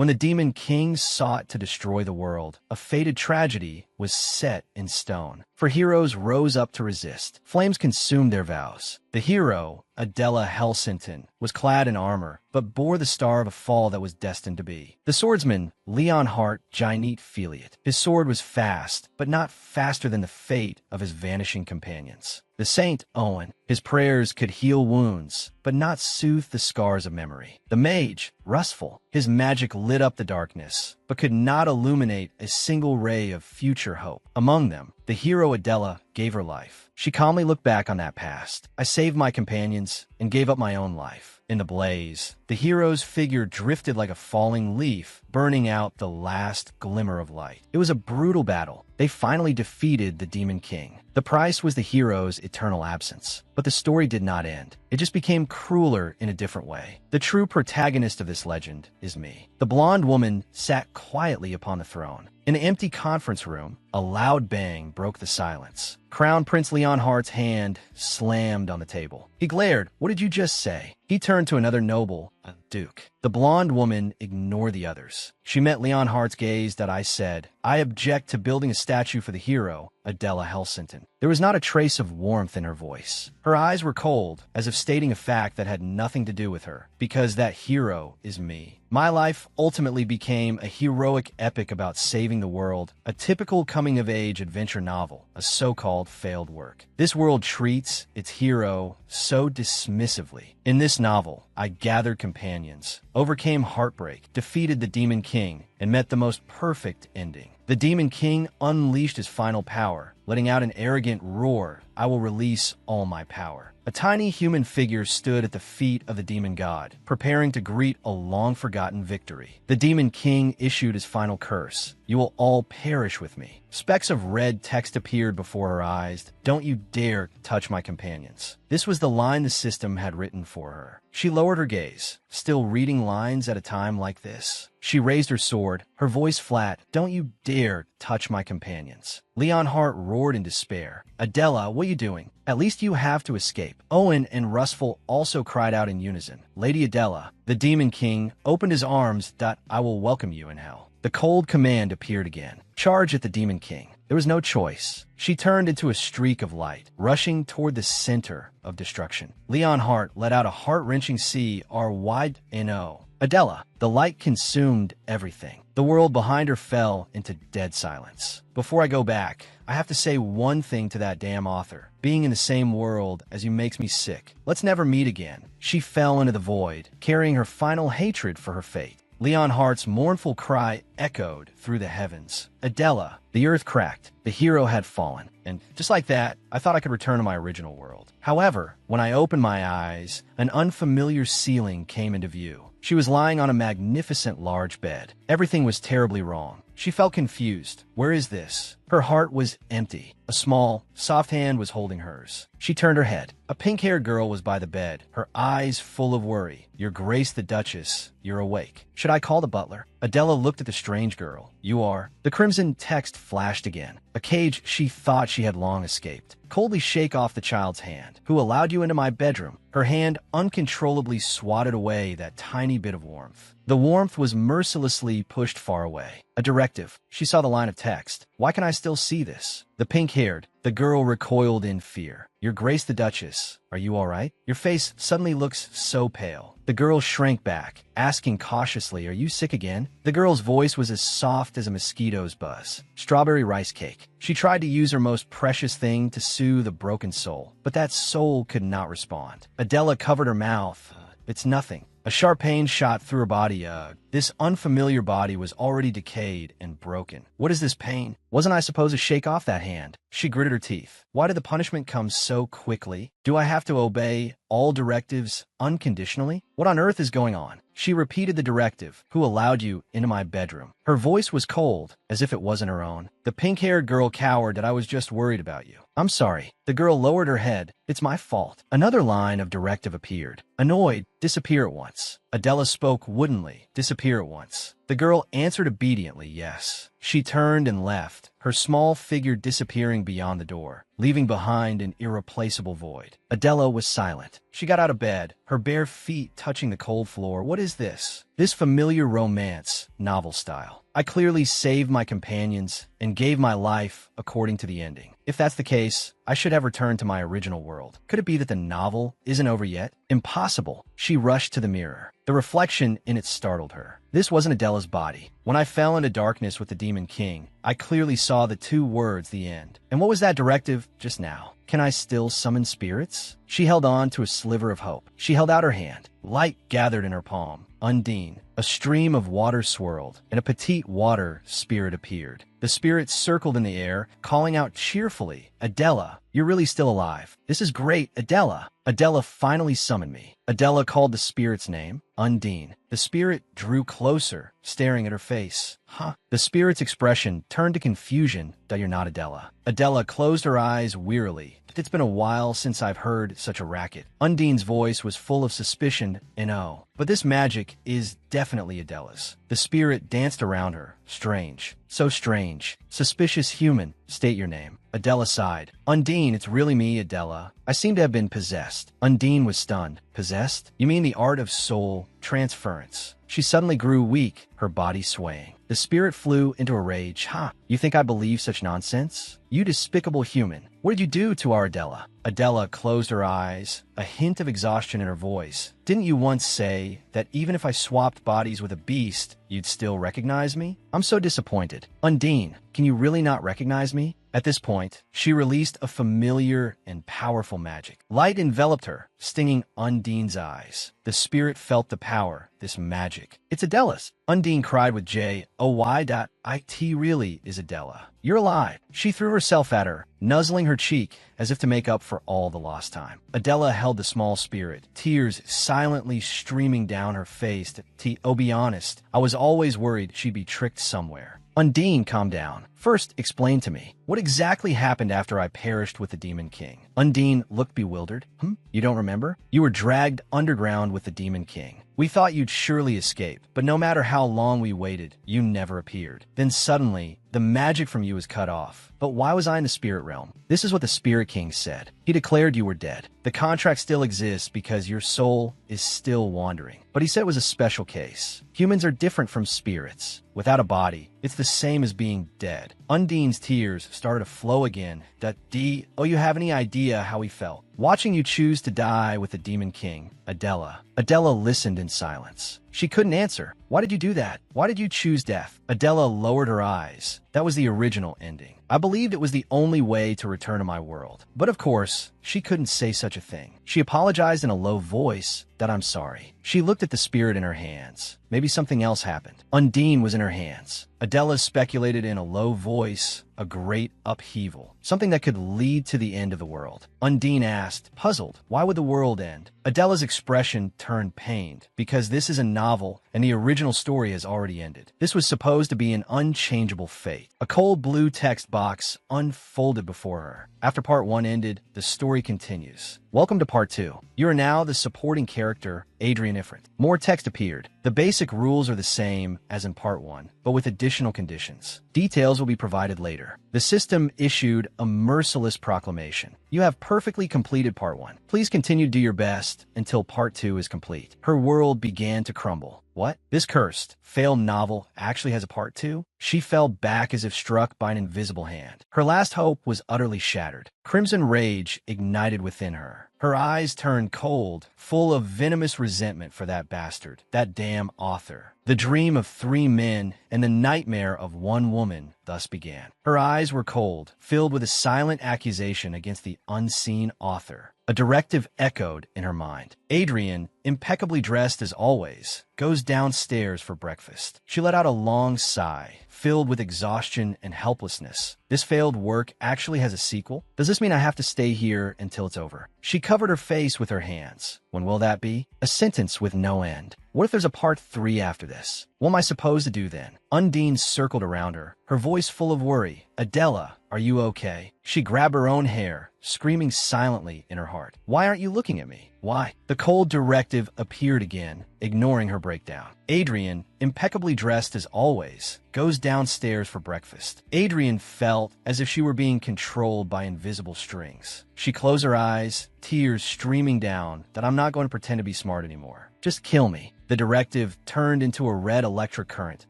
When the Demon King sought to destroy the world, a fated tragedy was set in stone. For heroes rose up to resist. Flames consumed their vows. The hero, Adela Helsinton, was clad in armor, but bore the star of a fall that was destined to be. The swordsman, Leonhart Gynete Feliot. His sword was fast, but not faster than the fate of his vanishing companions. The saint, Owen, his prayers could heal wounds, but not soothe the scars of memory. The mage, Rustful, his magic lit up the darkness, but could not illuminate a single ray of future hope. Among them, the hero Adela gave her life. She calmly looked back on that past. I saved my companions and gave up my own life. In the blaze, the hero's figure drifted like a falling leaf, burning out the last glimmer of light. It was a brutal battle. They finally defeated the Demon King. The price was the hero's eternal absence. But the story did not end. It just became crueler in a different way. The true protagonist of this legend is me. The blonde woman sat quietly upon the throne. In the empty conference room, a loud bang broke the silence. Crown Prince Leonhardt's hand slammed on the table. He glared. What did you just say? He turned to another noble, a duke. The blonde woman ignored the others. She met Leonhardt's gaze that I said, I object to building a statue for the hero, Adela Helsinton. There was not a trace of warmth in her voice. Her eyes were cold, as if stating a fact that had nothing to do with her, because that hero is me. My life ultimately became a heroic epic about saving the world, a typical coming-of-age adventure novel, a so-called failed work. This world treats its hero so dismissively. In this novel, I gathered companions, overcame heartbreak, defeated the Demon King, and met the most perfect ending. The Demon King unleashed his final power, letting out an arrogant roar, I will release all my power. A tiny human figure stood at the feet of the demon god, preparing to greet a long-forgotten victory. The Demon King issued his final curse. You will all perish with me. Specks of red text appeared before her eyes. Don't you dare touch my companions. This was the line the system had written for her. She lowered her gaze, still reading lines at a time like this. She raised her sword, her voice flat. Don't you dare touch my companions. Leonhardt roared in despair. Adela, what are you doing? At least you have to escape. Owen and Rustful also cried out in unison. Lady Adela, the Demon King, opened his arms. I will welcome you in hell. The cold command appeared again. Charge at the Demon King. There was no choice. She turned into a streak of light, rushing toward the center of destruction. Leonhardt let out a heart-wrenching C-R-Y-N-O. Adela, the light consumed everything. The world behind her fell into dead silence. Before I go back, I have to say one thing to that damn author. Being in the same world as you makes me sick. Let's never meet again. She fell into the void, carrying her final hatred for her fate. Leonhardt's mournful cry echoed through the heavens. Adela, the earth cracked. The hero had fallen. And just like that, I thought I could return to my original world. However, when I opened my eyes, an unfamiliar ceiling came into view. She was lying on a magnificent large bed. Everything was terribly wrong. She felt confused. Where is this? Her heart was empty. A small, soft hand was holding hers. She turned her head. A pink-haired girl was by the bed, her eyes full of worry. Your Grace the Duchess, you're awake. Should I call the butler? Adela looked at the strange girl. You are. The crimson text flashed again. A cage she thought she had long escaped. Coldly shake off the child's hand. Who allowed you into my bedroom? Her hand uncontrollably swatted away that tiny bit of warmth. The warmth was mercilessly pushed far away. A directive. She saw the line of text. Why can I still see this? The pink-haired. The girl recoiled in fear. Your Grace the Duchess, are you all right? Your face suddenly looks so pale. The girl shrank back, asking cautiously, are you sick again? The girl's voice was as soft as a mosquito's buzz. Strawberry rice cake. She tried to use her most precious thing to soothe a broken soul, but that soul could not respond. Adela covered her mouth. It's nothing. A sharp pain shot through her body. This unfamiliar body was already decayed and broken. What is this pain? Wasn't I supposed to shake off that hand? She gritted her teeth. Why did the punishment come so quickly? Do I have to obey all directives unconditionally? What on earth is going on? She repeated the directive. Who allowed you into my bedroom? Her voice was cold, as if it wasn't her own. The pink-haired girl cowered. That I was just worried about you. I'm sorry. The girl lowered her head. It's my fault. Another line of directive appeared. Annoyed, disappear at once. Adela spoke woodenly. Disappear at once. The girl answered obediently, yes. She turned and left, her small figure disappearing beyond the door, leaving behind an irreplaceable void. Adela was silent. She got out of bed, her bare feet touching the cold floor. What is this? This familiar romance, novel style. I clearly saved my companions and gave my life according to the ending. If that's the case, I should have returned to my original world. Could it be that the novel isn't over yet? Impossible. She rushed to the mirror. The reflection in it startled her. This wasn't Adela's body. When I fell into darkness with the Demon King, I clearly saw the two words, the end. And what was that directive just now? Can I still summon spirits? She held on to a sliver of hope. She held out her hand. Light gathered in her palm. Undine. A stream of water swirled, and a petite water spirit appeared. The spirit circled in the air, calling out cheerfully, "Adela, you're really still alive. This is great, Adela." Adela finally summoned me. Adela called the spirit's name, Undine. The spirit drew closer, staring at her face. Huh? The spirit's expression turned to confusion that you're not Adela. Adela closed her eyes wearily. It's been a while since I've heard such a racket. Undine's voice was full of suspicion and oh. But this magic is definitely Adela's. The spirit danced around her. Strange. So strange. Suspicious human. State your name. Adela sighed. Undine, it's really me, Adela. I seem to have been possessed. Undine was stunned. Possessed? You mean the art of soul transference? She suddenly grew weak, her body swaying. The spirit flew into a rage. Ha! You think I believe such nonsense? You despicable human. What did you do to our Adela? Adela closed her eyes, a hint of exhaustion in her voice. Didn't you once say that even if I swapped bodies with a beast, you'd still recognize me? I'm so disappointed. Undine, can you really not recognize me? At this point, she released a familiar and powerful magic. Light enveloped her, stinging Undine's eyes. The spirit felt the power, this magic. It's Adela's. Undine cried with Joy.it really is Adela. You're alive. She threw herself at her, nuzzling her cheek as if to make up for all the lost time. Adela held the small spirit, tears silently streaming down her face. Oh, be honest, I was always worried she'd be tricked somewhere. Undine, calm down. First, explain to me, what exactly happened after I perished with the Demon King? Undine looked bewildered. You don't remember? You were dragged underground with the Demon King. We thought you'd surely escape, but no matter how long we waited, you never appeared. Then suddenly, the magic from you was cut off. But why was I in the spirit realm? This is what the Spirit King said. He declared you were dead. The contract still exists because your soul is still wandering. But he said it was a special case. Humans are different from spirits. Without a body, it's the same as being dead. Undine's tears started to flow again. Oh, you have any idea how he felt? Watching you choose to die with the Demon King, Adela. Adela listened in silence. She couldn't answer. Why did you do that? Why did you choose death? Adela lowered her eyes. That was the original ending. I believed it was the only way to return to my world. But of course, she couldn't say such a thing. She apologized in a low voice that I'm sorry. She looked at the spirit in her hands. Maybe something else happened. Undine was in her hands. Adela speculated in a low voice, a great upheaval, something that could lead to the end of the world. Undine asked, puzzled, why would the world end? Adela's expression turned pained, because this is a novel and the original story has already ended. This was supposed to be an unchangeable fate. A cold blue text box unfolded before her. After part 1 ended, the story continues. Welcome to part 2. You are now the supporting character, Adrian Ifrit. More text appeared. The basic rules are the same as in part 1, but with additional conditions. Details will be provided later. The system issued a merciless proclamation. You have perfectly completed part 1. Please continue to do your best until part 2 is complete. Her world began to crumble. What? This cursed, failed novel actually has a part 2? She fell back as if struck by an invisible hand. Her last hope was utterly shattered. Crimson rage ignited within her. Her eyes turned cold, full of venomous resentment for that bastard, that damn author. The dream of 3 men and the nightmare of 1 woman thus began. Her eyes were cold, filled with a silent accusation against the unseen author. A directive echoed in her mind. Adrian, impeccably dressed as always, goes downstairs for breakfast. She let out a long sigh, filled with exhaustion and helplessness. This failed work actually has a sequel? Does this mean I have to stay here until it's over? She covered her face with her hands. When will that be? A sentence with no end. What if there's a part 3 after this? What am I supposed to do then? Undine circled around her, her voice full of worry. Adela, are you okay? She grabbed her own hair, screaming silently in her heart. Why aren't you looking at me? Why? The cold directive appeared again, ignoring her breakdown. Adrian, impeccably dressed as always, goes downstairs for breakfast. Adrian felt as if she were being controlled by invisible strings. She closed her eyes, tears streaming down, that I'm not going to pretend to be smart anymore. Just kill me. The directive turned into a red electric current,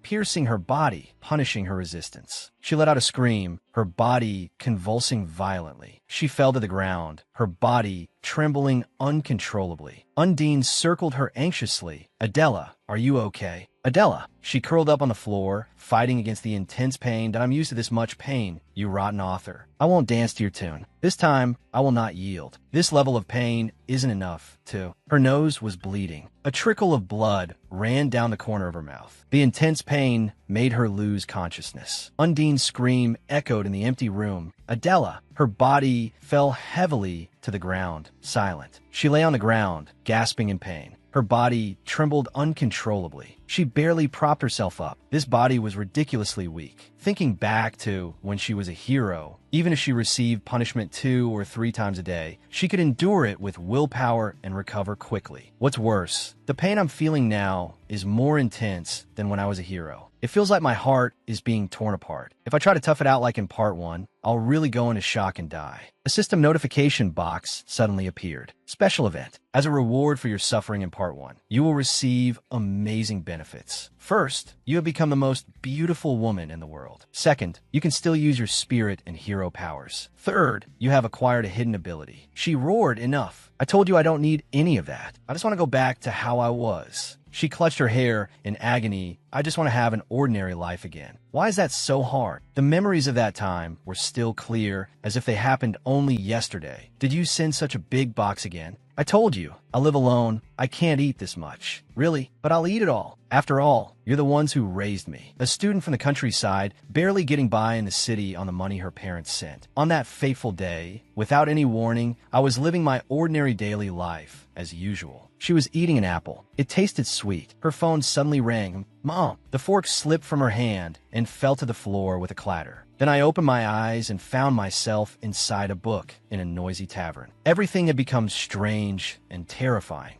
piercing her body, punishing her resistance. She let out a scream, her body convulsing violently. She fell to the ground, her body trembling uncontrollably. Undine circled her anxiously. Adela, are you okay? Adela. She curled up on the floor, fighting against the intense pain. That I'm used to this much pain, you rotten author. I won't dance to your tune. This time, I will not yield. This level of pain isn't enough, too. Her nose was bleeding. A trickle of blood ran down the corner of her mouth. The intense pain made her lose consciousness. Undine's scream echoed in the empty room. Adela. Her body fell heavily to the ground, silent. She lay on the ground, gasping in pain. Her body trembled uncontrollably. She barely propped herself up. This body was ridiculously weak. Thinking back to when she was a hero, even if she received punishment 2 or 3 times a day, she could endure it with willpower and recover quickly. What's worse, the pain I'm feeling now is more intense than when I was a hero. It feels like my heart is being torn apart. If I try to tough it out like in part 1, I'll really go into shock and die. A system notification box suddenly appeared. Special event. As a reward for your suffering in part 1, you will receive amazing benefits. First, you have become the most beautiful woman in the world. Second, you can still use your spirit and hero powers. Third, you have acquired a hidden ability. She roared, enough. I told you I don't need any of that. I just want to go back to how I was. She clutched her hair in agony. I just want to have an ordinary life again. Why is that so hard? The memories of that time were still clear, as if they happened only yesterday. Did you send such a big box again? I told you, I live alone. I can't eat this much. Really? But I'll eat it all. After all, you're the ones who raised me. A student from the countryside, barely getting by in the city on the money her parents sent. On that fateful day, without any warning, I was living my ordinary daily life, as usual. She was eating an apple. It tasted sweet. Her phone suddenly rang. Mom! The fork slipped from her hand and fell to the floor with a clatter. Then I opened my eyes and found myself inside a book in a noisy tavern. Everything had become strange and terrifying.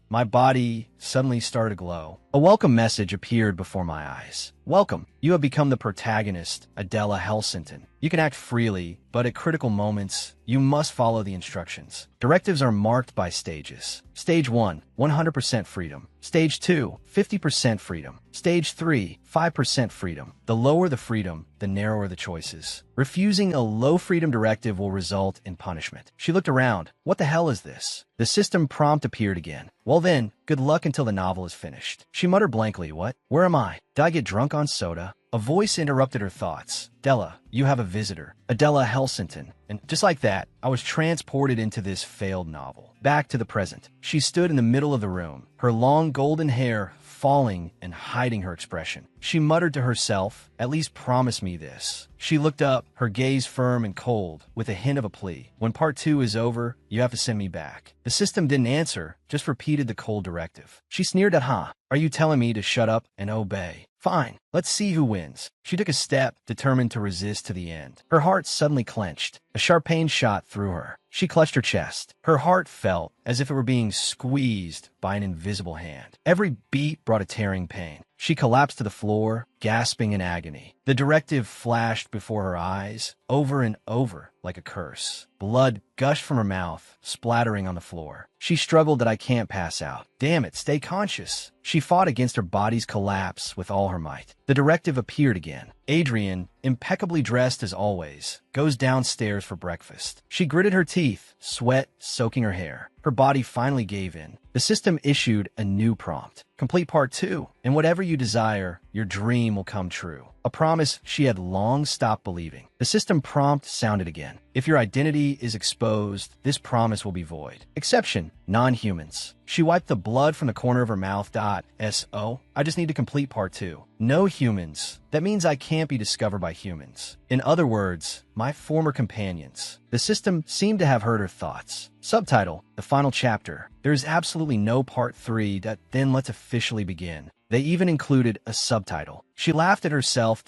My body suddenly started to glow. A welcome message appeared before my eyes. Welcome. You have become the protagonist, Adela Helsington. You can act freely, but at critical moments, you must follow the instructions. Directives are marked by stages. Stage 1, 100% freedom. Stage 2, 50% freedom. Stage 3, 5% freedom. The lower the freedom, the narrower the choices. Refusing a low-freedom directive will result in punishment. She looked around. What the hell is this? The system prompt appeared again. Well then, good luck until the novel is finished. She muttered blankly, what? Where am I? Did I get drunk on soda? A voice interrupted her thoughts. Della, you have a visitor. Adela Helsington. And just like that, I was transported into this failed novel. Back to the present. She stood in the middle of the room, her long golden hair falling and hiding her expression. She muttered to herself, at least promise me this. She looked up, her gaze firm and cold, with a hint of a plea. When part 2 is over, you have to send me back. The system didn't answer, just repeated the cold directive. She sneered at Ha. Are you telling me to shut up and obey? Fine, let's see who wins. She took a step, determined to resist to the end. Her heart suddenly clenched. A sharp pain shot through her. She clutched her chest. Her heart felt as if it were being squeezed by an invisible hand. Every beat brought a tearing pain. She collapsed to the floor, gasping in agony. The directive flashed before her eyes, over and over, like a curse. Blood gushed from her mouth, splattering on the floor. She struggled that I can't pass out. Damn it, stay conscious. She fought against her body's collapse with all her might. The directive appeared again. Adrian, impeccably dressed as always, goes downstairs for breakfast. She gritted her teeth, sweat soaking her hair. Her body finally gave in. The system issued a new prompt. Complete part 2, and whatever you desire, your dream will come true. A promise she had long stopped believing. The system prompt sounded again. If your identity is exposed, this promise will be void. Exception, non-humans. She wiped the blood from the corner of her mouth. So, I just need to complete part 2. No humans. That means I can't be discovered by humans. In other words, my former companions. The system seemed to have heard her thoughts. Subtitle, the final chapter. There is absolutely no part 3. Then let's officially begin. They even included a subtitle. She laughed at herself.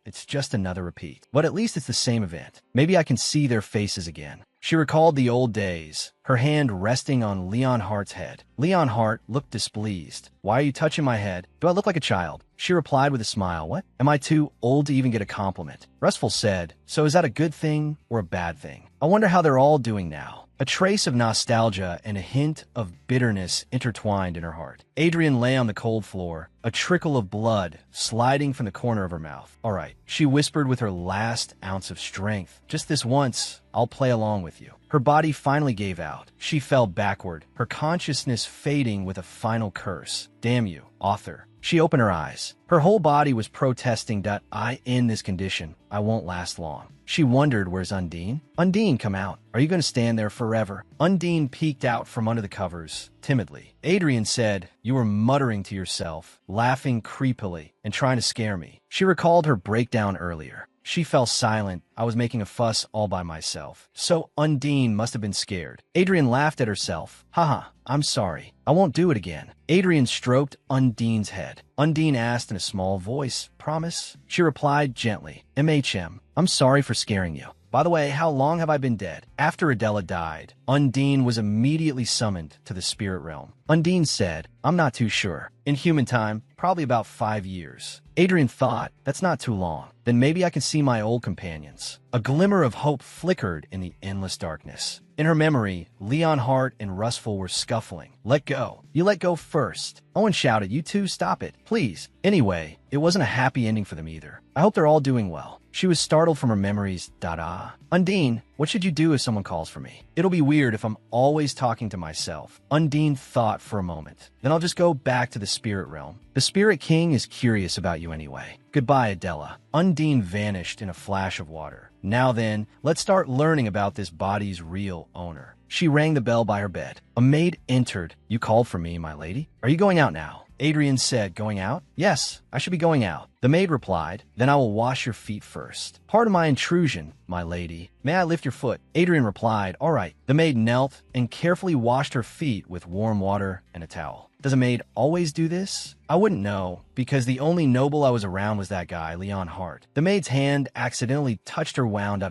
It's just another repeat. But at least it's the same event. Maybe I can see their faces again. She recalled the old days, her hand resting on Leon Hart's head. Leon Hart looked displeased. Why are you touching my head? Do I look like a child? She replied with a smile. What? Am I too old to even get a compliment? Restful said, so is that a good thing or a bad thing? I wonder how they're all doing now. A trace of nostalgia and a hint of bitterness intertwined in her heart. Adrian lay on the cold floor, a trickle of blood sliding from the corner of her mouth. "All right," she whispered with her last ounce of strength. "Just this once, I'll play along with you." Her body finally gave out. She fell backward, her consciousness fading with a final curse. "Damn you, author." She opened her eyes. Her whole body was protesting that in this condition, I won't last long. She wondered, where's Undine? Undine, come out. Are you going to stand there forever? Undine peeked out from under the covers, timidly. Adrian said, "You were muttering to yourself, laughing creepily, and trying to scare me." She recalled her breakdown earlier. She fell silent. I was making a fuss all by myself. So Undine must have been scared. Adrian laughed at herself. "Haha, I'm sorry. I won't do it again." Adrian stroked Undine's head. Undine asked in a small voice, "Promise?" She replied gently, I'm sorry for scaring you. By the way, how long have I been dead?" After Adela died, Undine was immediately summoned to the spirit realm. Undine said, "I'm not too sure. In human time, probably about 5 years." Adrian thought, that's not too long. Then maybe I can see my old companions. A glimmer of hope flickered in the endless darkness. In her memory, Leon Hart and Rustful were scuffling. "Let go. You let go first." Owen shouted, "You two, stop it, please." Anyway, it wasn't a happy ending for them either. I hope they're all doing well. She was startled from her memories. Undine, what should you do if someone calls for me? It'll be weird if I'm always talking to myself. Undine thought for a moment. Then I'll just go back to the spirit realm. The Spirit King is curious about you anyway. Goodbye, Adela. Undine vanished in a flash of water. Now then, let's start learning about this body's real owner. She rang the bell by her bed. A maid entered. "You called for me, my lady. Are you going out now?" Adrian said, "Going out?" "Yes, I should be going out." The maid replied, "Then I will wash your feet first." "Pardon my intrusion, my lady. May I lift your foot?" Adrian replied, "All right." The maid knelt and carefully washed her feet with warm water and a towel. Does a maid always do this? I wouldn't know, because the only noble I was around was that guy, Leon Hart. The maid's hand accidentally touched her wound.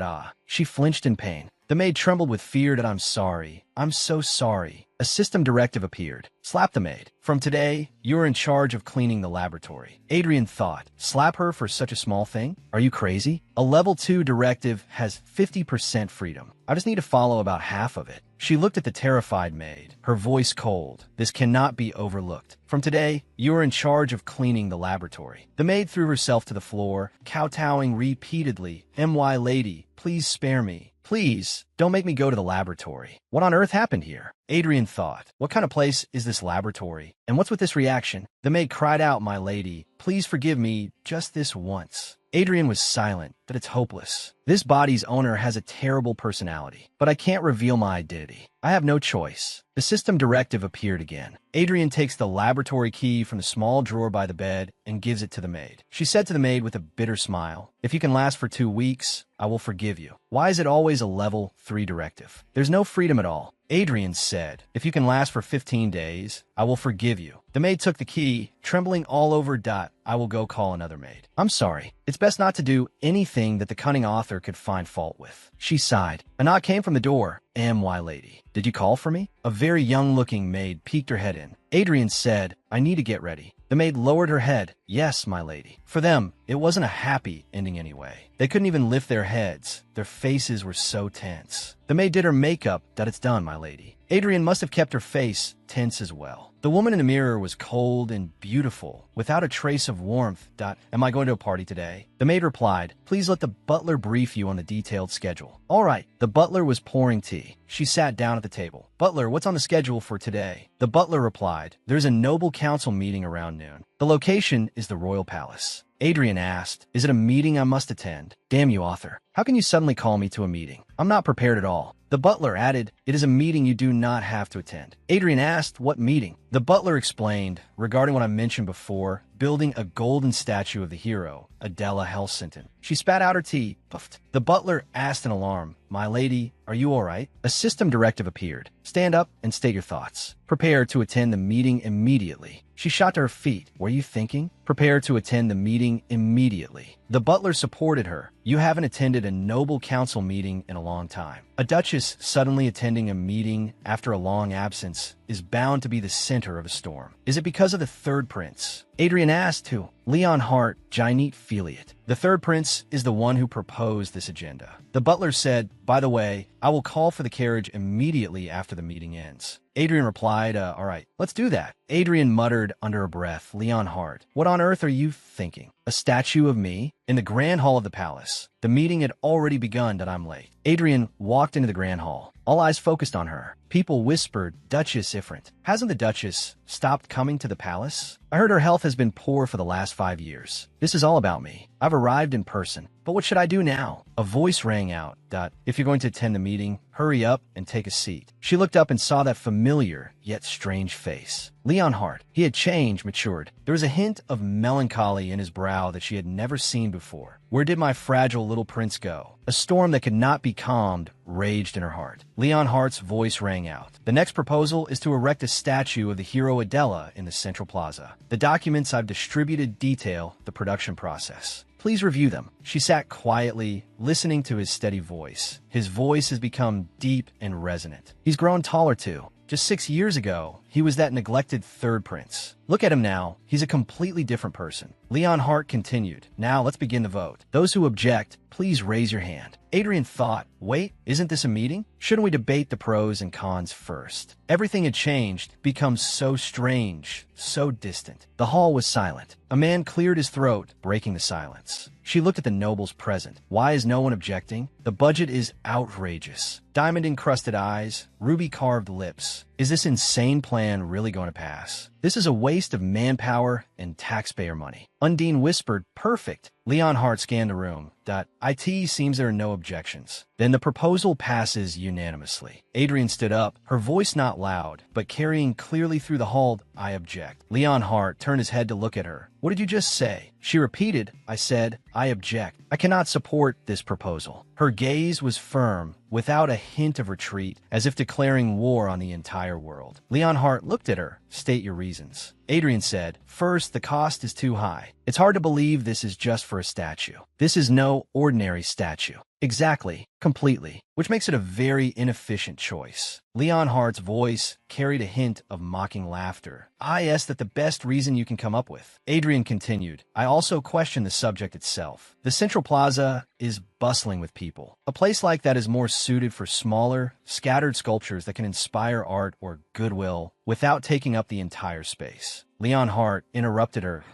She flinched in pain. The maid trembled with fear. "I'm sorry. I'm so sorry." A system directive appeared. "Slap the maid. From today, you're in charge of cleaning the laboratory." Adrian thought, slap her for such a small thing? Are you crazy? A level 2 directive has 50% freedom. I just need to follow about half of it. She looked at the terrified maid, her voice cold. "This cannot be overlooked. From today, you are in charge of cleaning the laboratory." The maid threw herself to the floor, kowtowing repeatedly. "My lady, please spare me. Please, don't make me go to the laboratory." What on earth happened here? Adrian thought. What kind of place is this laboratory? And what's with this reaction? The maid cried out, "My lady, please forgive me just this once." Adrian was silent, but it's hopeless. This body's owner has a terrible personality, but I can't reveal my identity. I have no choice. The system directive appeared again. Adrian takes the laboratory key from the small drawer by the bed and gives it to the maid. She said to the maid with a bitter smile, "If you can last for 2 weeks, I will forgive you." Why is it always a level 3 directive? There's no freedom at all. Adrian said, "If you can last for 15 days, I will forgive you." The maid took the key, trembling all over. "I will go call another maid." "I'm sorry. It's best not to do anything that the cunning author could find fault with." She sighed. A knock came from the door. "My lady, did you call for me?" A very young-looking maid peeked her head in. Adrian said, "I need to get ready." The maid lowered her head. "Yes, my lady." For them, it wasn't a happy ending anyway. They couldn't even lift their heads. Their faces were so tense. The maid did her makeup. "It's done, my lady." Adrian must have kept her face tense as well. The woman in the mirror was cold and beautiful, without a trace of warmth. "Am I going to a party today?" The maid replied, "Please let the butler brief you on the detailed schedule." "All right." The butler was pouring tea. She sat down at the table. "Butler, what's on the schedule for today?" The butler replied, "There's a noble council meeting around noon. The location is the royal palace." Adrian asked, "Is it a meeting I must attend?" "Damn you, author. How can you suddenly call me to a meeting? I'm not prepared at all." The butler added, "It is a meeting you do not have to attend." Adrian asked, "What meeting?" The butler explained, regarding what I mentioned before, building a golden statue of the hero, Adela Helsinton. She spat out her tea, puffed. The butler asked in alarm, "My lady, are you all right?" A system directive appeared. "Stand up and state your thoughts. Prepare to attend the meeting immediately." She shot to her feet. "What are you thinking?" "Prepare to attend the meeting immediately." The butler supported her. "You haven't attended a noble council meeting in a long time. A duchess suddenly attending a meeting after a long absence is bound to be the center of a storm. Is it because of the third prince?" Adrian asked who. Leon Hart, Gineet Feliot. The third prince is the one who proposed this agenda. The butler said, by the way, I will call for the carriage immediately after the meeting ends. Adrian replied, all right, let's do that. Adrian muttered under her breath, Leon Hart, what on earth are you thinking? A statue of me? In the grand hall of the palace. The meeting had already begun that I'm late. Adrian walked into the grand hall. All eyes focused on her. People whispered, Duchess Ifrint. Hasn't the Duchess stopped coming to the palace? I heard her health has been poor for the last 5 years. This is all about me. I've arrived in person. But what should I do now? A voice rang out. If you're going to attend the meeting, hurry up and take a seat. She looked up and saw that familiar, yet strange face. Leon Hart. He had changed, matured. There was a hint of melancholy in his brow that she had never seen before. Where did my fragile little prince go? A storm that could not be calmed raged in her heart. Leon Hart's voice rang out. The next proposal is to erect a statue of the hero Adela in the central plaza. The documents I've distributed detail the production process. Please review them. She sat quietly, listening to his steady voice. His voice has become deep and resonant. He's grown taller too. Just 6 years ago, he was that neglected third prince. Look at him now. He's a completely different person. Leon Hart continued. Now let's begin the vote. Those who object, please raise your hand. Adrian thought, wait, isn't this a meeting? Shouldn't we debate the pros and cons first? Everything had changed, become so strange, so distant. The hall was silent. A man cleared his throat, breaking the silence. She looked at the nobles present. Why is no one objecting? The budget is outrageous. Diamond-encrusted eyes, ruby-carved lips. Is this insane plan really going to pass? This is a waste of manpower and taxpayer money. Undine whispered, perfect. Leon Hart scanned the room. It seems there are no objections. Then the proposal passes unanimously. Adrian stood up, her voice not loud, but carrying clearly through the hall, I object. Leon Hart turned his head to look at her. What did you just say? She repeated, I said, I object. I cannot support this proposal. Her gaze was firm, without a hint of retreat, as if declaring war on the entire world. Leon Hart looked at her. State your reasons. Adrian said, first, the cost is too high. It's hard to believe this is just for a statue. This is no ordinary statue. Exactly, completely, which makes it a very inefficient choice. Leon Hart's voice carried a hint of mocking laughter. That's the best reason you can come up with. Adrian continued, I also question the subject itself. The Central Plaza is bustling with people. A place like that is more suited for smaller, scattered sculptures that can inspire art or goodwill without taking up the entire space. Leon Hart interrupted her.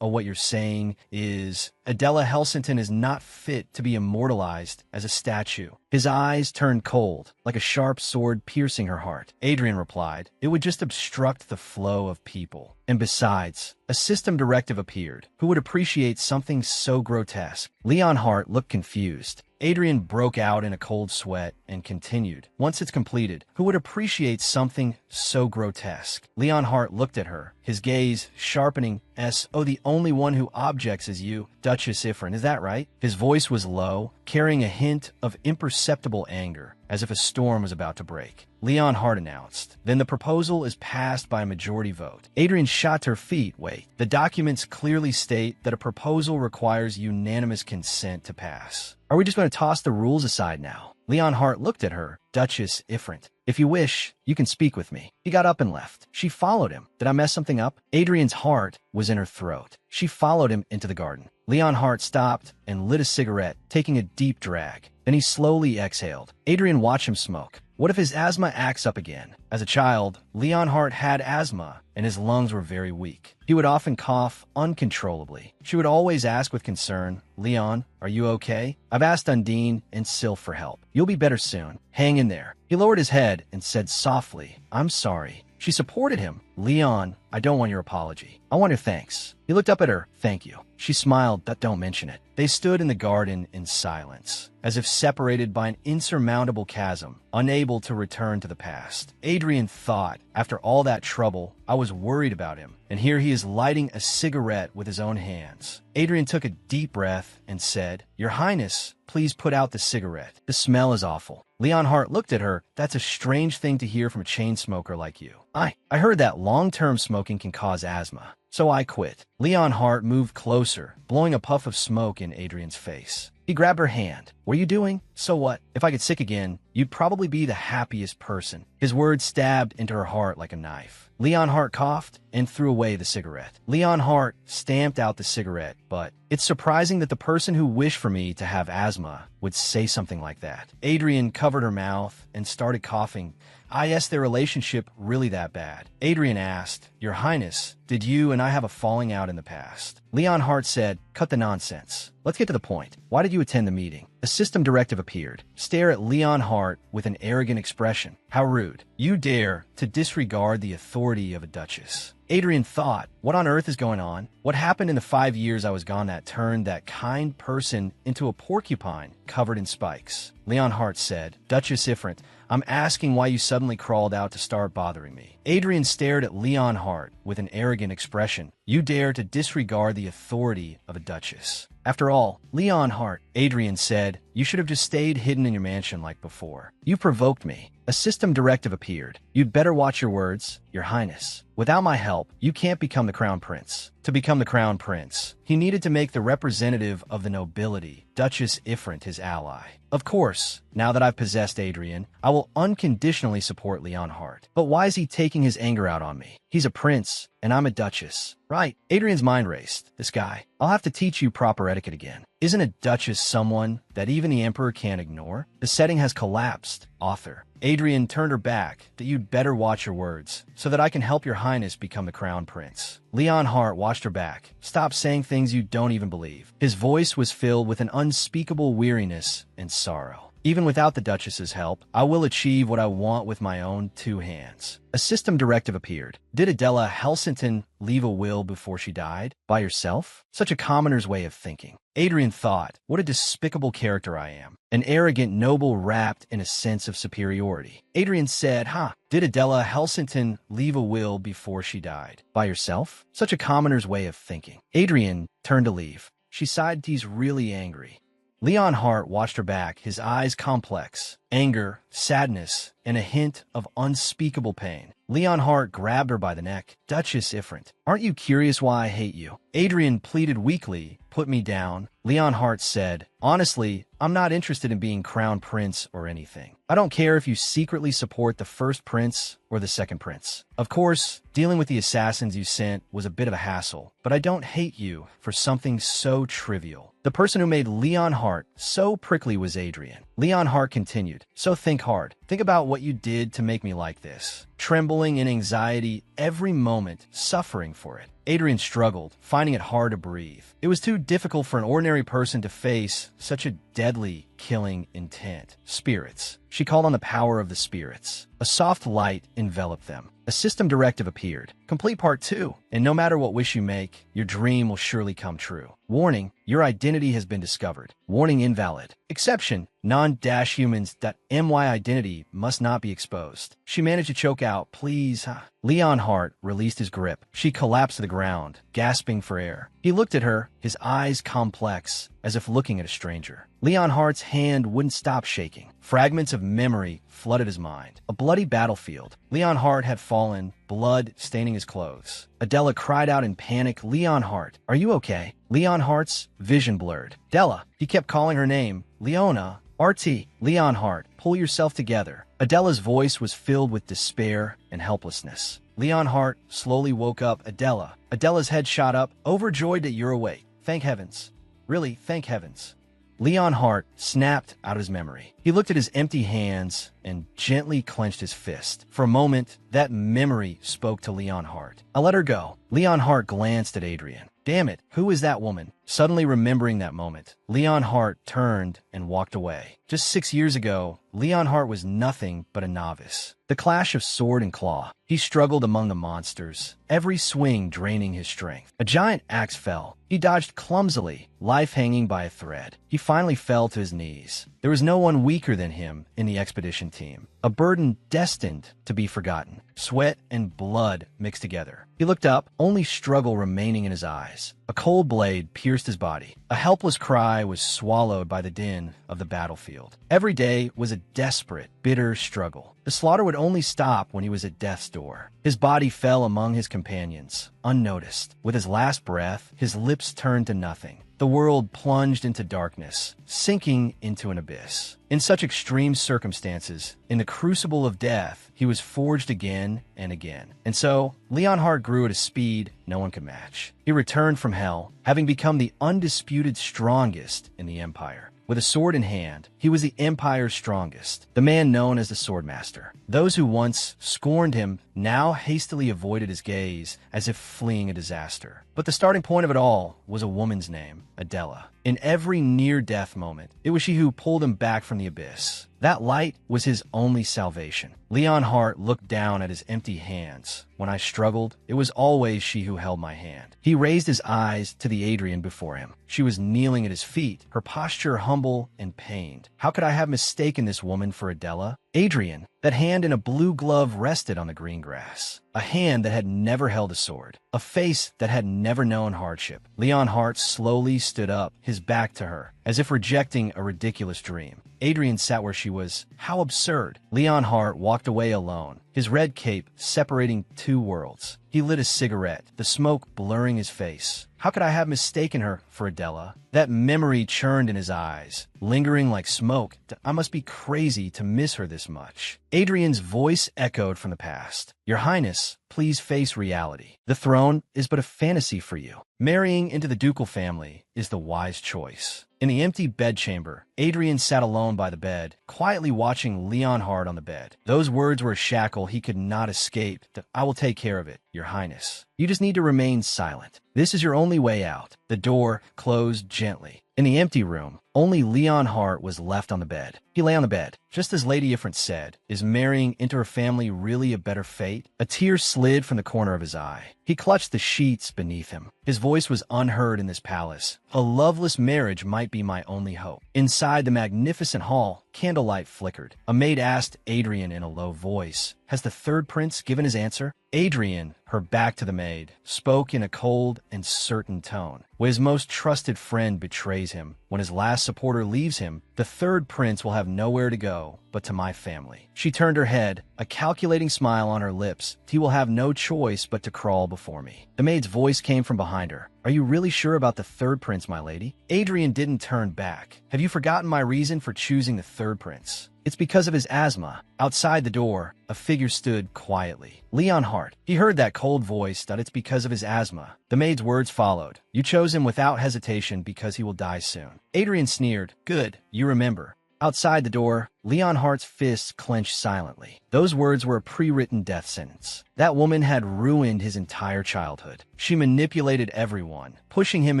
What you're saying is Adela Helsington is not fit to be immortalized as a statue. His eyes turned cold, like a sharp sword piercing her heart. Adrian replied, it would just obstruct the flow of people. And besides, a system directive appeared. Who would appreciate something so grotesque? Leon Hart looked confused. Adrian broke out in a cold sweat and continued. Once it's completed, who would appreciate something so grotesque? Leon Hart looked at her, his gaze sharpening. The only one who objects is you, Duchess Ifrint, is that right? His voice was low, carrying a hint of imperceptible anger, as if a storm was about to break. Leon Hart announced. Then the proposal is passed by a majority vote. Adrian shot to her feet. Wait, the documents clearly state that a proposal requires unanimous consent to pass. Are we just going to toss the rules aside now? Leon Hart looked at her. Duchess Ifrint, if you wish, you can speak with me. He got up and left. She followed him. Did I mess something up? Adrian's heart was in her throat. She followed him into the garden. Leon Hart stopped and lit a cigarette, taking a deep drag. Then he slowly exhaled. Adrian watched him smoke. What if his asthma acts up again? As a child, Leon Hart had asthma, and his lungs were very weak. He would often cough uncontrollably. She would always ask with concern, Leon, are you okay? I've asked Undine and Sylph for help. You'll be better soon. Hang in there. He lowered his head and said softly, I'm sorry. She supported him. Leon, I don't want your apology. I want your thanks. He looked up at her. Thank you. She smiled. Don't mention it. They stood in the garden in silence, as if separated by an insurmountable chasm, unable to return to the past. Adrian thought, after all that trouble, I was worried about him, and here he is lighting a cigarette with his own hands. Adrian took a deep breath and said, Your Highness, please put out the cigarette. The smell is awful. Leon Hart looked at her. That's a strange thing to hear from a chain smoker like you. I heard that long-term smoking can cause asthma, so I quit. Leon Hart moved closer, blowing a puff of smoke in Adrian's face. He grabbed her hand. What are you doing? So what? If I get sick again, you'd probably be the happiest person. His words stabbed into her heart like a knife. Leon Hart coughed and threw away the cigarette. Leon Hart stamped out the cigarette, but it's surprising that the person who wished for me to have asthma would say something like that. Adrian covered her mouth and started coughing. Is their relationship really that bad? Adrian asked, Your Highness, did you and I have a falling out in the past? Leon Hart said, Cut the nonsense. Let's get to the point. Why did you attend the meeting? A system directive appeared. Stare at Leon Hart with an arrogant expression. How rude. You dare to disregard the authority of a duchess. Adrian thought, what on earth is going on? What happened in the 5 years I was gone that turned that kind person into a porcupine covered in spikes? Leon Hart said, Duchess Ifrant, I'm asking why you suddenly crawled out to start bothering me. Adrian stared at Leon Hart with an arrogant expression. You dare to disregard the authority of a duchess. After all, Leon Hart, Adrian said, you should have just stayed hidden in your mansion like before. You provoked me. A system directive appeared. You'd better watch your words, Your Highness. Without my help, you can't become the crown prince. To become the crown prince, he needed to make the representative of the nobility, Duchess Ifrant, his ally. Of course, now that I've possessed Adrian, I will unconditionally support Leon Hart. But why is he taking his anger out on me? He's a prince, and I'm a duchess. Right. Adrian's mind raced. This guy. I'll have to teach you proper etiquette again. Isn't a duchess someone that even the emperor can't ignore? The setting has collapsed. Author. Adrian turned her back, that you'd better watch your words, so that I can help your highness become the crown prince. Leon Hart watched her back. Stop saying things you don't even believe. His voice was filled with an unspeakable weariness and sorrow. Even without the Duchess's help, I will achieve what I want with my own 2 hands. A system directive appeared. Did Adela Helsington leave a will before she died? By herself? Such a commoner's way of thinking. Adrian thought, what a despicable character I am. An arrogant noble wrapped in a sense of superiority. Adrian said, Did Adela Helsington leave a will before she died? By herself? Such a commoner's way of thinking. Adrian turned to leave. She sighed. He's really angry. Leon Hart watched her back, his eyes complex, anger, sadness, and a hint of unspeakable pain. Leon Hart grabbed her by the neck. Duchess Ifrant, aren't you curious why I hate you? Adrian pleaded weakly. Put me down. Leon Hart said, honestly, I'm not interested in being crown prince or anything. I don't care if you secretly support the first prince or the second prince. Of course, dealing with the assassins you sent was a bit of a hassle, but I don't hate you for something so trivial. The person who made Leon Hart so prickly was Adrian. Leon Hart continued, so think hard. Think about what you did to make me like this. Trembling in anxiety every moment, suffering for it. Adrian struggled, finding it hard to breathe. It was too difficult for an ordinary person to face such a deadly, killing intent. Spirits. She called on the power of the spirits. A soft light enveloped them. A system directive appeared. Complete part 2. And no matter what wish you make, your dream will surely come true. Warning, your identity has been discovered. Warning invalid. Exception, non-humans.my identity must not be exposed. She managed to choke out, please. Leon Hart released his grip. She collapsed to the ground, gasping for air. He looked at her, his eyes complex, as if looking at a stranger. Leon Hart's hand wouldn't stop shaking. Fragments of memory flooded his mind. A bloody battlefield. Leon Hart had fallen, blood staining his clothes. Adela cried out in panic, Leon Hart, are you okay? Leon Hart's vision blurred. Della, he kept calling her name. Leona, RT, Leon Hart, pull yourself together. Adela's voice was filled with despair and helplessness. Leon Hart slowly woke up. Adela. Adela's head shot up, overjoyed that you're awake. Thank heavens. Really, thank heavens. Leon Hart snapped out his memory. He looked at his empty hands and gently clenched his fist. For a moment, that memory spoke to Leon Hart. I let her go. Leon Hart glanced at Adrian. Damn it, who is that woman? Suddenly remembering that moment, Leon Hart turned and walked away. Just 6 years ago, Leon Hart was nothing but a novice. The clash of sword and claw. He struggled among the monsters, every swing draining his strength. A giant axe fell. He dodged clumsily, life hanging by a thread. He finally fell to his knees. There was no one weaker than him in the expedition team. A burden destined to be forgotten. Sweat and blood mixed together. He looked up, only struggle remaining in his eyes. A cold blade pierced his body. A helpless cry was swallowed by the din of the battlefield. Every day was a desperate, bitter struggle. The slaughter would only stop when he was at death's door. His body fell among his companions, unnoticed. With his last breath, his lips turned to nothing. The world plunged into darkness, sinking into an abyss. In such extreme circumstances, in the crucible of death, he was forged again and again. And so, Leonhardt grew at a speed no one could match. He returned from hell, having become the undisputed strongest in the Empire. With a sword in hand, he was the Empire's strongest, the man known as the Swordmaster. Those who once scorned him now hastily avoided his gaze as if fleeing a disaster. But the starting point of it all was a woman's name, Adela. In every near-death moment, it was she who pulled him back from the abyss. That light was his only salvation. Leonhardt looked down at his empty hands. When I struggled, it was always she who held my hand. He raised his eyes to the Adrian before him. She was kneeling at his feet, her posture humble and pained. How could I have mistaken this woman for Adela? Adrian, that hand in a blue glove rested on the green grass. A hand that had never held a sword. A face that had never known hardship. Leonhardt slowly stood up, his back to her, as if rejecting a ridiculous dream. Adrian sat where she was. How absurd. Leonhardt walked away alone, his red cape separating two worlds. He lit a cigarette, the smoke blurring his face. How could I have mistaken her for Adela? That memory churned in his eyes, lingering like smoke. I must be crazy to miss her this much. Adrian's voice echoed from the past. Your Highness, please face reality. The throne is but a fantasy for you. Marrying into the ducal family is the wise choice. In the empty bedchamber, Adrian sat alone by the bed, quietly watching Leonhardt on the bed. Those words were a shackle he could not escape. I will take care of it, Your Highness. You just need to remain silent. This is your only way out. The door closed gently. In the empty room, only Leonhardt was left on the bed. He lay on the bed. Just as Lady Ifrit said, is marrying into her family really a better fate? A tear slid from the corner of his eye. He clutched the sheets beneath him. His voice was unheard in this palace. A loveless marriage might be my only hope. Inside the magnificent hall, candlelight flickered. A maid asked Adrian in a low voice, has the third prince given his answer? Adrian, her back to the maid, spoke in a cold and certain tone. When his most trusted friend betrays him, when his last supporter leaves him, the third prince will have nowhere to go but to my family. She turned her head, a calculating smile on her lips. He will have no choice but to crawl before me. The maid's voice came from behind her. Are you really sure about the third prince, my lady? Adrian didn't turn back. Have you forgotten my reason for choosing the third prince? It's because of his asthma. Outside the door, a figure stood quietly. Leonhardt. He heard that cold voice that it's because of his asthma. The maid's words followed. You chose him without hesitation because he will die soon. Adrian sneered. Good, you remember. Outside the door, Leonhardt's fists clenched silently. Those words were a pre-written death sentence. That woman had ruined his entire childhood. She manipulated everyone, pushing him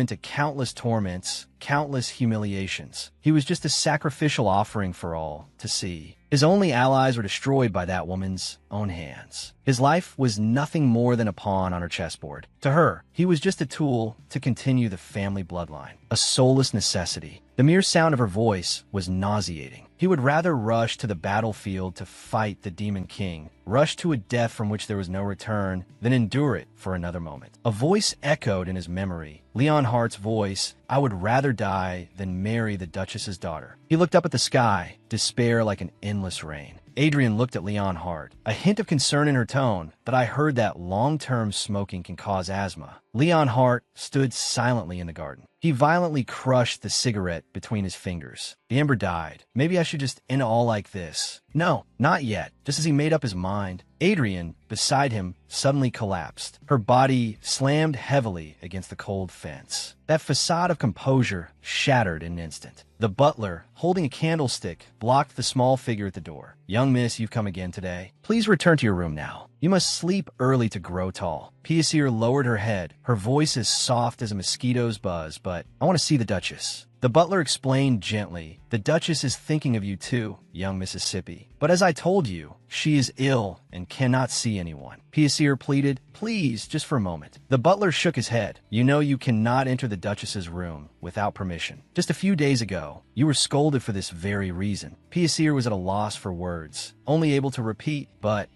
into countless torments, countless humiliations. He was just a sacrificial offering for all to see. His only allies were destroyed by that woman's own hands. His life was nothing more than a pawn on her chessboard. To her, he was just a tool to continue the family bloodline, a soulless necessity. The mere sound of her voice was nauseating. He would rather rush to the battlefield to fight the Demon King, rush to a death from which there was no return, than endure it for another moment. A voice echoed in his memory. Leonhardt's voice, I would rather die than marry the Duchess's daughter. He looked up at the sky, despair like an endless rain. Adrian looked at Leonhardt, a hint of concern in her tone that I heard that long-term smoking can cause asthma. Leonhardt stood silently in the garden. He violently crushed the cigarette between his fingers. The ember died. Maybe I should just end it all like this. No, not yet. Just as he made up his mind, Adrian, beside him, suddenly collapsed. Her body slammed heavily against the cold fence. That facade of composure shattered in an instant. The butler, holding a candlestick, blocked the small figure at the door. Young miss, you've come again today. Please return to your room now. You must sleep early to grow tall. Piacere lowered her head, her voice as soft as a mosquito's buzz, but I want to see the Duchess. The butler explained gently, the Duchess is thinking of you too, young Mississippi. But as I told you, she is ill and cannot see anyone. Piacere pleaded, please, just for a moment. The butler shook his head. You know you cannot enter the Duchess's room without permission. Just a few days ago, you were scolded for this very reason. Piacere was at a loss for words, only able to repeat, but.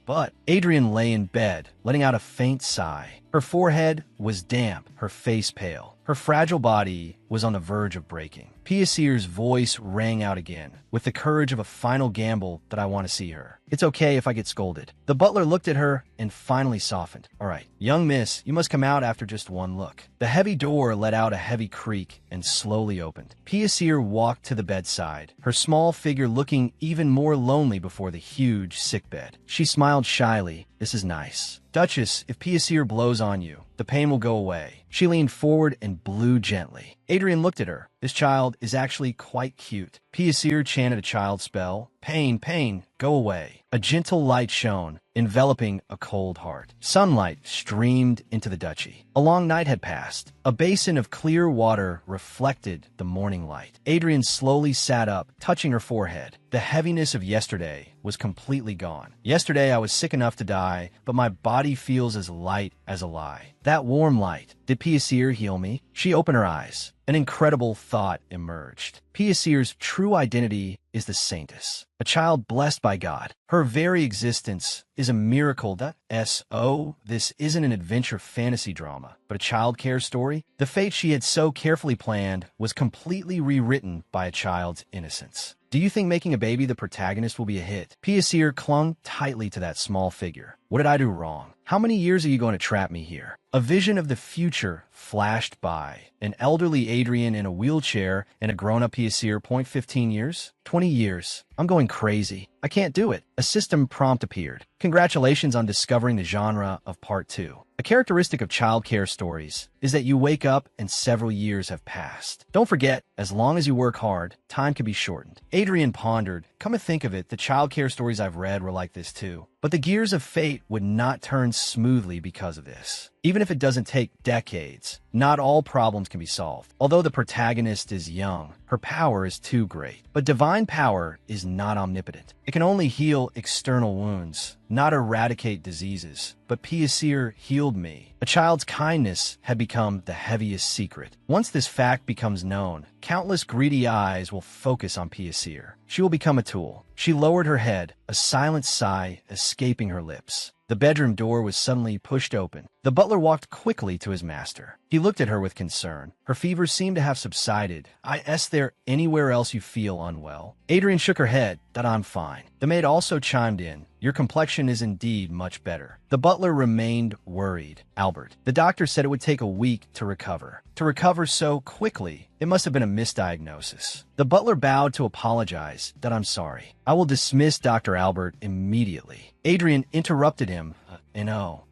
Adrian lay in bed, letting out a faint sigh. Her forehead was damp, her face pale. Her fragile body was on the verge of breaking. Piacir's voice rang out again, with the courage of a final gamble that I want to see her. It's okay if I get scolded. The butler looked at her and finally softened. All right, young miss, you must come out after just one look. The heavy door let out a heavy creak and slowly opened. Piacir walked to the bedside, her small figure looking even more lonely before the huge sickbed. She smiled shyly. This is nice. Duchess, if Piacir blows on you, the pain will go away. She leaned forward and blew gently. Adrian looked at her. This child is actually quite cute. Piacir chanted a child spell. Pain, pain, go away. A gentle light shone, enveloping a cold heart. Sunlight streamed into the duchy. A long night had passed. A basin of clear water reflected the morning light. Adrian slowly sat up, touching her forehead. The heaviness of yesterday was completely gone. Yesterday I was sick enough to die, but my body feels as light as a lie. That warm light. Did Piacir heal me? She opened her eyes. An incredible thought emerged. Piacir's true identity is the saintess, a child blessed by God. Her very existence is a miracle that this isn't an adventure fantasy drama, but a child care story. The fate she had so carefully planned was completely rewritten by a child's innocence. Do you think making a baby the protagonist will be a hit? Piacir clung tightly to that small figure. What did I do wrong? How many years are you going to trap me here? A vision of the future flashed by. An elderly Adrian in a wheelchair and a grown-up Piacir. 15 years? 20 years. I'm going crazy. I can't do it. A system prompt appeared. Congratulations on discovering the genre of Part 2. A characteristic of childcare stories is that you wake up and several years have passed. Don't forget, as long as you work hard, time can be shortened. Adrian pondered. Come to think of it, the childcare stories I've read were like this too. But the gears of fate would not turn smoothly because of this. Even if it doesn't take decades, not all problems can be solved. Although the protagonist is young, her power is too great. But divine power is not omnipotent. It can only heal external wounds, not eradicate diseases. But Piacir healed me. A child's kindness had become the heaviest secret. Once this fact becomes known, countless greedy eyes will focus on Piacir. She will become a tool. She lowered her head, a silent sigh escaping her lips. The bedroom door was suddenly pushed open. The butler walked quickly to his master. He looked at her with concern. Her fever seemed to have subsided. Is there anywhere else you feel unwell? Adrian shook her head. That I'm fine. The maid also chimed in. Your complexion is indeed much better. The butler remained worried. Albert, the doctor said it would take a week to recover. To recover so quickly, it must have been a misdiagnosis. The butler bowed to apologize. That I'm sorry. I will dismiss Dr. Albert immediately. Adrian interrupted him.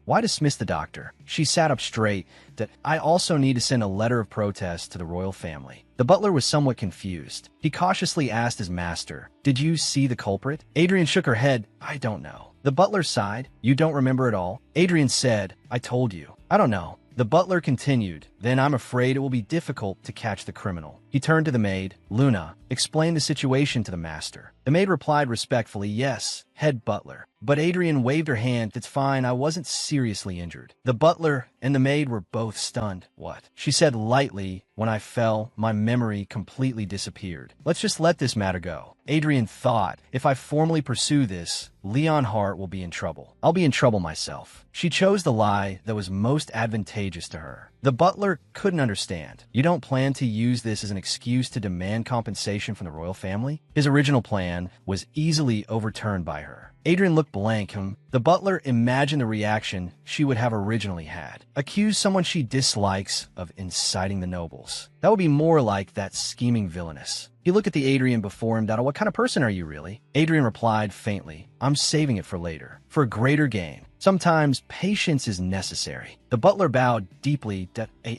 Why dismiss the doctor? She sat up straight. That I also need to send a letter of protest to the royal family. The butler was somewhat confused. He cautiously asked his master, did you see the culprit? Adrian shook her head. I don't know. The butler sighed. You don't remember at all? Adrian said, I told you. I don't know. The butler continued, then I'm afraid it will be difficult to catch the criminal. He turned to the maid. Luna, explain the situation to the master. The maid replied respectfully, yes, head butler. But Adrian waved her hand. It's fine, I wasn't seriously injured. The butler and the maid were both stunned. What? She said lightly, when I fell, my memory completely disappeared. Let's just let this matter go. Adrian thought, if I formally pursue this, Leon Hart will be in trouble. I'll be in trouble myself. She chose the lie that was most advantageous to her. The butler couldn't understand. You don't plan to use this as an excuse to demand compensation from the royal family? His original plan was easily overturned by her. Adrian looked blank. The butler imagined the reaction she would have originally had. Accuse someone she dislikes of inciting the nobles. That would be more like that scheming villainess. He looked at the Adrian before him. What kind of person are you really? Adrian replied faintly, I'm saving it for later, for a greater gain. Sometimes patience is necessary. The butler bowed deeply,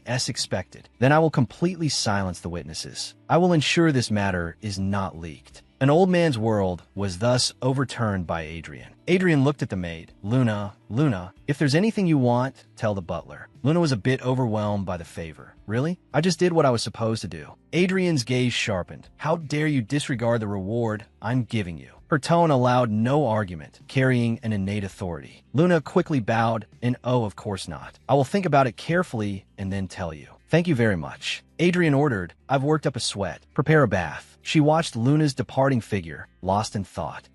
as expected. Then I will completely silence the witnesses. I will ensure this matter is not leaked. An old man's world was thus overturned by Adrian. Adrian looked at the maid. Luna, if there's anything you want, tell the butler. Luna was a bit overwhelmed by the favor. Really? I just did what I was supposed to do. Adrian's gaze sharpened. How dare you disregard the reward I'm giving you? Her tone allowed no argument, carrying an innate authority. Luna quickly bowed, and of course not. I will think about it carefully and then tell you. Thank you very much. Adrian ordered. I've worked up a sweat. Prepare a bath. She watched Luna's departing figure, lost in thought.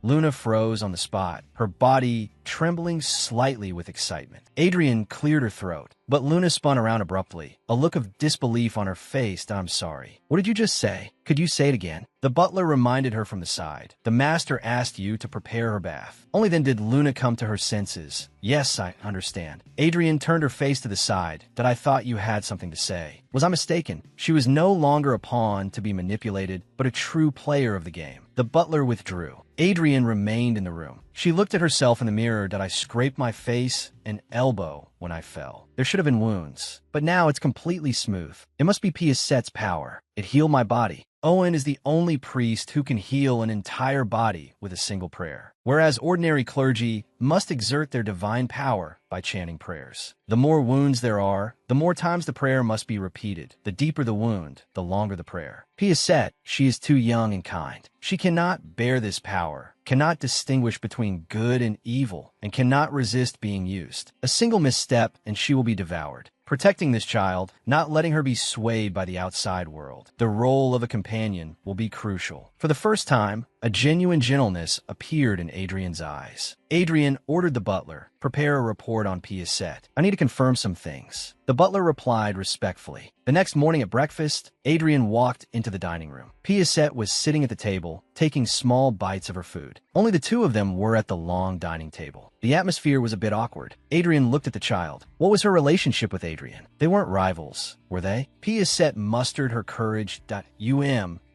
Luna froze on the spot, her body trembling slightly with excitement. Adrian cleared her throat, but Luna spun around abruptly, a look of disbelief on her face. I'm sorry. What did you just say? Could you say it again? The butler reminded her from the side. The master asked you to prepare her bath. Only then did Luna come to her senses. Yes, I understand. Adrian turned her face to the side. That I thought you had something to say. Was I mistaken? She was no longer a pawn to be manipulated, but a true player of the game. The butler withdrew. Adrian remained in the room. She looked at herself in the mirror. Did I scrape my face and elbow when I fell? There should have been wounds, but now it's completely smooth. It must be Piasette's power. It healed my body. Owen is the only priest who can heal an entire body with a single prayer, whereas ordinary clergy must exert their divine power by chanting prayers. The more wounds there are, the more times the prayer must be repeated. The deeper the wound, the longer the prayer. Piasette, she is too young and kind. She cannot bear this power, cannot distinguish between good and evil, and cannot resist being used. A single misstep and she will be devoured. Protecting this child, not letting her be swayed by the outside world. The role of a companion will be crucial. For the first time, a genuine gentleness appeared in Adrian's eyes. Adrian ordered the butler, prepare a report on Piasette. I need to confirm some things. The butler replied respectfully. The next morning at breakfast, Adrian walked into the dining room. Piasette was sitting at the table, taking small bites of her food. Only the two of them were at the long dining table. The atmosphere was a bit awkward. Adrian looked at the child. What was her relationship with Adrian? They weren't rivals, were they? Piasette mustered her courage.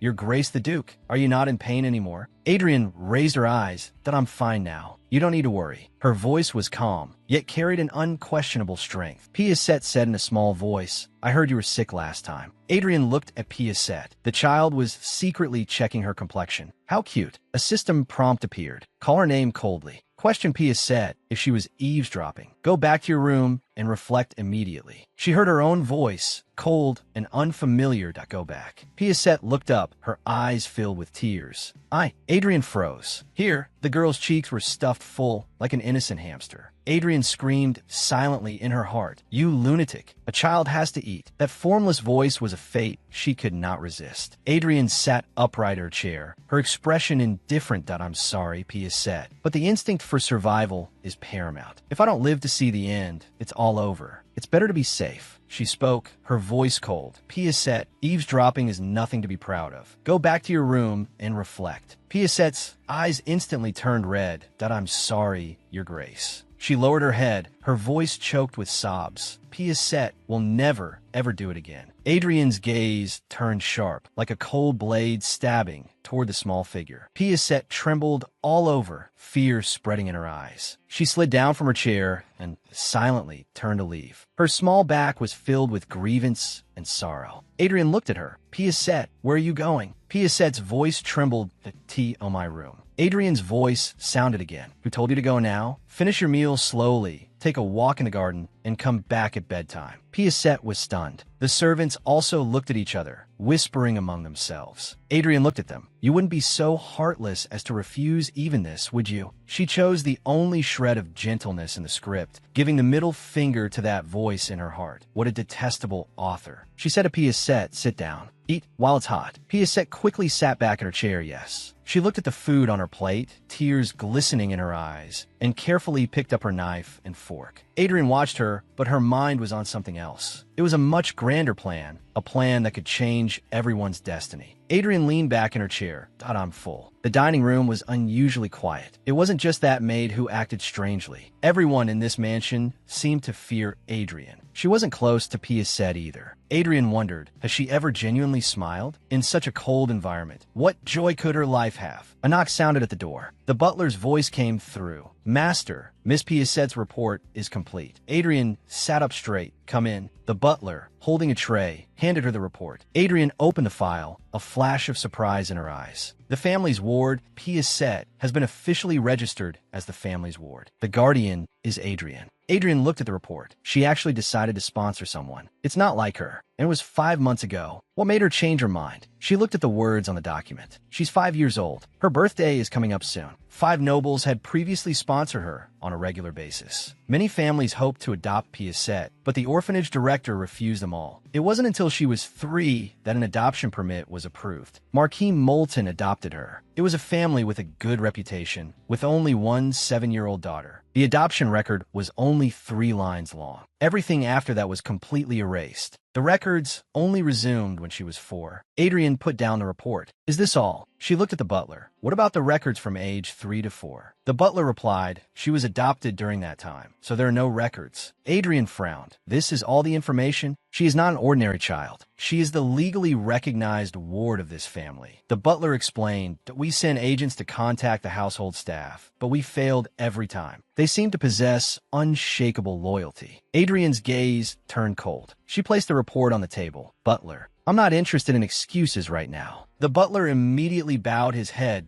Your Grace the Duke, are you not in pain anymore? Adrian raised her eyes. That I'm fine now. You don't need to worry. Her voice was calm, yet carried an unquestionable strength. Piasette said in a small voice, I heard you were sick last time. Adrian looked at Piasette. The child was secretly checking her complexion. How cute. A system prompt appeared. Call her name coldly. Question Piasette if she was eavesdropping. Go back to your room and reflect immediately. She heard her own voice, cold and unfamiliar. Go back. Piasette looked up, her eyes filled with tears. Adrian froze. Here, the girl's cheeks were stuffed full, like an innocent hamster. Adrian screamed silently in her heart. You lunatic. A child has to eat. That formless voice was a fate she could not resist. Adrian sat upright in her chair, her expression indifferent. I'm sorry, Piasette, but the instinct for survival is paramount. If I don't live to see the end, it's all over. It's better to be safe. She spoke, her voice cold. Piasette, eavesdropping is nothing to be proud of. Go back to your room and reflect. Piasette's eyes instantly turned red. I'm sorry, Your Grace. She lowered her head, her voice choked with sobs. Piasette will never, ever do it again. Adrian's gaze turned sharp, like a cold blade stabbing toward the small figure. Piasette trembled all over, fear spreading in her eyes. She slid down from her chair and silently turned to leave. Her small back was filled with grievance and sorrow. Adrian looked at her. Piasette, where are you going? Piasette's voice trembled. The tea on my room. Adrian's voice sounded again. Who told you to go now? Finish your meal slowly, take a walk in the garden, and come back at bedtime. Piasette was stunned. The servants also looked at each other, whispering among themselves. Adrian looked at them. You wouldn't be so heartless as to refuse even this, would you? She chose the only shred of gentleness in the script, giving the middle finger to that voice in her heart. What a detestable author. She said to Piasette, sit down. Eat while it's hot. Piasette quickly sat back in her chair, yes. She looked at the food on her plate, tears glistening in her eyes, and carefully picked up her knife and fork. Adrian watched her, but her mind was on something else. It was a much grander plan, a plan that could change everyone's destiny. Adrian leaned back in her chair. I'm full. The dining room was unusually quiet. It wasn't just that maid who acted strangely. Everyone in this mansion seemed to fear Adrian. She wasn't close to Piasette either. Adrian wondered, has she ever genuinely smiled? In such a cold environment, what joy could her life have? A knock sounded at the door. The butler's voice came through. Master, Miss Piasette's report is complete. Adrian sat up straight. Come in. The butler, holding a tray, handed her the report. Adrian opened the file, a flash of surprise in her eyes. The family's ward, Piasette, has been officially registered as the family's ward. The guardian is Adrian. Adrian looked at the report. She actually decided to sponsor someone. It's not like her, and it was 5 months ago. What made her change her mind? She looked at the words on the document. She's 5 years old. Her birthday is coming up soon. 5 nobles had previously sponsored her on a regular basis. Many families hoped to adopt Piaset, but the orphanage director refused them all. It wasn't until she was 3 that an adoption permit was approved. Marquis Moulton adopted her. It was a family with a good reputation, with only one 7-year-old daughter. The adoption record was only 3 lines long. Everything after that was completely erased. The records only resumed when she was 4. Adrian put down the report. "Is this all?" She looked at the butler. "What about the records from age 3 to 4? The butler replied, "She was adopted during that time, so there are no records." Adrian frowned. "This is all the information? She is not an ordinary child. She is the legally recognized ward of this family." The butler explained that we sent agents to contact the household staff, but we failed every time. They seemed to possess unshakable loyalty. Adrian's gaze turned cold. She placed the report on the table. "Butler, I'm not interested in excuses right now." The butler immediately bowed his head.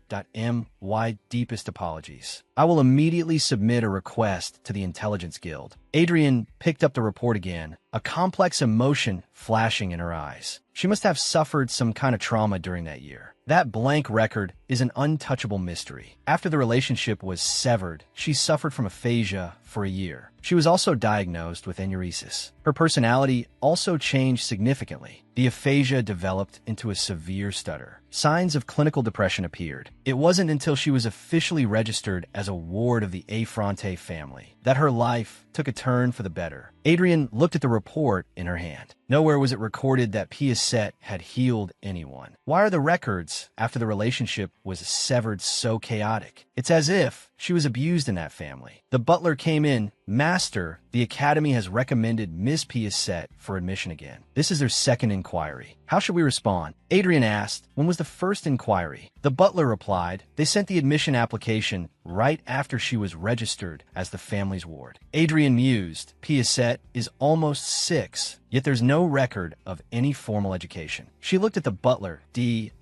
"My deepest apologies. I will immediately submit a request to the Intelligence Guild." Adrian picked up the report again, a complex emotion flashing in her eyes. She must have suffered some kind of trauma during that year. That blank record is an untouchable mystery. After the relationship was severed, she suffered from aphasia for a year. She was also diagnosed with enuresis. Her personality also changed significantly. The aphasia developed into a severe stutter. Signs of clinical depression appeared. It wasn't until she was officially registered as a ward of the Affronte family that her life took a turn for the better. Adrian looked at the report in her hand. Nowhere was it recorded that Piaset had healed anyone. Why are the records after the relationship was severed so chaotic? It's as if she was abused in that family. The butler came in. "Master, the academy has recommended Miss Piaset for admission again. This is their second inquiry. How should we respond?" Adrian asked, "When was the first inquiry?" The butler replied, "They sent the admission application right after she was registered as the family's ward." Adrian mused. Piaset is almost 6, yet there's no record of any formal education. She looked at the butler.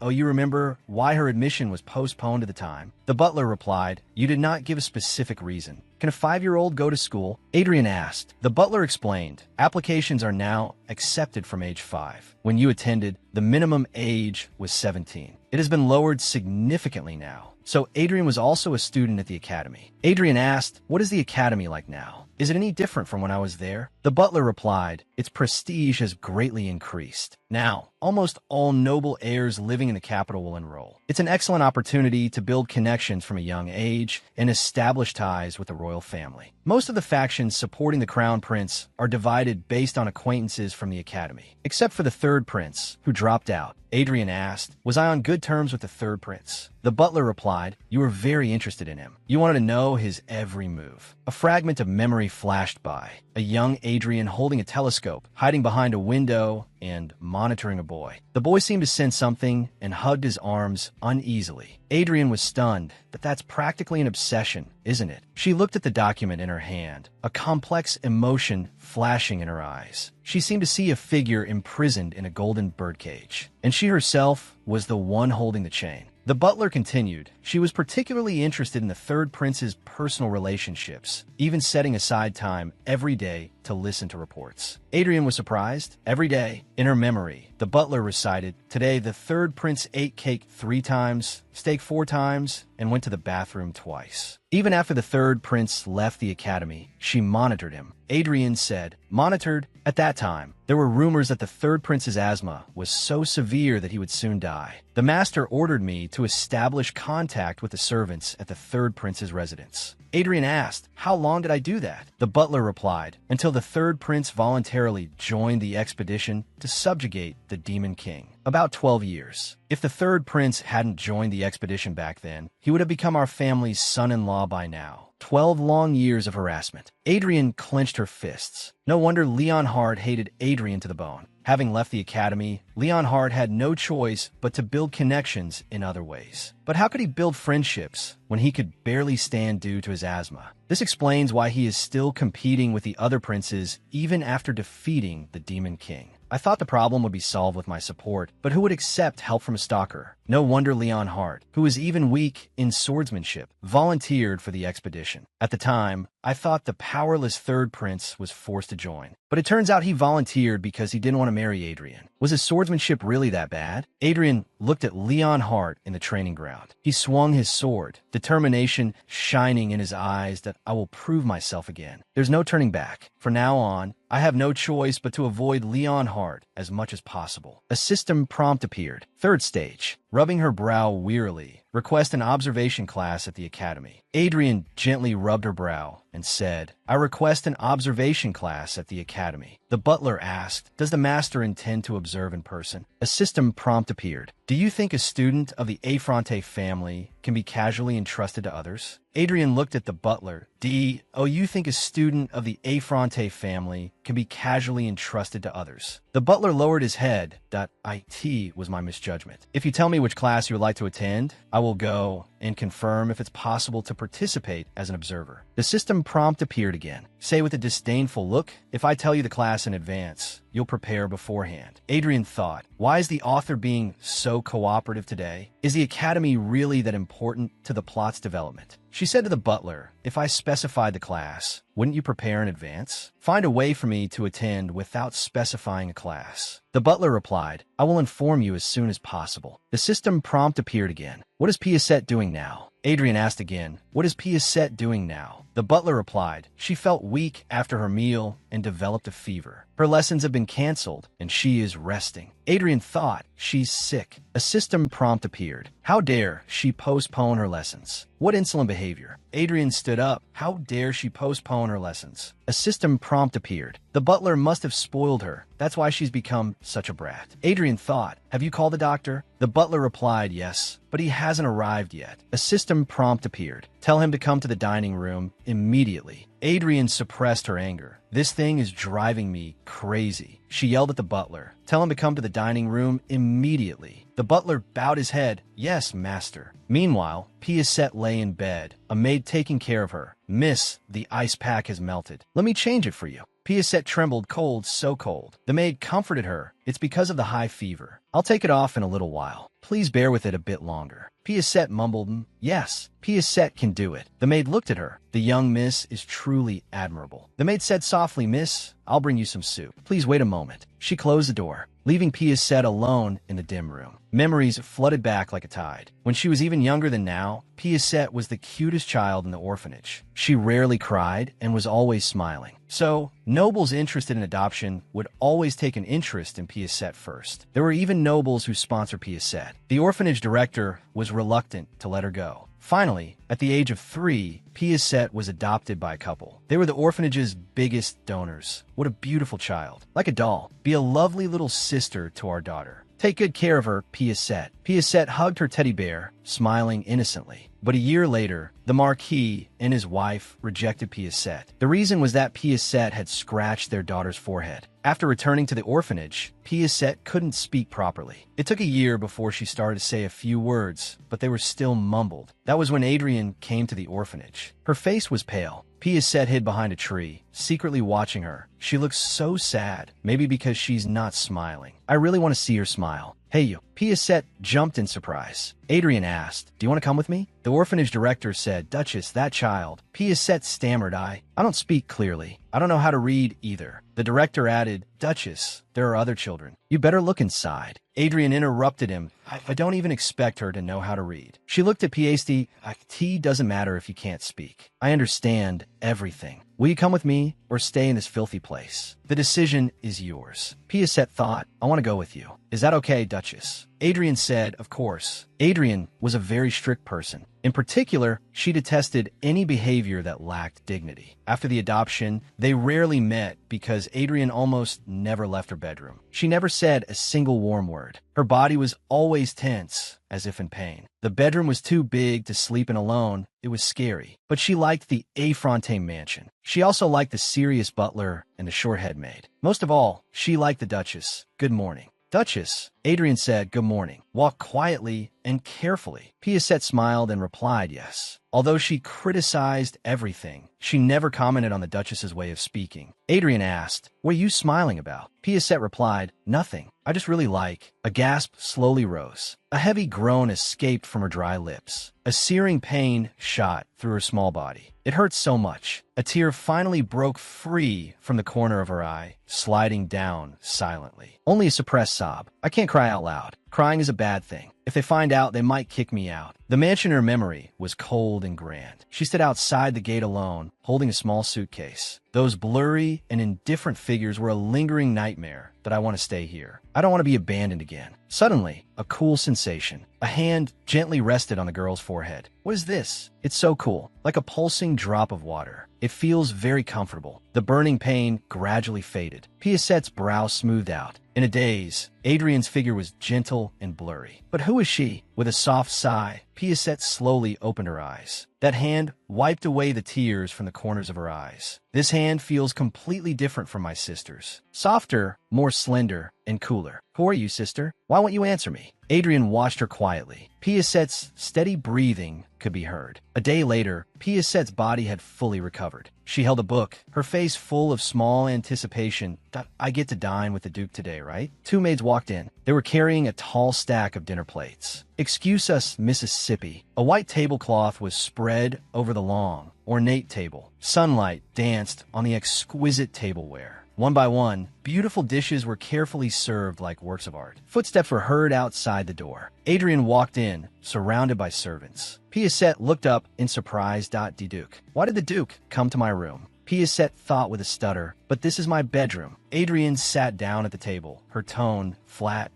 "Oh, you remember why her admission was postponed at the time?" The butler replied, "You did not give a specific reason. Can a 5-year-old go to school?" Adrian asked. The butler explained, "Applications are now accepted from age 5. When you attended, the minimum age was 17. It has been lowered significantly now." So Adrian was also a student at the academy. Adrian asked, "What is the academy like now? Is it any different from when I was there?" The butler replied, "Its prestige has greatly increased. Now, almost all noble heirs living in the capital will enroll. It's an excellent opportunity to build connections from a young age and establish ties with the royal family. Most of the factions supporting the crown prince are divided based on acquaintances from the academy, except for the third prince, who dropped out." Adrian asked, "Was I on good terms with the third prince?" The butler replied, "You were very interested in him. You wanted to know his every move." A fragment of memory flashed by. A young Adrian holding a telescope, hiding behind a window, and monitoring a boy. The boy seemed to sense something and hugged his arms uneasily. Adrian was stunned. That's practically an obsession, isn't it? She looked at the document in her hand, a complex emotion flashing in her eyes. She seemed to see a figure imprisoned in a golden birdcage, and she herself was the one holding the chain. The butler continued. She was particularly interested in the third prince's personal relationships, even setting aside time every day to listen to reports. Adrian was surprised. Every day, in her memory, the butler recited, "Today, the third prince ate cake 3 times, steak 4 times, and went to the bathroom twice." Even after the third prince left the academy, she monitored him. Adrian said, "Monitored?" At that time, there were rumors that the third prince's asthma was so severe that he would soon die. The master ordered me to establish contact with the servants at the third prince's residence. Adrian asked, "How long did I do that?" The butler replied, "Until the third prince voluntarily joined the expedition to subjugate the Demon King. About 12 years. If the third prince hadn't joined the expedition back then, he would have become our family's son-in-law by now. 12 long years of harassment." Adrian clenched her fists. No wonder Leonhard hated Adrian to the bone. Having left the academy, Leonhard had no choice but to build connections in other ways. But how could he build friendships when he could barely stand due to his asthma? This explains why he is still competing with the other princes even after defeating the Demon King. "I thought the problem would be solved with my support, but who would accept help from a stalker? No wonder Leon Hart, who was even weak in swordsmanship, volunteered for the expedition. At the time, I thought the powerless third prince was forced to join. But it turns out he volunteered because he didn't want to marry Adrian. Was his swordsmanship really that bad? Adrian looked at Leon Hart in the training ground. He swung his sword, determination shining in his eyes that I will prove myself again. There's no turning back. From now on, I have no choice but to avoid Leon Hart as much as possible. A system prompt appeared. Third stage. Rubbing her brow wearily. Request an observation class at the academy. Adrian gently rubbed her brow and said, I request an observation class at the academy. The butler asked, does the master intend to observe in person? A system prompt appeared. Do you think a student of the Affronte family can be casually entrusted to others? Adrian looked at the butler. You think a student of the Affronte family can be casually entrusted to others? The butler lowered his head. It was my misjudgment. If you tell me which class you would like to attend, I will go and confirm if it's possible to participate as an observer. The system prompt appeared again. Say with a disdainful look, if I tell you the class in advance, you'll prepare beforehand. Adrian thought, why is the author being so cooperative today? Is the academy really that important to the plot's development? She said to the butler, if I specified the class, wouldn't you prepare in advance? Find a way for me to attend without specifying a class. The butler replied, I will inform you as soon as possible. The system prompt appeared again. What is Piasette doing now? Adrian asked again, what is Piasette doing now? The butler replied, she felt weak after her meal and developed a fever. Her lessons have been canceled and she is resting. Adrian thought, she's sick. A system prompt appeared. How dare she postpone her lessons? What insolent behavior. Adrian stood up. How dare she postpone her lessons? A system prompt appeared. The butler must have spoiled her. That's why she's become such a brat. Adrian thought, have you called the doctor? The butler replied, yes, but he hasn't arrived yet. A system prompt appeared. Tell him to come to the dining room immediately. Adrian suppressed her anger. This thing is driving me crazy. She yelled at the butler. Tell him to come to the dining room immediately. The butler bowed his head. Yes, master. Meanwhile, Piasette lay in bed, a maid taking care of her. Miss, the ice pack has melted. Let me change it for you. Piasette trembled, cold, so cold. The maid comforted her. It's because of the high fever. I'll take it off in a little while. Please bear with it a bit longer. Piasette mumbled, yes, Piasette can do it. The maid looked at her. The young miss is truly admirable. The maid said softly, Miss, I'll bring you some soup. Please wait a moment. She closed the door, leaving Piasette alone in the dim room. Memories flooded back like a tide. When she was even younger than now, Piasette was the cutest child in the orphanage. She rarely cried and was always smiling. So, nobles interested in adoption would always take an interest in Piasette first. There were even nobles who sponsored Piasette. The orphanage director was reluctant to let her go. Finally, at the age of 3, Piasette was adopted by a couple. They were the orphanage's biggest donors. What a beautiful child. Like a doll. Be a lovely little sister to our daughter. Take good care of her, Piasette. Piasette hugged her teddy bear, smiling innocently. But a year later, the Marquis and his wife rejected Piasette. The reason was that Piasette had scratched their daughter's forehead. After returning to the orphanage, Piasette couldn't speak properly. It took a year before she started to say a few words, but they were still mumbled. That was when Adrian came to the orphanage. Her face was pale. Piasette hid behind a tree, secretly watching her. She looks so sad, maybe because she's not smiling. I really want to see her smile. Hey you. Piasette jumped in surprise. Adrian asked, do you want to come with me? The orphanage director said, Duchess, that child. Piasette stammered, I don't speak clearly. I don't know how to read either. The director added, Duchess, there are other children. You better look inside. Adrian interrupted him. I don't even expect her to know how to read. She looked at Piasette. Tea doesn't matter if you can't speak. I understand everything. Will you come with me or stay in this filthy place? The decision is yours. Piasette thought, I want to go with you. Is that okay, Duchess? Adrian said, of course. Adrian was a very strict person. In particular, she detested any behavior that lacked dignity. After the adoption, they rarely met because Adrian almost never left her bedroom. She never said a single warm word. Her body was always tense, as if in pain. The bedroom was too big to sleep in alone. It was scary. But she liked the Affronte mansion. She also liked the serious butler and the short-head maid. Most of all, she liked the Duchess. Good morning. Duchess, Adrian said, "Good morning." Walked quietly and carefully. Piasette smiled and replied, "Yes." Although she criticized everything, she never commented on the Duchess's way of speaking. Adrian asked, "What are you smiling about?" Piasette replied, "Nothing. I just really like." A gasp slowly rose. A heavy groan escaped from her dry lips. A searing pain shot through her small body. It hurt so much. A tear finally broke free from the corner of her eye, sliding down silently. Only a suppressed sob. I can't cry out loud. Crying is a bad thing. If they find out, they might kick me out. The mansion in her memory was cold and grand. She stood outside the gate alone, holding a small suitcase. Those blurry and indifferent figures were a lingering nightmare that I want to stay here. I don't want to be abandoned again. Suddenly, a cool sensation. A hand gently rested on the girl's forehead. What is this? It's so cool, like a pulsing drop of water. It feels very comfortable. The burning pain gradually faded. Piasette's brow smoothed out. In a daze, Adrian's figure was gentle and blurry. But who is she? With a soft sigh, Piasette slowly opened her eyes. That hand wiped away the tears from the corners of her eyes. This hand feels completely different from my sister's. Softer, more slender, and cooler. Who are you, sister? Why won't you answer me? Adrian watched her quietly. Piasette's steady breathing could be heard. A day later, Piasette's body had fully recovered. She held a book, her face full of small anticipation that I get to dine with the Duke today, right? Two maids walked in. They were carrying a tall stack of dinner plates. "Excuse us, Mississippi." A white tablecloth was spread over the long, ornate table. Sunlight danced on the exquisite tableware. One by one, beautiful dishes were carefully served like works of art. Footsteps were heard outside the door. Adrian walked in, surrounded by servants. Piasette looked up in surprise. The Duke. Why did the Duke come to my room? Piasette thought with a stutter, but this is my bedroom. Adrian sat down at the table, her tone flat.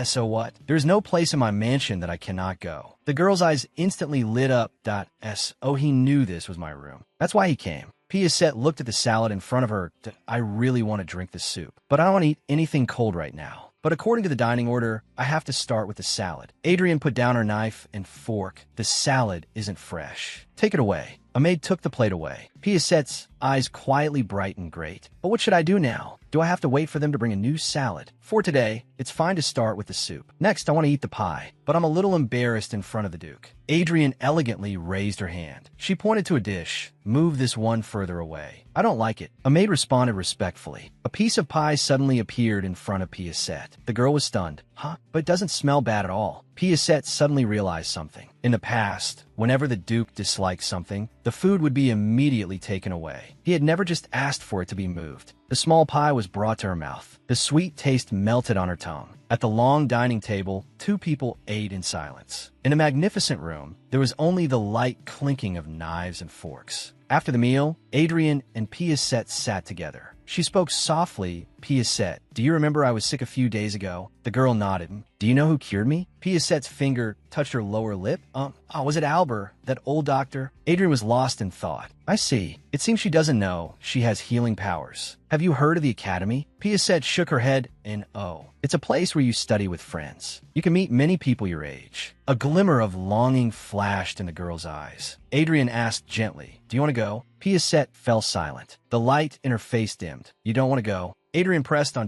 So what? There's no place in my mansion that I cannot go. The girl's eyes instantly lit up. Oh, he knew this was my room. That's why he came. Piasette looked at the salad in front of her. I really want to drink the soup, but I don't want to eat anything cold right now. But according to the dining order, I have to start with the salad. Adrian put down her knife and fork. The salad isn't fresh. Take it away. A maid took the plate away. Piasette's eyes quietly brightened. Great. But what should I do now? Do I have to wait for them to bring a new salad? For today, it's fine to start with the soup. Next, I want to eat the pie, but I'm a little embarrassed in front of the Duke. Adrian elegantly raised her hand. She pointed to a dish. Move this one further away. I don't like it. A maid responded respectfully. A piece of pie suddenly appeared in front of Piasette. The girl was stunned. Huh? But it doesn't smell bad at all. Piasette suddenly realized something. In the past, whenever the Duke disliked something, the food would be immediately taken away. He had never just asked for it to be moved. The small pie was brought to her mouth. The sweet taste melted on her tongue. At the long dining table, two people ate in silence. In a magnificent room, there was only the light clinking of knives and forks. After the meal, Adrian and Piasette sat together. She spoke softly. Piasette, do you remember I was sick a few days ago? The girl nodded. Do you know who cured me? Piasette's finger touched her lower lip. Was it Albert, that old doctor? Adrian was lost in thought. I see. It seems she doesn't know she has healing powers. Have you heard of the academy? Piasette shook her head and it's a place where you study with friends. You can meet many people your age. A glimmer of longing flashed in the girl's eyes. Adrian asked gently, do you want to go? Piasette fell silent. The light in her face dimmed. You don't want to go? Adrian pressed on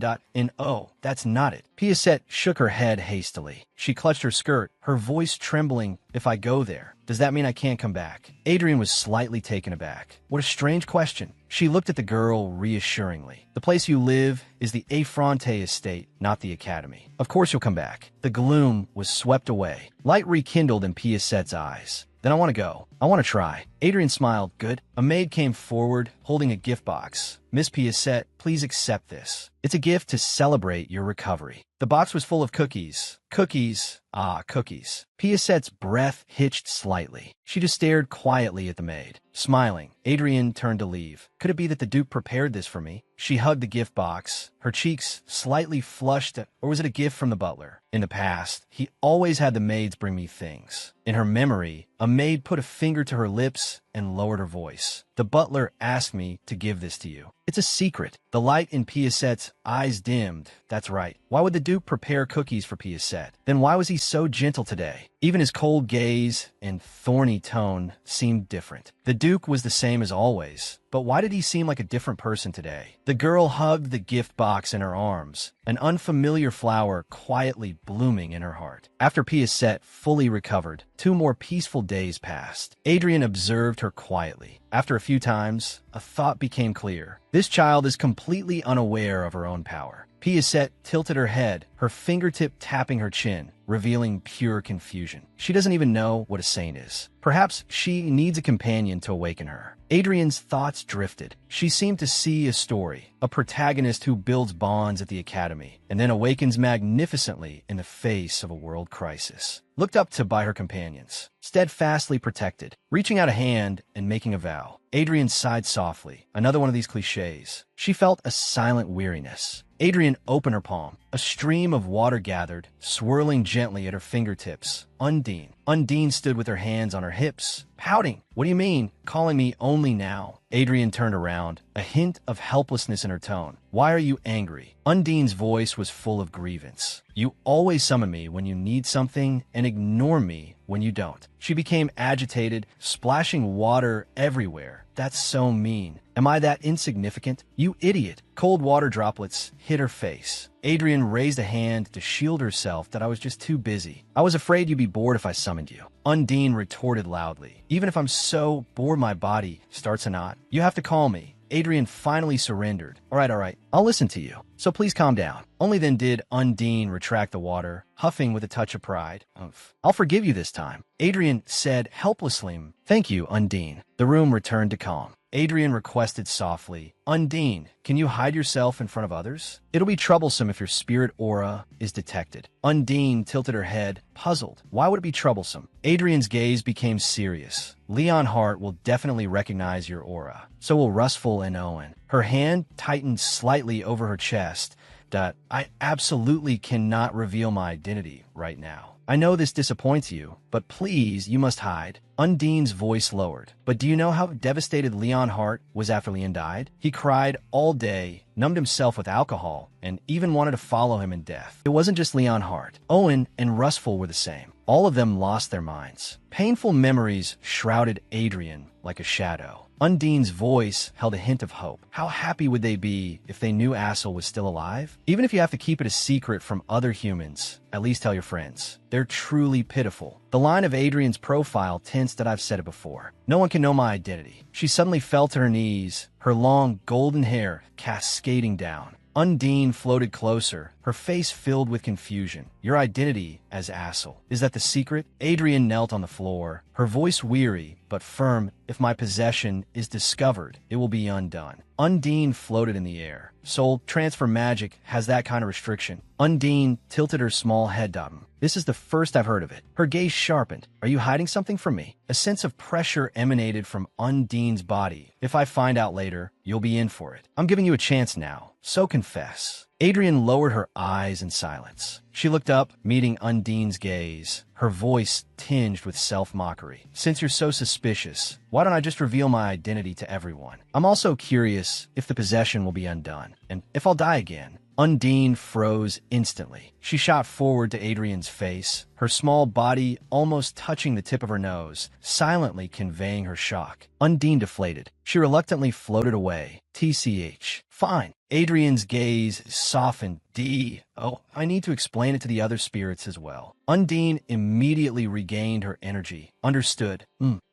that's not it. Piasette shook her head hastily. She clutched her skirt, her voice trembling. If I go there, does that mean I can't come back? Adrian was slightly taken aback. What a strange question. She looked at the girl reassuringly. The place you live is the Affronte estate, not the academy. Of course you'll come back. The gloom was swept away. Light rekindled in Piasette's eyes. Then I want to go. I want to try. Adrian smiled. Good. A maid came forward, holding a gift box. Miss Piasette, please accept this. It's a gift to celebrate your recovery. The box was full of cookies. Cookies. Cookies. Piasette's breath hitched slightly. She just stared quietly at the maid. Smiling, Adrian turned to leave. Could it be that the Duke prepared this for me? She hugged the gift box, her cheeks slightly flushed, or was it a gift from the butler? In the past, he always had the maids bring me things. In her memory, a maid put a finger to her lips and lowered her voice. The butler asked me to give this to you. It's a secret. The light in Piasette's eyes dimmed. That's right. Why would the Duke prepare cookies for Piasette? Then why was he so gentle today? Even his cold gaze and thorny tone seemed different. The Duke was the same as always, but but why did he seem like a different person today? The girl hugged the gift box in her arms, an unfamiliar flower quietly blooming in her heart. After Piasette fully recovered, 2 more peaceful days passed. Adrian observed her quietly. After a few times, a thought became clear. This child is completely unaware of her own power. Piasette tilted her head, her fingertip tapping her chin, revealing pure confusion. She doesn't even know what a saint is. Perhaps she needs a companion to awaken her. Adrian's thoughts drifted. She seemed to see a story, a protagonist who builds bonds at the academy, and then awakens magnificently in the face of a world crisis. Looked up to by her companions, steadfastly protected, reaching out a hand and making a vow. Adrian sighed softly, another one of these cliches. She felt a silent weariness. Adrian opened her palm. A stream of water gathered, swirling gently at her fingertips. Undine. Undine stood with her hands on her hips, pouting. What do you mean, calling me only now? Adrian turned around, a hint of helplessness in her tone. Why are you angry? Undine's voice was full of grievance. You always summon me when you need something and ignore me when you don't. She became agitated, splashing water everywhere. That's so mean. Am I that insignificant? You idiot. Cold water droplets hit her face. Adrian raised a hand to shield herself that I was just too busy. I was afraid you'd be bored if I summoned you. Undine retorted loudly. Even if I'm so bored my body starts a knot, you have to call me. Adrian finally surrendered. All right, I'll listen to you. So please calm down. Only then did Undine retract the water, huffing with a touch of pride. I'll forgive you this time. Adrian said helplessly, Thank you, Undine. The room returned to calm. Adrian requested softly, Undine, can you hide yourself in front of others? It'll be troublesome if your spirit aura is detected. Undine tilted her head, puzzled. Why would it be troublesome? Adrian's gaze became serious. Leon Hart will definitely recognize your aura. So will Rustful and Owen. Her hand tightened slightly over her chest. I absolutely cannot reveal my identity right now. I know this disappoints you, but please, you must hide. Undine's voice lowered. But do you know how devastated Leon Hart was after Leon died? He cried all day, numbed himself with alcohol, and even wanted to follow him in death. It wasn't just Leon Hart. Owen and Rustful were the same. All of them lost their minds. Painful memories shrouded Adrian like a shadow. Undine's voice held a hint of hope. How happy would they be if they knew Assel was still alive? Even if you have to keep it a secret from other humans, at least tell your friends. They're truly pitiful. The line of Adrian's profile tensed that I've said it before. No one can know my identity. She suddenly fell to her knees, her long golden hair cascading down. Undine floated closer, her face filled with confusion. Your identity as Assel. Is that the secret? Adrian knelt on the floor, her voice weary but firm. If my possession is discovered, it will be undone. Undine floated in the air. Soul transfer magic has that kind of restriction. Undine tilted her small head. This is the first I've heard of it. Her gaze sharpened. Are you hiding something from me? A sense of pressure emanated from Undine's body. If I find out later, you'll be in for it. I'm giving you a chance now, so confess. Adrian lowered her eyes in silence. She looked up, meeting Undine's gaze, her voice tinged with self-mockery. Since you're so suspicious, why don't I just reveal my identity to everyone? I'm also curious if the possession will be undone, and if I'll die again. Undine froze instantly. She shot forward to Adrian's face, her small body almost touching the tip of her nose, silently conveying her shock. Undine deflated. She reluctantly floated away. TCH. Fine. Adrian's gaze softened. Oh, I need to explain it to the other spirits as well. Undine immediately regained her energy. Understood.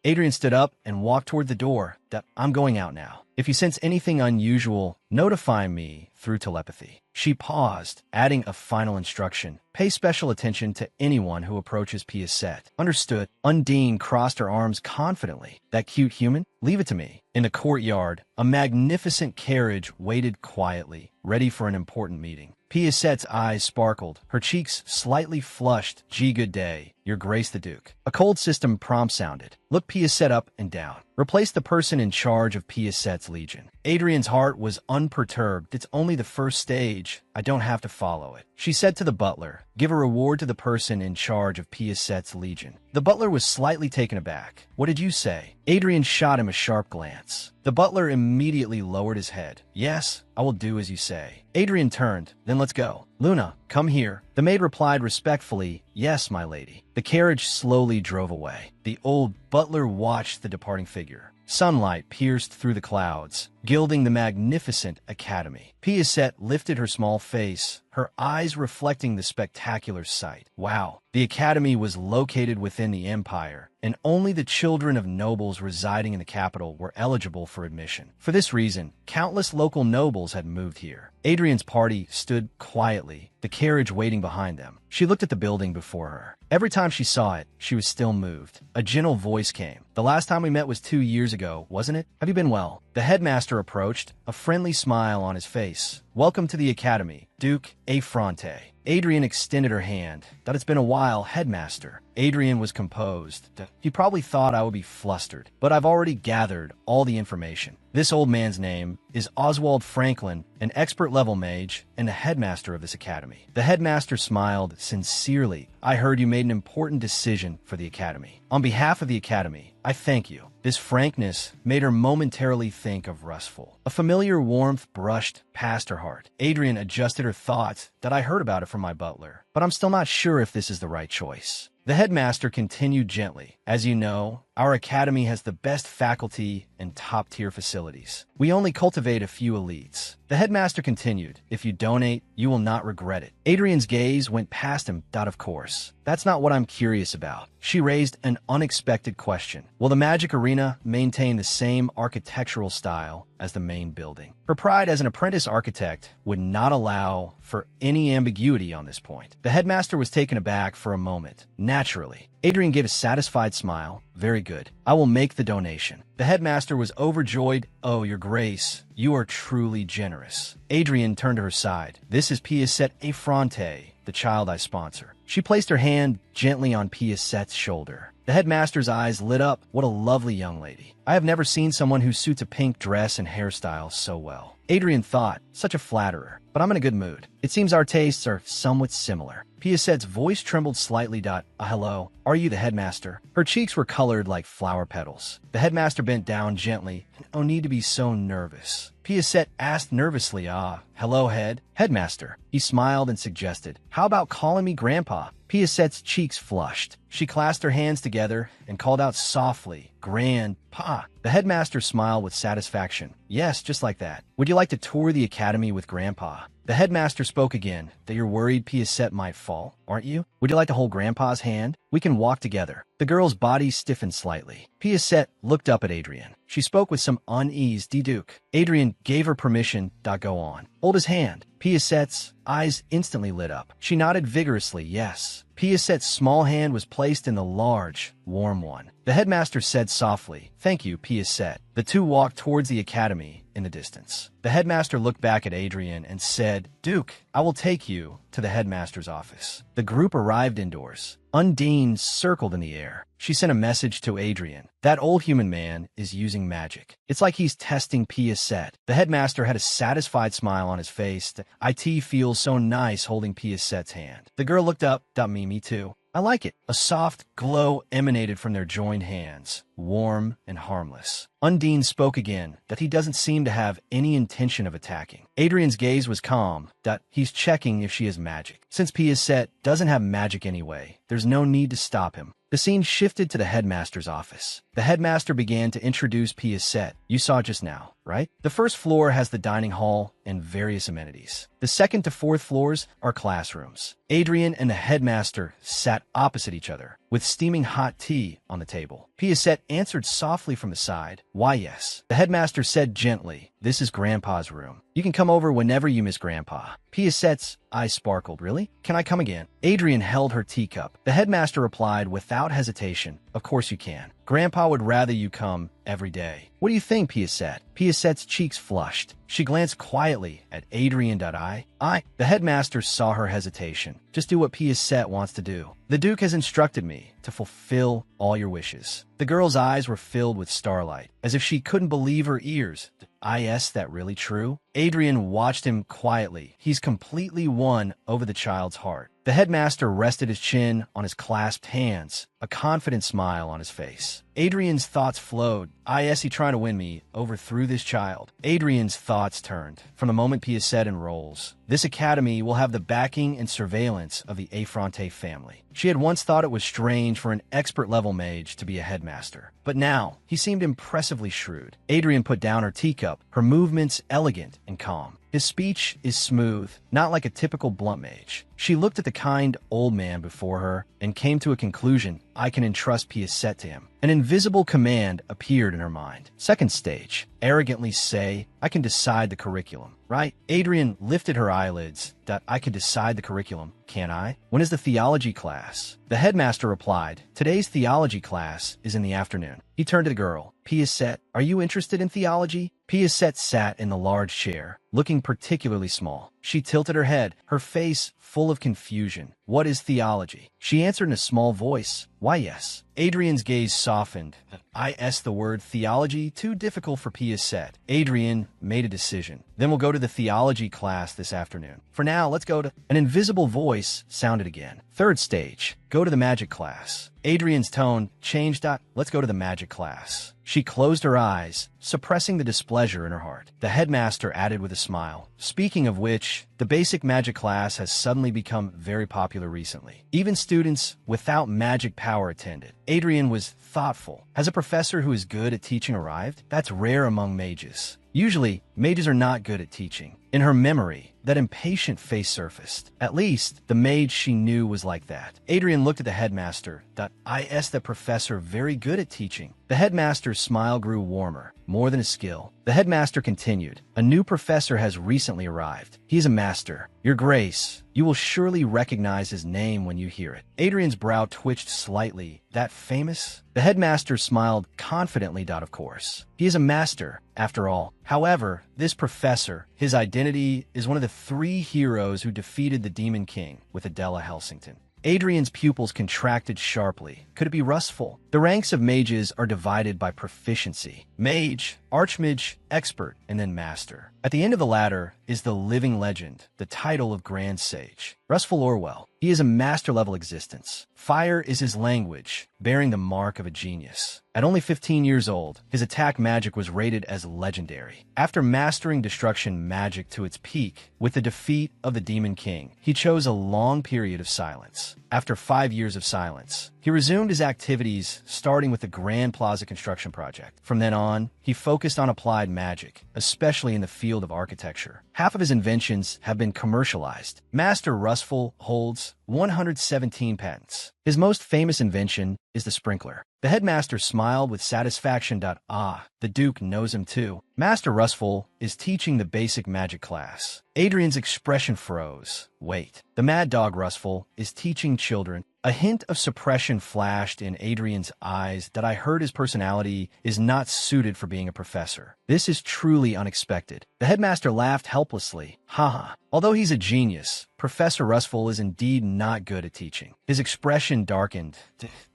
Adrian stood up and walked toward the door. I'm going out now. If you sense anything unusual, notify me through telepathy. She paused, adding a final instruction. Pay special attention to anyone who approaches Piasette. Understood. Undine crossed her arms confidently. That cute human? Leave it to me. In the courtyard, a magnificent carriage waited quietly, ready for an important meeting. Piasette's eyes sparkled, her cheeks slightly flushed. Good day, Your Grace the Duke. A cold system prompt sounded. Look Piasette up and down. Replace the person in charge of Piasette's legion. Adrian's heart was unperturbed. It's only the first stage. I don't have to follow it. She said to the butler, give a reward to the person in charge of Piasette's legion. The butler was slightly taken aback. What did you say? Adrian shot him a sharp glance. The butler immediately lowered his head. Yes, I will do as you say. Adrian turned. Then let's go. Luna, come here. The maid replied respectfully, yes, my lady. The carriage slowly drove away. The old butler watched the departing figure. Sunlight pierced through the clouds, gilding the magnificent academy. Piasette lifted her small face, her eyes reflecting the spectacular sight. Wow! The academy was located within the empire, and only the children of nobles residing in the capital were eligible for admission. For this reason, countless local nobles had moved here. Adrian's party stood quietly, the carriage waiting behind them. She looked at the building before her. Every time she saw it, she was still moved. A gentle voice came. "The last time we met was 2 years ago, wasn't it? Have you been well?" The headmaster approached, a friendly smile on his face. "Welcome to the academy, Duke Affronte." Adrian extended her hand. "That it's been a while, headmaster." Adrian was composed. "You probably thought I would be flustered, but I've already gathered all the information. This old man's name is Oswald Franklin, an expert-level mage and the headmaster of this academy." The headmaster smiled sincerely. "I heard you made an important decision for the academy. On behalf of the academy, I thank you." This frankness made her momentarily think of Rustful. A familiar warmth brushed past her heart. Adrian adjusted her thoughts. "That I heard about it from my butler, but I'm still not sure if this is the right choice." The headmaster continued gently. "As you know, our academy has the best faculty and top-tier facilities. We only cultivate a few elites." The headmaster continued. "If you donate, you will not regret it." Adrian's gaze went past him. "Of course. That's not what I'm curious about." She raised an unexpected question. "Will the magic arena maintain the same architectural style as the main building?" Her pride as an apprentice architect would not allow for any ambiguity on this point. The headmaster was taken aback for a moment. Naturally, Adrian gave a satisfied smile. "Very good. I will make the donation." The headmaster was overjoyed. "Oh, your grace, you are truly generous." Adrian turned to her side. "This is Piasette Affronte, the child I sponsor." She placed her hand gently on Piasette's shoulder. The headmaster's eyes lit up. "What a lovely young lady. I have never seen someone who suits a pink dress and hairstyle so well." Adrian thought, "Such a flatterer, but I'm in a good mood. It seems our tastes are somewhat similar." Piasette's voice trembled slightly. Hello, are you the headmaster?" Her cheeks were colored like flower petals. The headmaster bent down gently. "No need to be so nervous." Piasette asked nervously, "Hello, Headmaster." He smiled and suggested, "How about calling me Grandpa?" Piasette's cheeks flushed. She clasped her hands together and called out softly, "Grandpa." The headmaster smiled with satisfaction. "Yes, just like that. Would you like to tour the academy with Grandpa?" The headmaster spoke again. "That you're worried Piasette might fall, aren't you? Would you like to hold Grandpa's hand? We can walk together." The girl's body stiffened slightly. Piasette looked up at Adrian. She spoke with some unease. Duke." Adrian gave her permission. "Go on. Hold his hand." Piasette's eyes instantly lit up. She nodded vigorously, yes. Piasette's small hand was placed in the large, warm one. The headmaster said softly, "Thank you, Piasette." The two walked towards the academy in the distance. The headmaster looked back at Adrian and said, "Duke, I will take you to the headmaster's office." The group arrived indoors. Undine circled in the air. She sent a message to Adrian. "That old human man is using magic. It's like he's testing Piasette." The headmaster had a satisfied smile on his face. "It feels so nice holding Piasette's hand." The girl looked up. Me too. I like it." A soft glow emanated from their joined hands, warm and harmless. Undine spoke again, that he doesn't seem to have any intention of attacking. Adrian's gaze was calm, that he's checking if she has magic. Since Piasette doesn't have magic anyway, there's no need to stop him. The scene shifted to the headmaster's office. The headmaster began to introduce Piasette. "You saw just now, right? The first floor has the dining hall and various amenities. The second to fourth floors are classrooms." Adrian and the headmaster sat opposite each other, with steaming hot tea on the table. Piasette answered softly from the side, "Why, yes." The headmaster said gently, "This is Grandpa's room. You can come over whenever you miss Grandpa." Piasette's eyes sparkled. "Really? Can I come again?" Adrian held her teacup. The headmaster replied without hesitation, "Of course you can. Grandpa would rather you come every day." "What do you think, Piasette?" Piasette's cheeks flushed. She glanced quietly at Adrian. I. The headmaster saw her hesitation. "Just do what Piasette wants to do. The Duke has instructed me to fulfill all your wishes." The girl's eyes were filled with starlight, as if she couldn't believe her ears. Is that really true? Adrian watched him quietly. He's completely won over the child's heart. The headmaster rested his chin on his clasped hands, a confident smile on his face. Adrian's thoughts flowed. Is he trying to win me over through this child? Adrian's thoughts turned. From the moment Piaget enrolls, this academy will have the backing and surveillance of the Affronte family. She had once thought it was strange for an expert-level mage to be a headmaster. But now, he seemed impressively shrewd. Adrian put down her teacup, her movements elegant and calm. His speech is smooth, not like a typical blunt mage. She looked at the kind old man before her and came to a conclusion. I can entrust Piaget to him. An invisible command appeared in her mind. Second stage, arrogantly say, I can decide the curriculum, right? Adrian lifted her eyelids. I can decide the curriculum, can I? When is the theology class? The headmaster replied, today's theology class is in the afternoon. He turned to the girl. Piaget, are you interested in theology? Piaget sat in the large chair, looking particularly small. She tilted her head, her face full of confusion. What is theology? She answered in a small voice. Why, yes. Adrian's gaze softened. The word theology too difficult for Piaget. Adrian made a decision. Then we'll go to the theology class this afternoon. For now, let's go to... An invisible voice sounded again. Third stage, go to the magic class. Adrian's tone changed. Let's go to the magic class. She closed her eyes, suppressing the displeasure in her heart. The headmaster added with a smile. Speaking of which, the basic magic class has suddenly become very popular recently. Even students without magic power attended. Adrian was thoughtful. Has a professor who is good at teaching arrived? That's rare among mages. Usually, mages are not good at teaching. In her memory, that impatient face surfaced. At least, the mage she knew was like that. Adrian looked at the headmaster. The professor very good at teaching. The headmaster's smile grew warmer, more than a skill. The headmaster continued. A new professor has recently arrived. He is a master. Your Grace, you will surely recognize his name when you hear it. Adrian's brow twitched slightly. That famous? The headmaster smiled confidently. Of course. He is a master, after all. However, this professor, his identity is one of the 3 heroes who defeated the Demon King with Adela Helsington. Adrian's pupils contracted sharply. Could it be Rustful? The ranks of mages are divided by proficiency. Mage, Archmage, Expert, and then Master. At the end of the ladder is the living legend, the title of Grand Sage. Rustful Orwell. He is a master-level existence. Fire is his language, bearing the mark of a genius. At only 15 years old, his attack magic was rated as legendary. After mastering destruction magic to its peak with the defeat of the Demon King, he chose a long period of silence. After 5 years of silence, he resumed his activities, starting with the Grand Plaza construction project. From then on, he focused on applied magic, especially in the field of architecture. Half of his inventions have been commercialized. Master Rustful holds 117 patents. His most famous invention is the sprinkler. The headmaster smiled with satisfaction. The Duke knows him too. Master Rustful is teaching the basic magic class. Adrian's expression froze. Wait. The Mad Dog Rustful is teaching children. A hint of suppression flashed in Adrian's eyes. I heard his personality is not suited for being a professor. This is truly unexpected. The headmaster laughed helplessly. Haha. Although he's a genius, Professor Rustful is indeed not good at teaching. His expression darkened.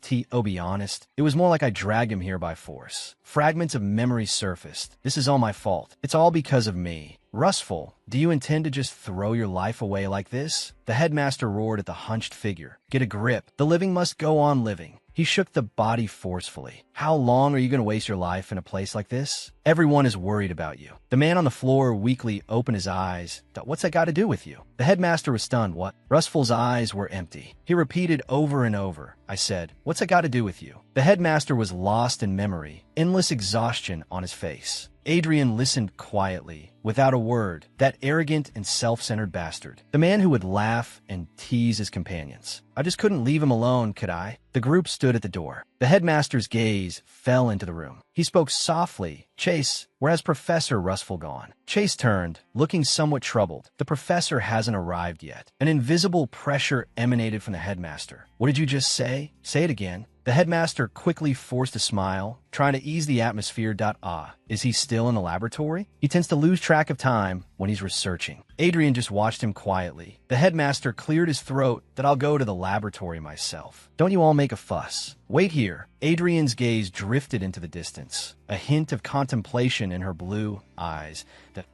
To be honest, it was more like I dragged him here by force. Fragments of memory surfaced. This is all my fault. It's all because of me. Rustful, do you intend to just throw your life away like this? The headmaster roared at the hunched figure. Get a grip. The living must go on living. He shook the body forcefully. How long are you going to waste your life in a place like this? Everyone is worried about you. The man on the floor weakly opened his eyes. What's that got to do with you? The headmaster was stunned. What? Rustful's eyes were empty. He repeated over and over. I said, what's that got to do with you? The headmaster was lost in memory, endless exhaustion on his face. Adrian listened quietly, without a word. That arrogant and self-centered bastard. The man who would laugh and tease his companions. I just couldn't leave him alone, could I? The group stood at the door. The headmaster's gaze fell into the room. He spoke softly. Chase, where has Professor Rustful gone? Chase turned, looking somewhat troubled. The professor hasn't arrived yet. An invisible pressure emanated from the headmaster. What did you just say? Say it again. The headmaster quickly forced a smile, trying to ease the atmosphere. Is he still in the laboratory? He tends to lose track of time when he's researching. Adrian just watched him quietly. The headmaster cleared his throat. I'll go to the laboratory myself. Don't you all make a fuss. Wait here. Adrian's gaze drifted into the distance, a hint of contemplation in her blue eyes. That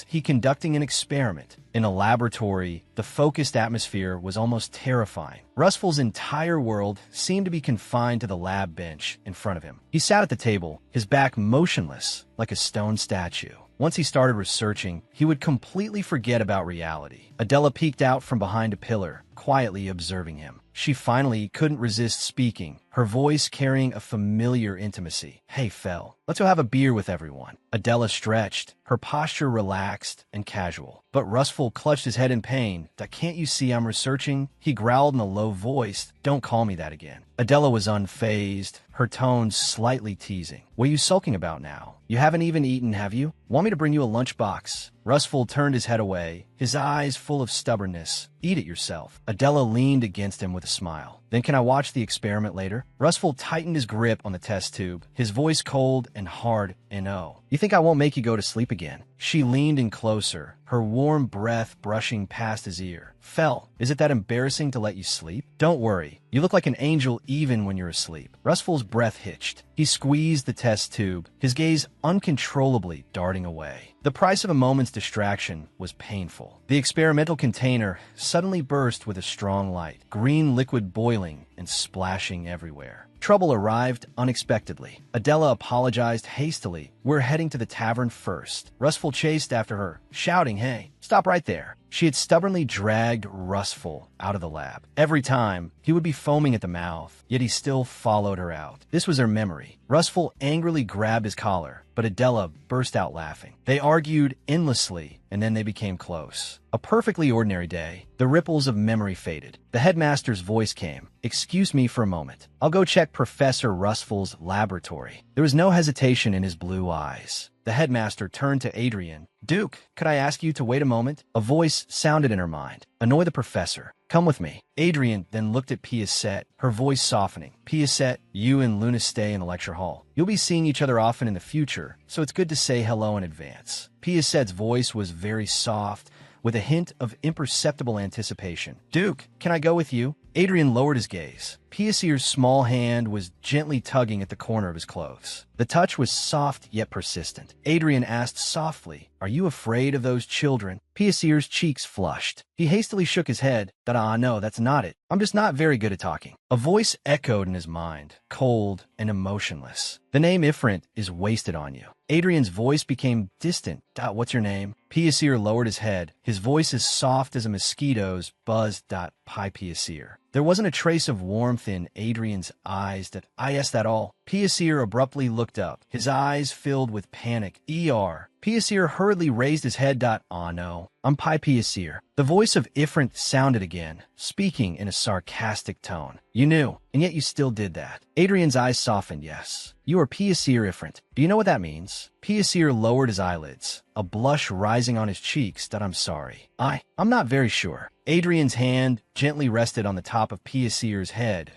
he conducting an experiment. In a laboratory, the focused atmosphere was almost terrifying. Rustful's entire world seemed to be confined to the lab bench in front of him. He sat at the table, his back motionless, like a stone statue. Once he started researching, he would completely forget about reality. Adela peeked out from behind a pillar, quietly observing him. She finally couldn't resist speaking, her voice carrying a familiar intimacy. "Hey, Fel, let's go have a beer with everyone." Adela stretched, her posture relaxed and casual. But Rustful clutched his head in pain. "Can't you see I'm researching?" He growled in a low voice. "Don't call me that again." Adela was unfazed, her tone slightly teasing. "What are you sulking about now? You haven't even eaten, have you? Want me to bring you a lunchbox?" Rustful turned his head away, his eyes full of stubbornness. "Eat it yourself." Adela leaned against him with a smile. "Then can I watch the experiment later?" Rustful tightened his grip on the test tube, his voice cold and hard. "No. You think I won't make you go to sleep again?" She leaned in closer, her warm breath brushing past his ear. "Fel, is it that embarrassing to let you sleep?" "Don't worry. You look like an angel even when you're asleep." Rustful's breath hitched. He squeezed the test tube, his gaze uncontrollably darting away. The price of a moment's distraction was painful. The experimental container suddenly burst with a strong light, green liquid boiling and splashing everywhere. Trouble arrived unexpectedly. Adela apologized hastily. "We're heading to the tavern first." Rustful chased after her, shouting, "Hey, stop right there." She had stubbornly dragged Rustful out of the lab. Every time, he would be foaming at the mouth, yet he still followed her out. This was her memory. Rustful angrily grabbed his collar, but Adela burst out laughing. They argued endlessly, and then they became close. A perfectly ordinary day. The ripples of memory faded. The headmaster's voice came. "Excuse me for a moment. I'll go check Professor Rustful's laboratory." There was no hesitation in his blue eyes. The headmaster turned to Adrian. "Duke, could I ask you to wait a moment?" A voice sounded in her mind. "Annoy the professor. Come with me." Adrian then looked at Piasette, her voice softening. "Piasette, you and Luna stay in the lecture hall. You'll be seeing each other often in the future, so it's good to say hello in advance." Piasette's voice was very soft, with a hint of imperceptible anticipation. "Duke, can I go with you?" Adrian lowered his gaze. Piaseur's small hand was gently tugging at the corner of his clothes. The touch was soft yet persistent. Adrian asked softly, "Are you afraid of those children?" Piaseur's cheeks flushed. He hastily shook his head. No, that's not it. I'm just not very good at talking." A voice echoed in his mind, cold and emotionless. "The name Ifrint is wasted on you." Adrian's voice became distant. "What's your name?" Piaseur lowered his head, his voice as soft as a mosquito's buzz. "Pi Piaseur." There wasn't a trace of warmth in Adrian's eyes. That all." Piaseur abruptly looked up, his eyes filled with panic. Piaseur hurriedly raised his head. No, I'm Pi Piaseur." The voice of Ifrint sounded again, speaking in a sarcastic tone. "You knew, and yet you still did that." Adrian's eyes softened. "Yes, you are Piaseur Ifrint. Do you know what that means?" Piaseur lowered his eyelids, a blush rising on his cheeks. "I'm sorry. I'm not very sure." Adrian's hand gently rested on the top of Piaseur's head.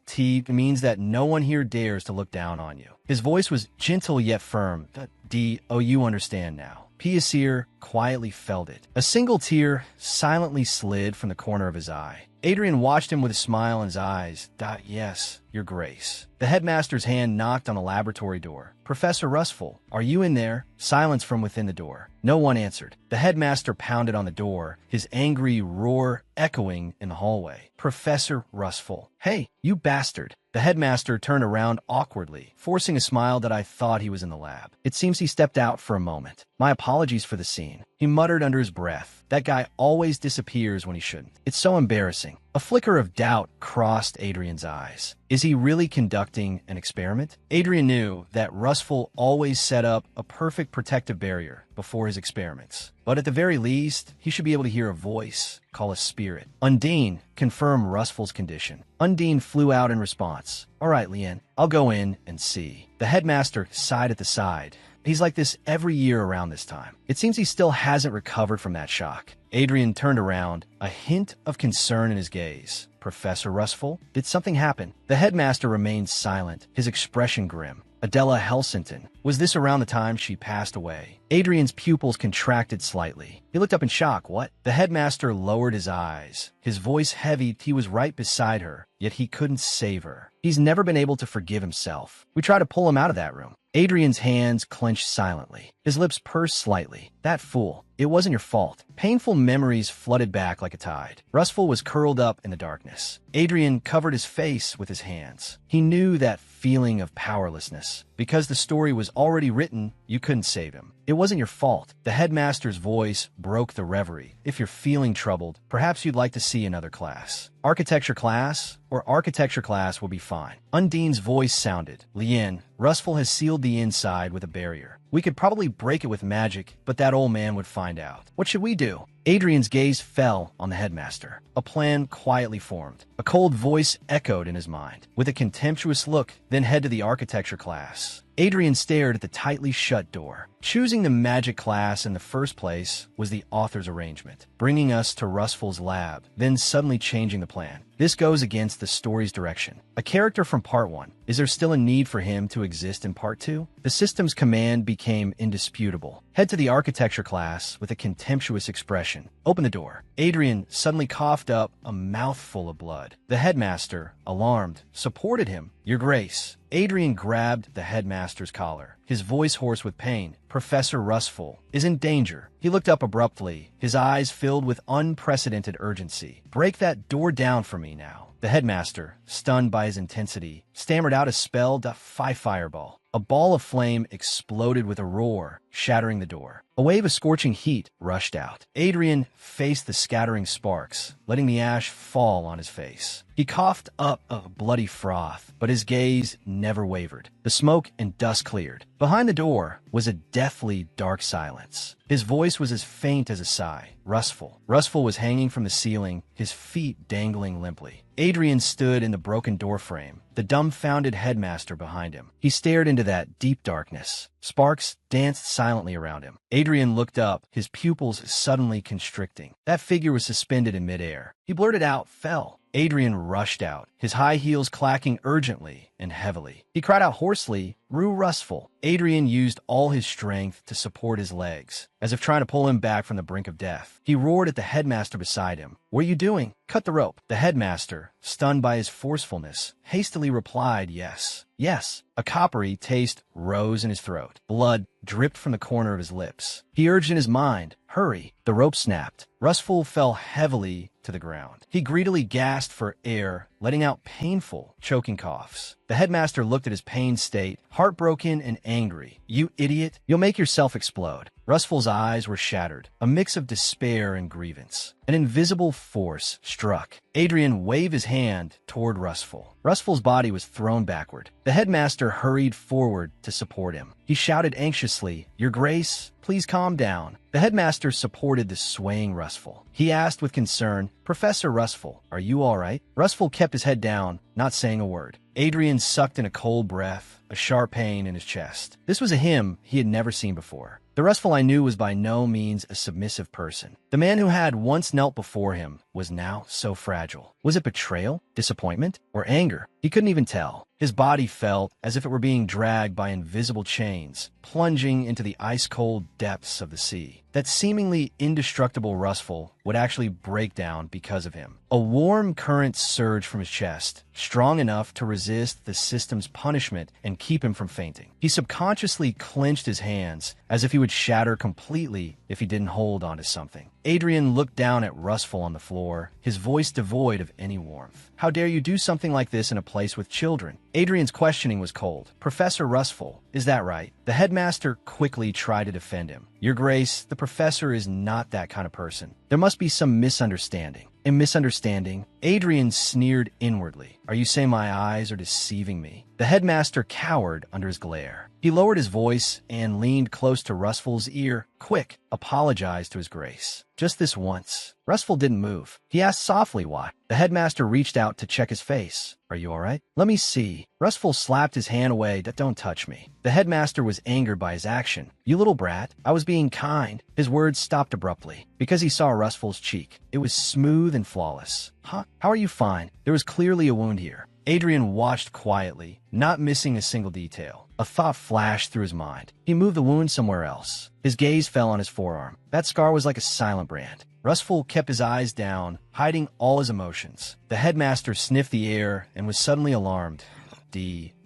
"T means that no one here dares to look down on you." His voice was gentle yet firm. You understand now." Piaseur quietly felt it. A single tear silently slid from the corner of his eye. Adrian watched him with a smile in his eyes. "Yes, Your Grace." The headmaster's hand knocked on the laboratory door. "Professor Rustful, are you in there?" Silence from within the door. No one answered. The headmaster pounded on the door, his angry roar echoing in the hallway. "Professor Rustful. Hey, you bastard." The headmaster turned around awkwardly, forcing a smile. I thought he was in the lab. It seems he stepped out for a moment. "My apologies for the scene," he muttered under his breath. "That guy always disappears when he shouldn't. It's so embarrassing." A flicker of doubt crossed Adrian's eyes. Is he really conducting an experiment? Adrian knew that Rustful always set up a perfect protective barrier before his experiments. But at the very least, he should be able to hear a voice, call a spirit. Undine confirmed Rustful's condition. Undine flew out in response. "All right, Lien, I'll go in and see." The headmaster sighed at the side. He's like this every year around this time. It seems he still hasn't recovered from that shock. Adrian turned around, a hint of concern in his gaze. "Professor Rustful, did something happen?" The headmaster remained silent, his expression grim. "Adela Helsington, Was this around the time she passed away? Adrian's pupils contracted slightly. He looked up in shock. What? The headmaster lowered his eyes. His voice heavy. He was right beside her, yet he couldn't save her. He's never been able to forgive himself. We tried to pull him out of that room. Adrian's hands clenched silently. His lips pursed slightly. That fool. It wasn't your fault. Painful memories flooded back like a tide. Rustful was curled up in the darkness. Adrian covered his face with his hands. He knew that feeling of powerlessness. Because the story was already written, you couldn't save him. It wasn't your fault. The headmaster's voice broke the reverie. If you're feeling troubled, perhaps you'd like to see another class. Architecture class or architecture class will be fine. Undine's voice sounded. Lien, Rustful has sealed the inside with a barrier. We could probably break it with magic, but that old man would find out. What should we do? Adrian's gaze fell on the headmaster. A plan quietly formed. A cold voice echoed in his mind. With a contemptuous look, then head to the architecture class. Adrian stared at the tightly shut door. Choosing the magic class in the first place was the author's arrangement, bringing us to Rustful's lab, then suddenly changing the plan. This goes against the story's direction. A character from Part 1. Is there still a need for him to exist in Part 2? The system's command became indisputable. Head to the architecture class with a contemptuous expression. Open the door. Adrian suddenly coughed up a mouthful of blood. The headmaster, alarmed, supported him. Your Grace. Adrian grabbed the headmaster's collar, his voice hoarse with pain. Professor Rustful is in danger. He looked up abruptly, his eyes filled with unprecedented urgency. Break that door down for me now. The headmaster, stunned by his intensity, stammered out a spell. Fireball. A ball of flame exploded with a roar, shattering the door. A wave of scorching heat rushed out. Adrian faced the scattering sparks, letting the ash fall on his face. He coughed up a bloody froth, but his gaze never wavered. The smoke and dust cleared. Behind the door was a deathly dark silence. His voice was as faint as a sigh. Rustful. Rustful was hanging from the ceiling, his feet dangling limply. Adrian stood in the broken doorframe, the dumbfounded headmaster behind him. He stared into that deep darkness. Sparks danced silently around him. Adrian looked up, his pupils suddenly constricting. That figure was suspended in midair. He blurted out, fell. Adrian rushed out, his high heels clacking urgently and heavily. He cried out hoarsely, Rue Rustful. Adrian used all his strength to support his legs, as if trying to pull him back from the brink of death. He roared at the headmaster beside him. What are you doing? Cut the rope. The headmaster, stunned by his forcefulness, hastily replied, yes. Yes. A coppery taste rose in his throat. Blood dripped from the corner of his lips. He urged in his mind, hurry. The rope snapped. Rustful fell heavily to the ground. He greedily gasped for air, letting out painful, choking coughs. The headmaster looked at his pained state, heartbroken and angry. You idiot, you'll make yourself explode. Rustful's eyes were shattered, a mix of despair and grievance. An invisible force struck. Adrian waved his hand toward Rustful. Rustful's body was thrown backward. The headmaster hurried forward to support him. He shouted anxiously, Your Grace, please calm down. The headmaster supported the swaying Rustful. He asked with concern, Professor Rustful, are you all right? Rustful kept his head down, not saying a word. Adrian sucked in a cold breath, a sharp pain in his chest. This was a him he had never seen before. The Rustful I knew was by no means a submissive person. The man who had once knelt before him was now so fragile. Was it betrayal, disappointment, or anger? He couldn't even tell. His body felt as if it were being dragged by invisible chains, plunging into the ice-cold depths of the sea. That seemingly indestructible Rustful would actually break down because of him. A warm current surged from his chest, strong enough to resist the system's punishment and keep him from fainting. He subconsciously clenched his hands, as if he would shatter completely if he didn't hold onto something. Adrian looked down at Rustful on the floor, his voice devoid of any warmth. How dare you do something like this in a place with children? Adrian's questioning was cold. Professor Rustful, is that right? The headmaster quickly tried to defend him. Your Grace, the professor is not that kind of person. There must be some misunderstanding. A misunderstanding? Adrian sneered inwardly. Are you saying my eyes are deceiving me? The headmaster cowered under his glare. He lowered his voice and leaned close to Rustful's ear. Quick, apologize to his Grace. Just this once. Rustful didn't move. He asked softly why. The headmaster reached out to check his face. Are you all right? Let me see. Rustful slapped his hand away. Don't touch me. The headmaster was angered by his action. You little brat. I was being kind. His words stopped abruptly because he saw Rustful's cheek. It was smooth and flawless. Huh? How are you fine? There was clearly a wound here. Adrian watched quietly, not missing a single detail. A thought flashed through his mind. He moved the wound somewhere else. His gaze fell on his forearm. That scar was like a silent brand. Rustful kept his eyes down, hiding all his emotions. The headmaster sniffed the air and was suddenly alarmed.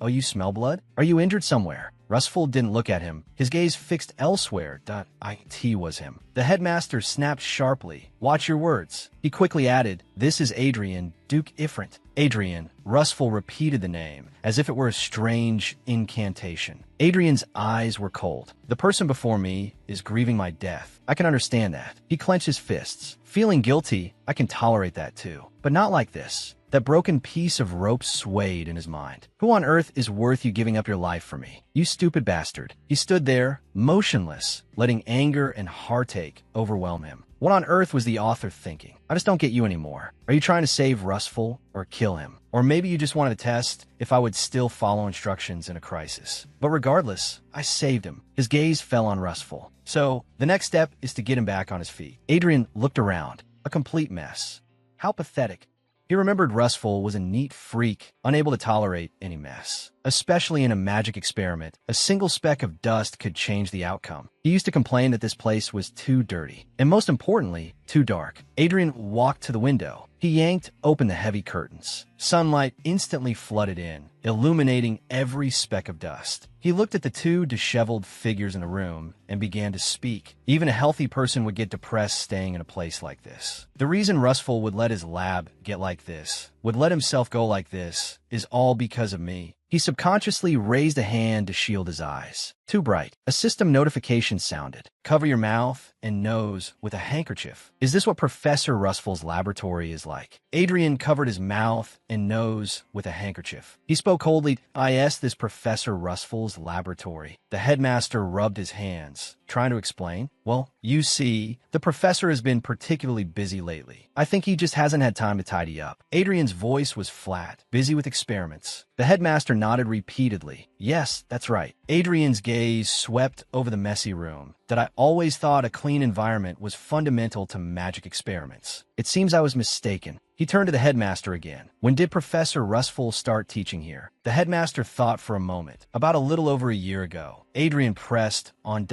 Oh, you smell blood? Are you injured somewhere? Rustful didn't look at him. His gaze fixed elsewhere. It was him. The headmaster snapped sharply. Watch your words. He quickly added, this is Adrian, Duke Ifrint. Adrian. Rustful repeated the name, as if it were a strange incantation. Adrian's eyes were cold. The person before me is grieving my death. I can understand that. He clenched his fists. Feeling guilty, I can tolerate that too. But not like this. That broken piece of rope swayed in his mind. Who on earth is worth you giving up your life for me? You stupid bastard. He stood there, motionless, letting anger and heartache overwhelm him. What on earth was the author thinking? I just don't get you anymore. Are you trying to save Rustful or kill him? Or maybe you just wanted to test if I would still follow instructions in a crisis. But regardless, I saved him. His gaze fell on Rustful. So, the next step is to get him back on his feet. Adrian looked around. A complete mess. How pathetic. He remembered Rustful was a neat freak, unable to tolerate any mess. Especially in a magic experiment, a single speck of dust could change the outcome. He used to complain that this place was too dirty, and most importantly, too dark. Adrian walked to the window. He yanked open the heavy curtains. Sunlight instantly flooded in, illuminating every speck of dust. He looked at the two disheveled figures in the room and began to speak. Even a healthy person would get depressed staying in a place like this. The reason Rustful would let his lab get like this, would let himself go like this, is all because of me. He subconsciously raised a hand to shield his eyes. Too bright. A system notification sounded. Cover your mouth and nose with a handkerchief. Is this what Professor Rustful's laboratory is like? Adrian covered his mouth and nose with a handkerchief. He spoke coldly. Yes, this Professor Rustful's laboratory. The headmaster rubbed his hands, trying to explain. Well, you see, the professor has been particularly busy lately. I think he just hasn't had time to tidy up. Adrian's voice was flat, busy with experiments. The headmaster nodded repeatedly. Yes, that's right. Adrian's gaze swept over the messy room. That I always thought a clean environment was fundamental to magic experiments. It seems I was mistaken. He turned to the headmaster again. When did Professor Rustful start teaching here? The headmaster thought for a moment. About a little over a year ago. Adrian pressed on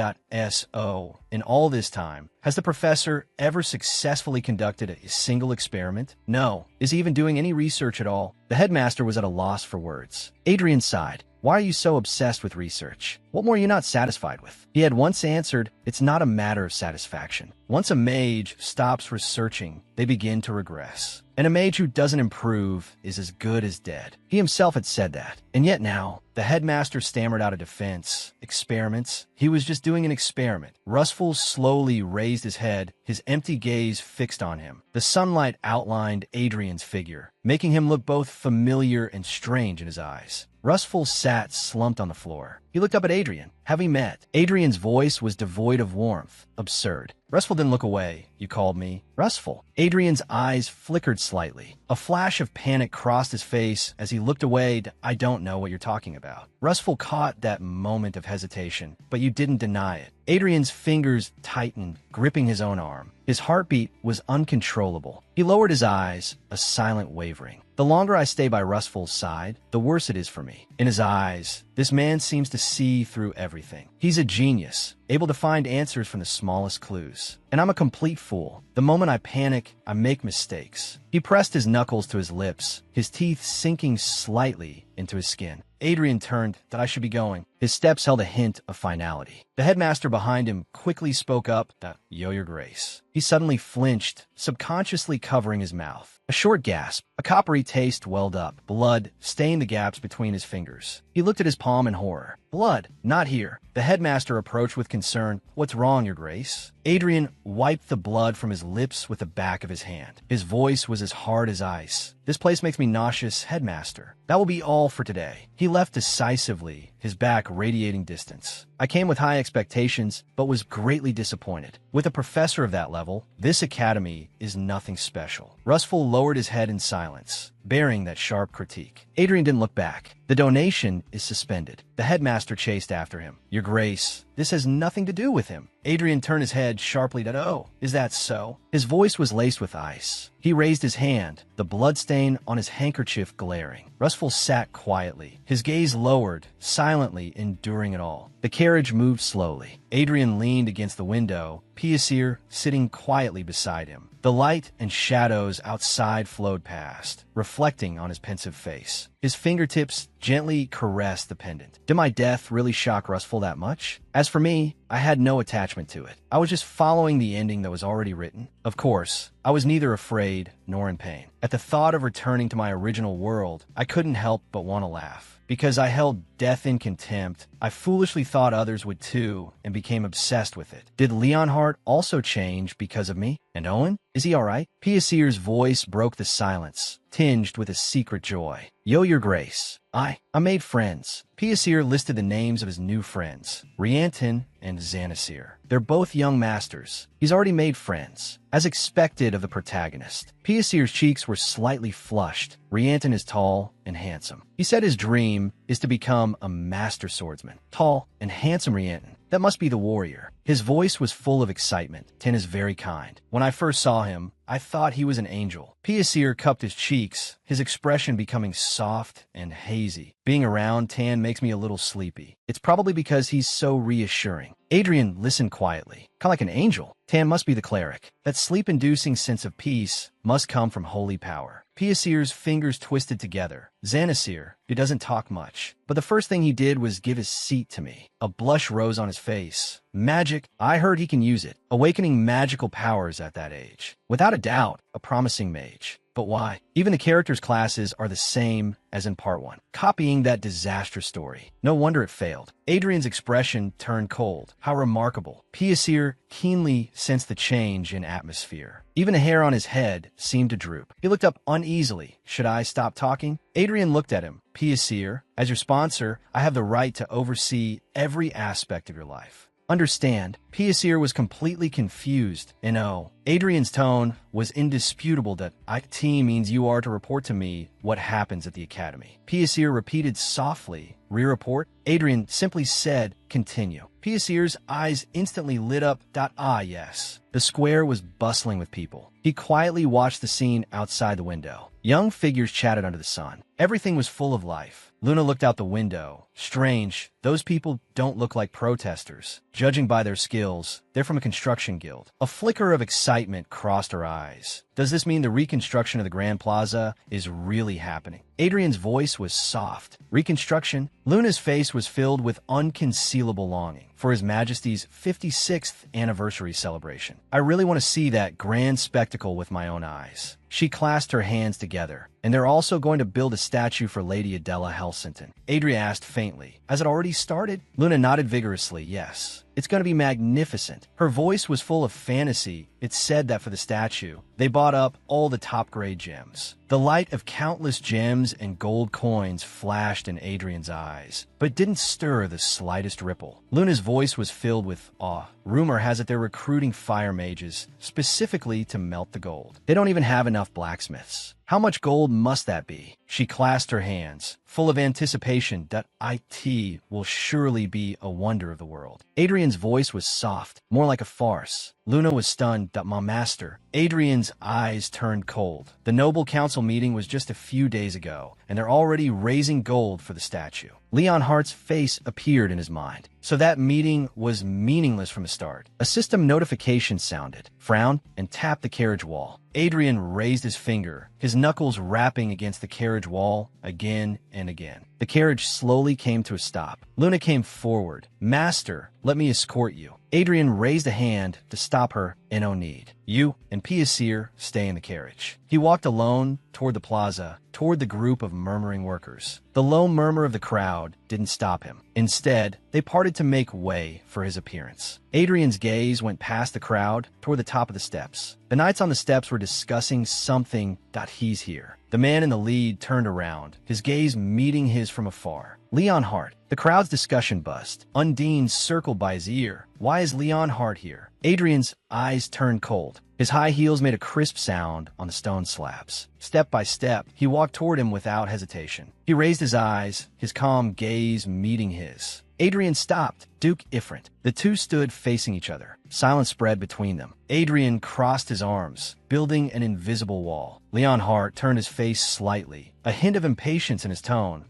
.so. In all this time, has the professor ever successfully conducted a single experiment? No. Is he even doing any research at all? The headmaster was at a loss for words. Adrian sighed. Why are you so obsessed with research? What more are you not satisfied with? He had once answered, it's not a matter of satisfaction. Once a mage stops researching, they begin to regress. And a mage who doesn't improve is as good as dead. He himself had said that. And yet now, the headmaster stammered out a defense. Experiments? He was just doing an experiment. Rustful slowly raised his head, his empty gaze fixed on him. The sunlight outlined Adrian's figure, making him look both familiar and strange in his eyes. Rustful sat slumped on the floor. He looked up at Adrian. Have we met? Adrian's voice was devoid of warmth. Absurd. Rustful didn't look away. You called me Rustful. Adrian's eyes flickered slightly. A flash of panic crossed his face as he looked away. I don't know what you're talking about. Rustful caught that moment of hesitation, but you didn't deny it. Adrian's fingers tightened, gripping his own arm. His heartbeat was uncontrollable. He lowered his eyes, a silent wavering. The longer I stay by Rustful's side, the worse it is for me. In his eyes, this man seems to see through everything. He's a genius, able to find answers from the smallest clues. And I'm a complete fool. The moment I panic, I make mistakes. He pressed his knuckles to his lips, his teeth sinking slightly into his skin. Adrian turned that I should be going. His steps held a hint of finality. The headmaster behind him quickly spoke up, Your Grace. He suddenly flinched, subconsciously covering his mouth. A short gasp, a coppery taste welled up. Blood stained the gaps between his fingers. He looked at his palm in horror. Blood, not here. The headmaster approached with concern. What's wrong, Your Grace? Adrian wiped the blood from his lips with the back of his hand. His voice was as hard as ice. This place makes me nauseous, headmaster. That will be all for today. He left decisively, his back radiating distance. I came with high expectations, but was greatly disappointed. With a professor of that level, this academy is nothing special. Rustful lowered his head in silence, bearing that sharp critique. Adrian didn't look back. The donation is suspended. The headmaster chased after him. Your Grace, this has nothing to do with him. Adrian turned his head sharply to, oh, is that so? His voice was laced with ice. He raised his hand, the bloodstain on his handkerchief glaring. Rustful sat quietly, his gaze lowered, silently enduring it all. The carriage moved slowly. Adrian leaned against the window, Piacere sitting quietly beside him. The light and shadows outside flowed past, reflecting on his pensive face. His fingertips gently caressed the pendant. Did my death really shock Rustful that much? As for me, I had no attachment to it. I was just following the ending that was already written. Of course, I was neither afraid nor in pain. At the thought of returning to my original world, I couldn't help but want to laugh. Because I held death in contempt, I foolishly thought others would too and became obsessed with it. Did Leonhardt also change because of me? And Owen? Is he alright? Piacere's voice broke the silence, tinged with a secret joy. Yo, Your Grace. I made friends. Piacere listed the names of his new friends, Rianton and Xanasir. They're both young masters. He's already made friends, as expected of the protagonist. Piacere's cheeks were slightly flushed. Rianton is tall and handsome. He said his dream is to become a master swordsman. Tall and handsome Rianton. That must be the warrior. His voice was full of excitement. Tin is very kind. When I first saw him, I thought he was an angel. Piacere cupped his cheeks, his expression becoming soft and hazy. Being around Tan makes me a little sleepy. It's probably because he's so reassuring. Adrian listened quietly. Kind of like an angel. Tan must be the cleric. That sleep-inducing sense of peace must come from holy power. Piacere's fingers twisted together. Xanasir, he doesn't talk much, but the first thing he did was give his seat to me. A blush rose on his face. Magic, I heard he can use it, awakening magical powers at that age. Without a doubt, a promising mage. But why? Even the characters' classes are the same as in Part 1. Copying that disastrous story. No wonder it failed. Adrian's expression turned cold. How remarkable. Piacere keenly sensed the change in atmosphere. Even a hair on his head seemed to droop. He looked up uneasily. Should I stop talking? Adrian looked at him. Piacere, as your sponsor, I have the right to oversee every aspect of your life. Understand, Piacere was completely confused. And oh, Adrian's tone was indisputable that IT means you are to report to me what happens at the academy. Piacere repeated softly, re-report? Adrian simply said, continue. Piacere's eyes instantly lit up. Ah, yes. The square was bustling with people. He quietly watched the scene outside the window. Young figures chatted under the sun. Everything was full of life. Luna looked out the window. Strange, those people don't look like protesters. Judging by their skills, they're from a construction guild. A flicker of excitement crossed her eyes. Does this mean the reconstruction of the Grand Plaza is really happening? Adrian's voice was soft. Reconstruction? Luna's face was filled with unconcealable longing for His Majesty's 56th anniversary celebration. I really want to see that grand spectacle with my own eyes. She clasped her hands together. And they're also going to build a statue for Lady Adela Helsington. Adria asked faintly, has it already started? Luna nodded vigorously, yes. It's going to be magnificent. Her voice was full of fantasy. It said that for the statue, they bought up all the top-grade gems. The light of countless gems and gold coins flashed in Adrian's eyes, but didn't stir the slightest ripple. Luna's voice was filled with awe. Rumor has it they're recruiting fire mages, specifically to melt the gold. They don't even have enough blacksmiths. How much gold must that be? She clasped her hands, full of anticipation that IT will surely be a wonder of the world. Adrian's voice was soft, more like a farce. Luna was stunned that my master. Adrian's eyes turned cold. The Noble Council meeting was just a few days ago, and they're already raising gold for the statue. Leonhardt's face appeared in his mind. So that meeting was meaningless from the start. A system notification sounded, frowned, and tapped the carriage wall. Adrian raised his finger, his knuckles rapping against the carriage wall again and again. The carriage slowly came to a stop. Luna came forward. Master, let me escort you. Adrian raised a hand to stop her in no need. You and Piacere stay in the carriage. He walked alone toward the plaza, toward the group of murmuring workers. The low murmur of the crowd didn't stop him. Instead, they parted to make way for his appearance. Adrian's gaze went past the crowd toward the top of the steps. The knights on the steps were discussing something. He's here. The man in the lead turned around, his gaze meeting his from afar. Leon Hart. The crowd's discussion buzzed. Undine circled by his ear. Why is Leon Hart here? Adrian's eyes turned cold. His high heels made a crisp sound on the stone slabs. Step by step, he walked toward him without hesitation. He raised his eyes, his calm gaze meeting his. Adrian stopped. Duke Ifrit. The two stood facing each other. Silence spread between them. Adrian crossed his arms, building an invisible wall. Leon Hart turned his face slightly, a hint of impatience in his tone.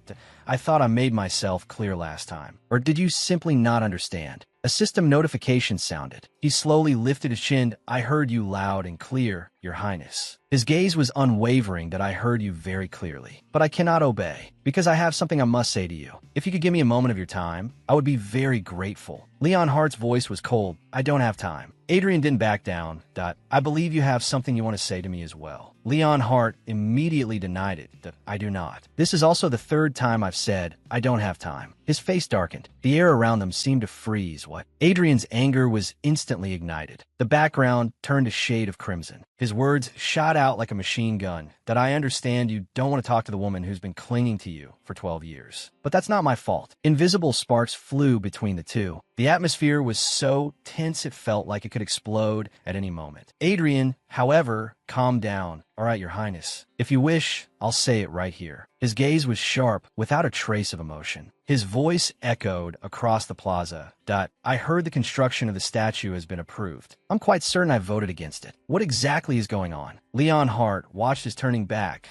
I thought I made myself clear last time. Or did you simply not understand? A system notification sounded. He slowly lifted his chin. I heard you loud and clear, Your Highness. His gaze was unwavering that I heard you very clearly. But I cannot obey, because I have something I must say to you. If you could give me a moment of your time, I would be very grateful. Leon Hart's voice was cold. I don't have time. Adrian didn't back down. I believe you have something you want to say to me as well. Leon Hart immediately denied it. I do not. This is also the third time I've said, I don't have time. His face darkened. The air around them seemed to freeze. What? Adrian's anger was instantly ignited. The background turned a shade of crimson. His words shot out like a machine gun. That I understand you don't want to talk to the woman who's been clinging to you for 12 years. But that's not my fault. Invisible sparks flew between the two. The atmosphere was so tense it felt like it could explode at any moment. Adrian, however, calmed down. All right, Your Highness. If you wish, I'll say it right here. His gaze was sharp, without a trace of emotion. His voice echoed across the plaza. I heard the construction of the statue has been approved. I'm quite certain I voted against it. What exactly is going on? Leon Hart watched his turning back.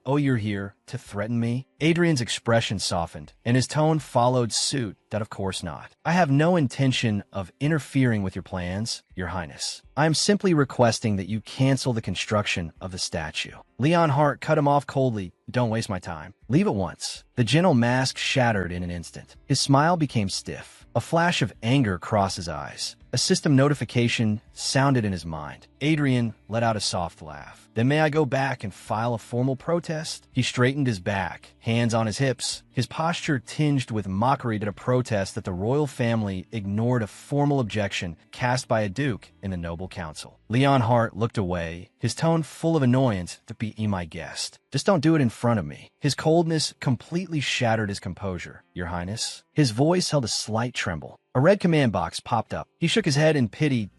Oh, you're here to threaten me? Adrian's expression softened, and his tone followed suit. That of course not. I have no intention of interfering with your plans, Your Highness. I am simply requesting that you cancel the construction of the statue. Leon Hart cut him off coldly. Don't waste my time. Leave at once. The gentle mask shattered in an instant. His smile became stiff. A flash of anger crossed his eyes. A system notification sounded in his mind. Adrian let out a soft laugh. Then may I go back and file a formal protest? He straightened his back, hands on his hips, his posture tinged with mockery at a protest that the royal family ignored a formal objection cast by a duke in the noble council. Leon Hart looked away, his tone full of annoyance. To be my guest. Just don't do it in front of me. His coldness completely shattered his composure, Your Highness. His voice held a slight tremble. A red command box popped up. He shook his head in pity.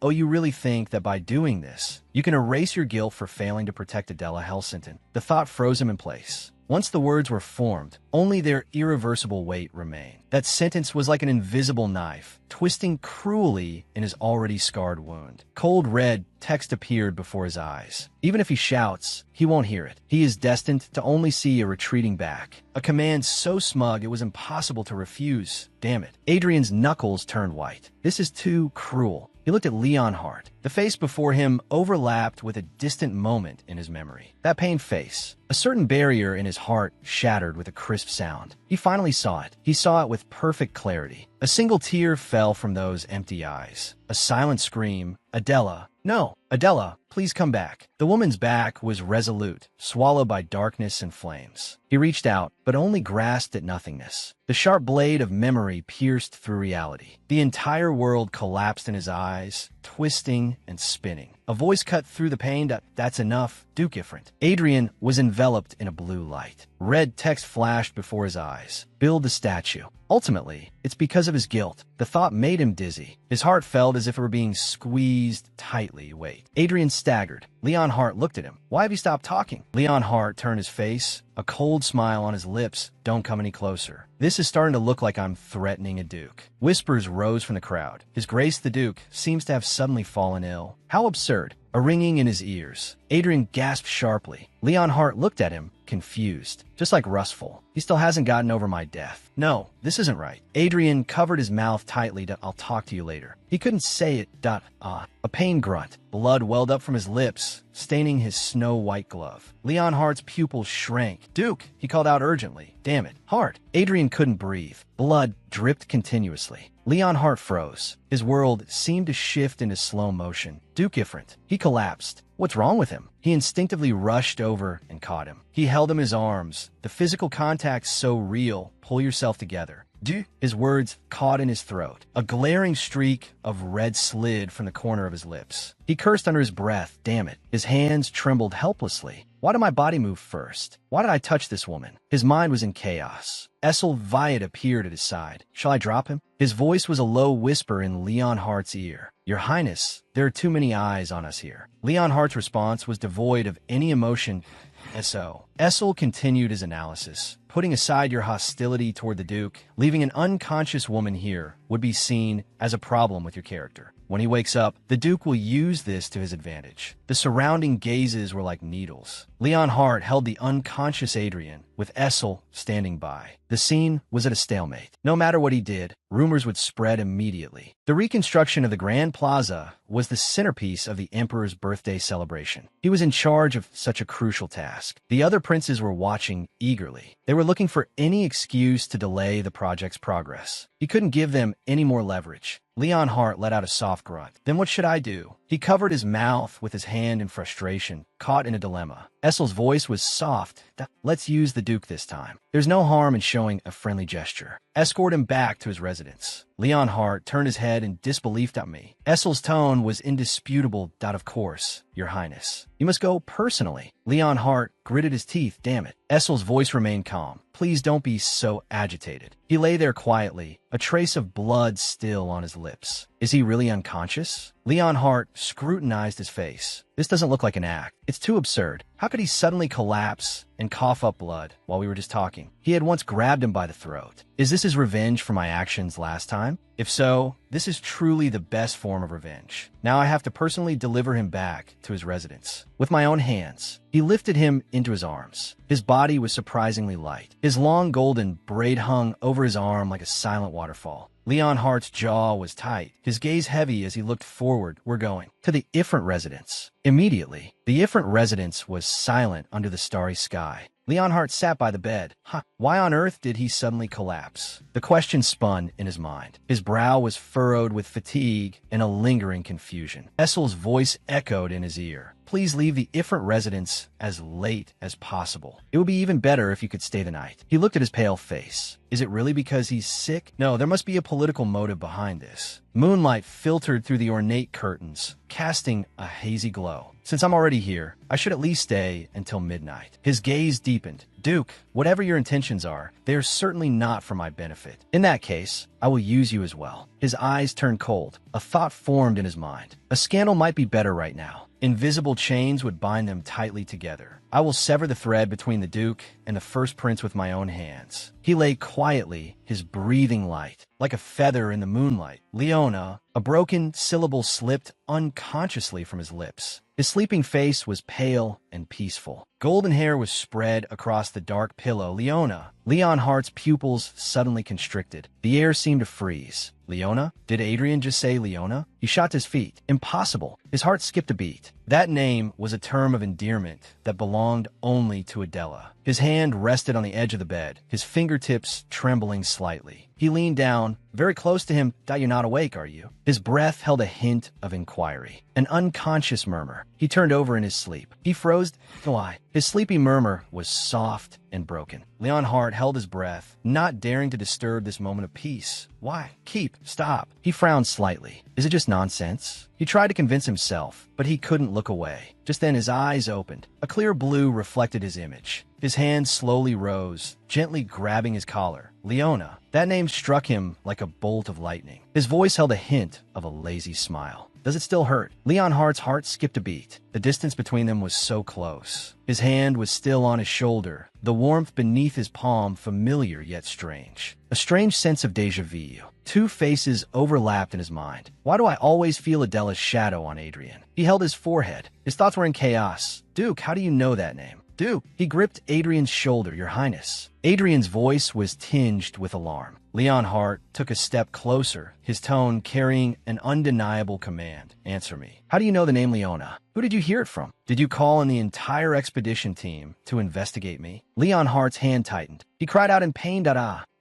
Oh, you really think that by doing this, you can erase your guilt for failing to protect Adela Helsington? The thought froze him in place. Once the words were formed, only their irreversible weight remained. That sentence was like an invisible knife, twisting cruelly in his already scarred wound. Cold red text appeared before his eyes. Even if he shouts, he won't hear it. He is destined to only see a retreating back. A command so smug it was impossible to refuse. Damn it. Adrian's knuckles turned white. This is too cruel. He looked at Leon Hart. The face before him overlapped with a distant moment in his memory. That pained face. A certain barrier in his heart shattered with a crisp sound. He finally saw it. He saw it with perfect clarity. A single tear fell from those empty eyes. A silent scream. Adela. No, Adela, please come back. The woman's back was resolute, swallowed by darkness and flames. He reached out, but only grasped at nothingness. The sharp blade of memory pierced through reality. The entire world collapsed in his eyes, twisting and spinning. A voice cut through the pain. That's enough. Duke Ifrit. Adrian was enveloped in a blue light. Red text flashed before his eyes. Build the statue. Ultimately, it's because of his guilt. The thought made him dizzy. His heart felt as if it were being squeezed tightly. Wait. Adrian staggered. Leon Hart looked at him. Why have you stopped talking? Leon Hart turned his face, a cold smile on his lips. Don't come any closer. This is starting to look like I'm threatening a duke. Whispers rose from the crowd. His Grace the Duke seems to have suddenly fallen ill. How absurd. A ringing in his ears. Adrian gasped sharply. Leon Hart looked at him, confused. Just like Rustful. He still hasn't gotten over my death. No, this isn't right. Adrian covered his mouth tightly. I'll talk to you later. He couldn't say it. A pain grunt. Blood welled up from his lips, staining his snow-white glove. Leon Hart's pupils shrank. Duke, he called out urgently. Damn it. Hart. Adrian couldn't breathe. Blood dripped continuously. Leon Hart froze. His world seemed to shift into slow motion. Duke Ifrit. He collapsed. What's wrong with him? He instinctively rushed over and caught him. He held him in his arms. The physical contact so real. Pull yourself together. His words caught in his throat. A glaring streak of red slid from the corner of his lips. He cursed under his breath. Damn it. His hands trembled helplessly. Why did my body move first? Why did I touch this woman? His mind was in chaos. Essel Viat appeared at his side. Shall I drop him? His voice was a low whisper in Leonhardt's ear. Your Highness, there are too many eyes on us here. Leonhardt's response was devoid of any emotion. So, Essel continued his analysis. Putting aside your hostility toward the Duke, leaving an unconscious woman here would be seen as a problem with your character. When he wakes up, the Duke will use this to his advantage. The surrounding gazes were like needles. Leonhardt held the unconscious Adrian, with Essel standing by. The scene was at a stalemate. No matter what he did, rumors would spread immediately. The reconstruction of the Grand Plaza was the centerpiece of the Emperor's birthday celebration. He was in charge of such a crucial task. The other princes were watching eagerly. They were looking for any excuse to delay the project's progress. He couldn't give them any more leverage. Leonhardt let out a soft grunt. Then what should I do? He covered his mouth with his hand in frustration, caught in a dilemma. Essel's voice was soft. Let's use the Duke this time. There's no harm in showing a friendly gesture. Escort him back to his residence. Leonhardt turned his head in disbelief at me. Essel's tone was indisputable. Of course, Your Highness. You must go personally. Leonhardt gritted his teeth. Damn it. Essel's voice remained calm. Please don't be so agitated. He lay there quietly, a trace of blood still on his lips. Is he really unconscious? Leonhardt scrutinized his face. This doesn't look like an act. It's too absurd. How could he suddenly collapse and cough up blood while we were just talking? He had once grabbed him by the throat. Is this his revenge for my actions last time? If so, this is truly the best form of revenge. Now I have to personally deliver him back to his residence. With my own hands, he lifted him into his arms. His body was surprisingly light. His long golden braid hung over his arm like a silent waterfall. Leonhardt's jaw was tight, his gaze heavy as he looked forward. We're going to the Ifrit residence. Immediately, the Ifrit residence was silent under the starry sky. Leonhardt sat by the bed. Why on earth did he suddenly collapse? The question spun in his mind. His brow was furrowed with fatigue and a lingering confusion. Essel's voice echoed in his ear. Please leave the Ifrit residence as late as possible. It would be even better if you could stay the night. He looked at his pale face. Is it really because he's sick? No, there must be a political motive behind this. Moonlight filtered through the ornate curtains, casting a hazy glow. Since I'm already here, I should at least stay until midnight. His gaze deepened. Duke, whatever your intentions are, they are certainly not for my benefit. In that case, I will use you as well. His eyes turned cold. A thought formed in his mind. A scandal might be better right now. Invisible chains would bind them tightly together. I will sever the thread between the Duke and the first prince with my own hands. He lay quietly, his breathing light, like a feather in the moonlight. Leona, a broken syllable slipped unconsciously from his lips. His sleeping face was pale and peaceful. Golden hair was spread across the dark pillow. Leonhardt's pupils suddenly constricted. The air seemed to freeze. Leona? Did Adrian just say Leona? He shot to his feet. Impossible. His heart skipped a beat. That name was a term of endearment that belonged only to Adela. His hand rested on the edge of the bed, his fingertips trembling slightly. He leaned down, very close to him. You're not awake, are you? His breath held a hint of inquiry, an unconscious murmur. He turned over in his sleep. He froze. Why? His sleepy murmur was soft and broken. Leonhardt held his breath, not daring to disturb this moment of peace. Why? Stop. He frowned slightly. Is it just nonsense? He tried to convince himself, but he couldn't look away. Just then his eyes opened. A clear blue reflected his image. His hand slowly rose, gently grabbing his collar. Leona. That name struck him like a bolt of lightning. His voice held a hint of a lazy smile. Does it still hurt? Leonhardt's heart skipped a beat. The distance between them was so close. His hand was still on his shoulder, the warmth beneath his palm familiar yet strange. A strange sense of déjà vu. Two faces overlapped in his mind. Why do I always feel Adela's shadow on Adrian? He held his forehead. His thoughts were in chaos. Duke, how do you know that name? Duke. He gripped Adrian's shoulder. Your Highness. Adrian's voice was tinged with alarm. Leonhardt took a step closer, his tone carrying an undeniable command. Answer me. How do you know the name Leona? Who did you hear it from? Did you call in the entire expedition team to investigate me? Leonhardt's hand tightened. He cried out in pain.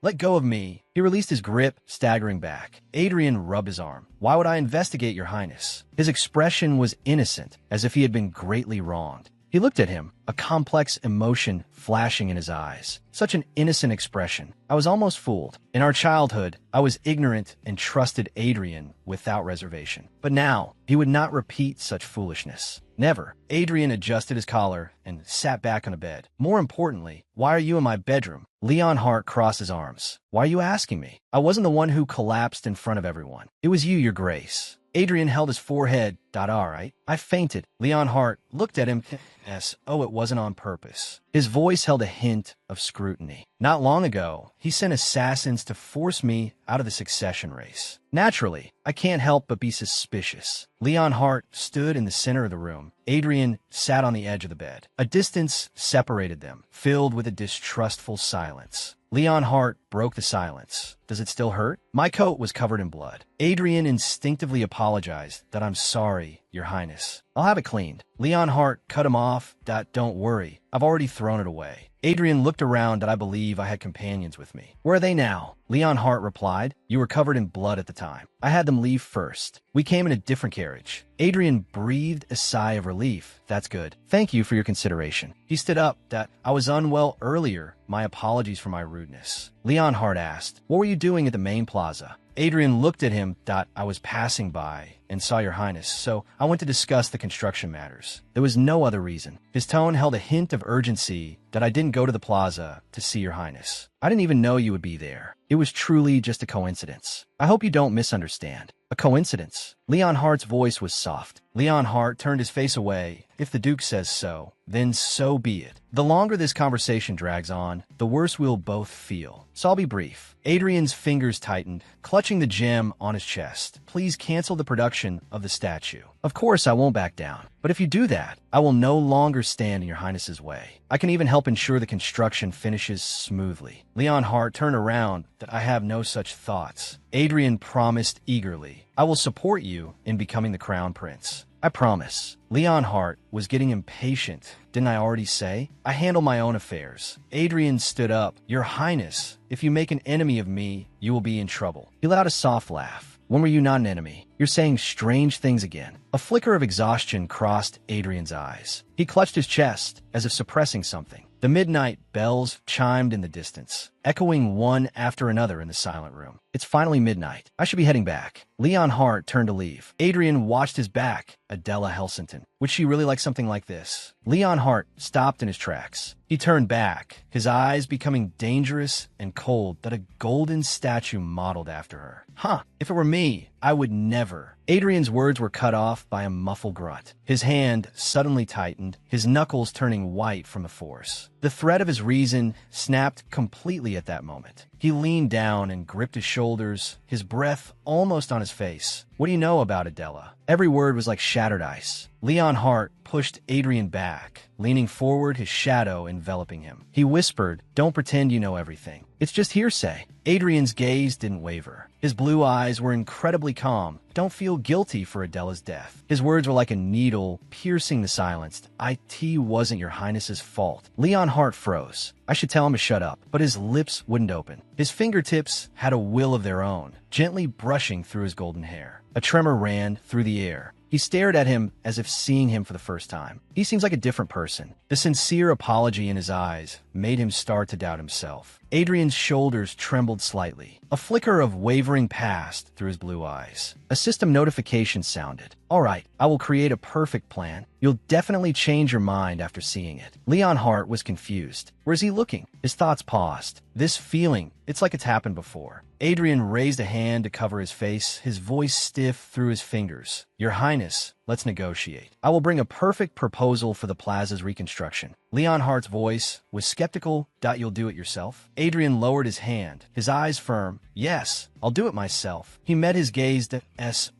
Let go of me. He released his grip, staggering back. Adrian rubbed his arm. Why would I investigate, Your Highness? His expression was innocent, as if he had been greatly wronged. He looked at him, a complex emotion flashing in his eyes. Such an innocent expression. I was almost fooled. In our childhood, I was ignorant and trusted Adrian without reservation. But now, he would not repeat such foolishness. Never. Adrian adjusted his collar and sat back on a bed. More importantly, why are you in my bedroom? Leon Hart crossed his arms. Why are you asking me? I wasn't the one who collapsed in front of everyone. It was you, Your Grace. Adrian held his forehead. All right. I fainted. Leon Hart looked at him. Yes. Oh, it wasn't on purpose. His voice held a hint of scrutiny. Not long ago, he sent assassins to force me out of the succession race. Naturally, I can't help but be suspicious. Leon Hart stood in the center of the room. Adrian sat on the edge of the bed. A distance separated them, filled with a distrustful silence. Leon Hart broke the silence. Does it still hurt? My coat was covered in blood. Adrian instinctively apologized. That I'm sorry, Your Highness. I'll have it cleaned. Leon Hart cut him off. Don't worry. I've already thrown it away. Adrian looked around. I believe I had companions with me. Where are they now? Leon Hart replied. You were covered in blood at the time. I had them leave first. We came in a different carriage. Adrian breathed a sigh of relief. That's good. Thank you for your consideration. He stood up. I was unwell earlier. My apologies for my rudeness. Leon Hart asked, what were you doing at the main plaza? Adrian looked at him. I was passing by and saw Your Highness, so I went to discuss the construction matters. There was no other reason. His tone held a hint of urgency. I didn't go to the plaza to see Your Highness. I didn't even know you would be there. It was truly just a coincidence. I hope you don't misunderstand. A coincidence. Leon Hart's voice was soft. Leon Hart turned his face away. If the Duke says so, then so be it. The longer this conversation drags on, the worse we'll both feel. So I'll be brief. Adrian's fingers tightened, clutching the gem on his chest. Please cancel the production of the statue. Of course, I won't back down. But if you do that, I will no longer stand in Your Highness's way. I can even help ensure the construction finishes smoothly. Leon Hart turned around. I have no such thoughts. Adrian promised eagerly. I will support you in becoming the crown prince. I promise. Leon Hart was getting impatient. Didn't I already say? I handle my own affairs. Adrian stood up. Your Highness, if you make an enemy of me, you will be in trouble. He let out a soft laugh. When were you not an enemy? You're saying strange things again. A flicker of exhaustion crossed Adrian's eyes. He clutched his chest, as if suppressing something. The midnight bells chimed in the distance, echoing one after another in the silent room. It's finally midnight. I should be heading back. Leon Hart turned to leave. Adrian watched his back. Adela Helsington. Would she really like something like this? Leon Hart stopped in his tracks. He turned back, his eyes becoming dangerous and cold. A golden statue modeled after her. If it were me, I would never. Adrian's words were cut off by a muffled grunt. His hand suddenly tightened, his knuckles turning white from the force. The thread of his reason snapped completely at that moment. He leaned down and gripped his shoulders, his breath almost on his face. What do you know about Adela? Every word was like shattered ice. Leon Hart pushed Adrian back, leaning forward, his shadow enveloping him. He whispered, don't pretend you know everything. It's just hearsay. Adrian's gaze didn't waver. His blue eyes were incredibly calm. Don't feel guilty for Adela's death. His words were like a needle piercing the silence. It wasn't Your Highness's fault. Leon Hart froze. I should tell him to shut up, but his lips wouldn't open. His fingertips had a will of their own, gently brushing through his golden hair. A tremor ran through the air. He stared at him as if seeing him for the first time. He seems like a different person. The sincere apology in his eyes made him start to doubt himself. Adrian's shoulders trembled slightly. A flicker of wavering passed through his blue eyes. A system notification sounded. All right, I will create a perfect plan. You'll definitely change your mind after seeing it. Leon Hart was confused. Where's he looking? His thoughts paused. This feeling, it's like it's happened before. Adrian raised a hand to cover his face, his voice stiff through his fingers. Your Highness, let's negotiate. I will bring a perfect proposal for the plaza's reconstruction. Leon Hart's voice was skeptical. You'll do it yourself? Adrian lowered his hand, his eyes firm. Yes, I'll do it myself. He met his gaze.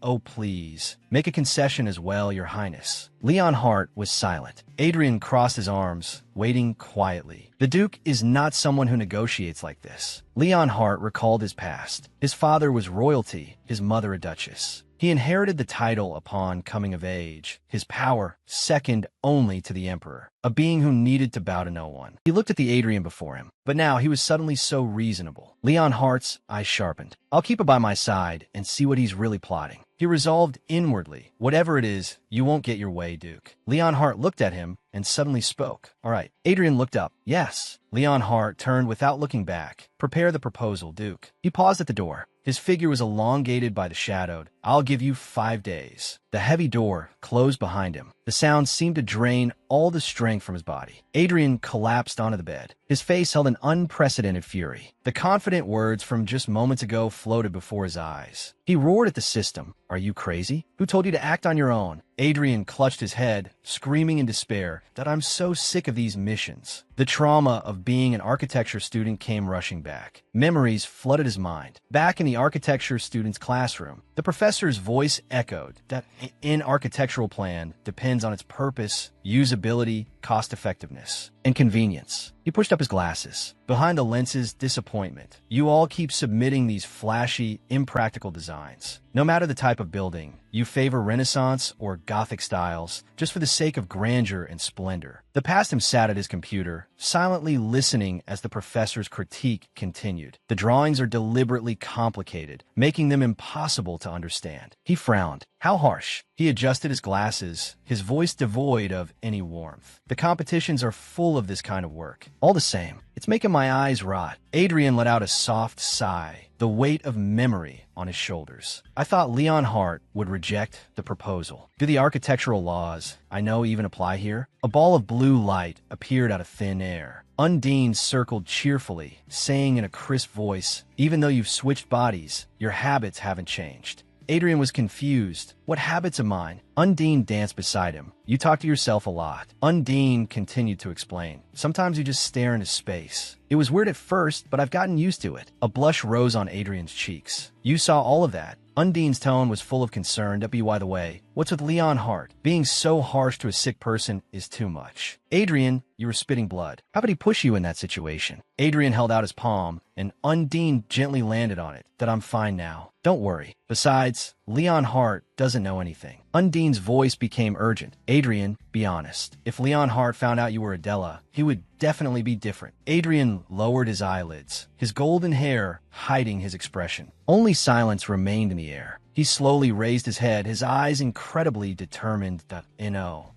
Oh, please. Make a concession as well, Your Highness. Leon Hart was silent. Adrian crossed his arms, waiting quietly. The Duke is not someone who negotiates like this. Leon Hart recalled his past. His father was royalty, his mother a duchess. He inherited the title upon coming of age, his power second only to the emperor, a being who needed to bow to no one. He looked at the Adrian before him, but now he was suddenly so reasonable. Leon Hart's eyes sharpened. I'll keep it by my side and see what he's really plotting. He resolved inwardly, whatever it is, you won't get your way, Duke. Leon Hart looked at him and suddenly spoke. All right. Adrian looked up. Yes. Leon Hart turned without looking back. Prepare the proposal, Duke. He paused at the door. His figure was elongated by the shadowed. I'll give you 5 days. The heavy door closed behind him. The sound seemed to drain all the strength from his body. Adrian collapsed onto the bed. His face held an unprecedented fury. The confident words from just moments ago floated before his eyes. He roared at the system. Are you crazy? Who told you to act on your own? Adrian clutched his head, screaming in despair that I'm so sick of these missions. The trauma of being an architecture student came rushing back. Memories flooded his mind. Back in the architecture student's classroom, the professor's voice echoed that an architectural plan depends on its purpose, usability, cost-effectiveness, and convenience. He pushed up his glasses. Behind the lenses, disappointment. You all keep submitting these flashy, impractical designs. No matter the type of building, you favor Renaissance or Gothic styles just for the sake of grandeur and splendor. The past him sat at his computer, silently listening as the professor's critique continued. The drawings are deliberately complicated, making them impossible to understand. He frowned. How harsh. He adjusted his glasses, his voice devoid of any warmth. The competitions are full of this kind of work. All the same, it's making my eyes rot. Adrian let out a soft sigh, the weight of memory on his shoulders. I thought Leon Hart would reject the proposal. Do the architectural laws I know even apply here? A ball of blue light appeared out of thin air. Undine circled cheerfully, saying in a crisp voice, even though you've switched bodies, your habits haven't changed. Adrian was confused. What habits of mine? Undine danced beside him. You talk to yourself a lot. Undine continued to explain. Sometimes you just stare into space. It was weird at first, but I've gotten used to it. A blush rose on Adrian's cheeks. You saw all of that. Undine's tone was full of concern. By the way, what's with Leon Hart? Being so harsh to a sick person is too much. Adrian, you were spitting blood. How about he push you in that situation? Adrian held out his palm, and Undine gently landed on it. That I'm fine now. Don't worry. Besides, Leon Hart doesn't know anything. Undine's voice became urgent. Adrian, be honest. If Leon Hart found out you were Adela, he would definitely be different. Adrian lowered his eyelids, his golden hair hiding his expression. Only silence remained in the air. He slowly raised his head, his eyes incredibly determined that,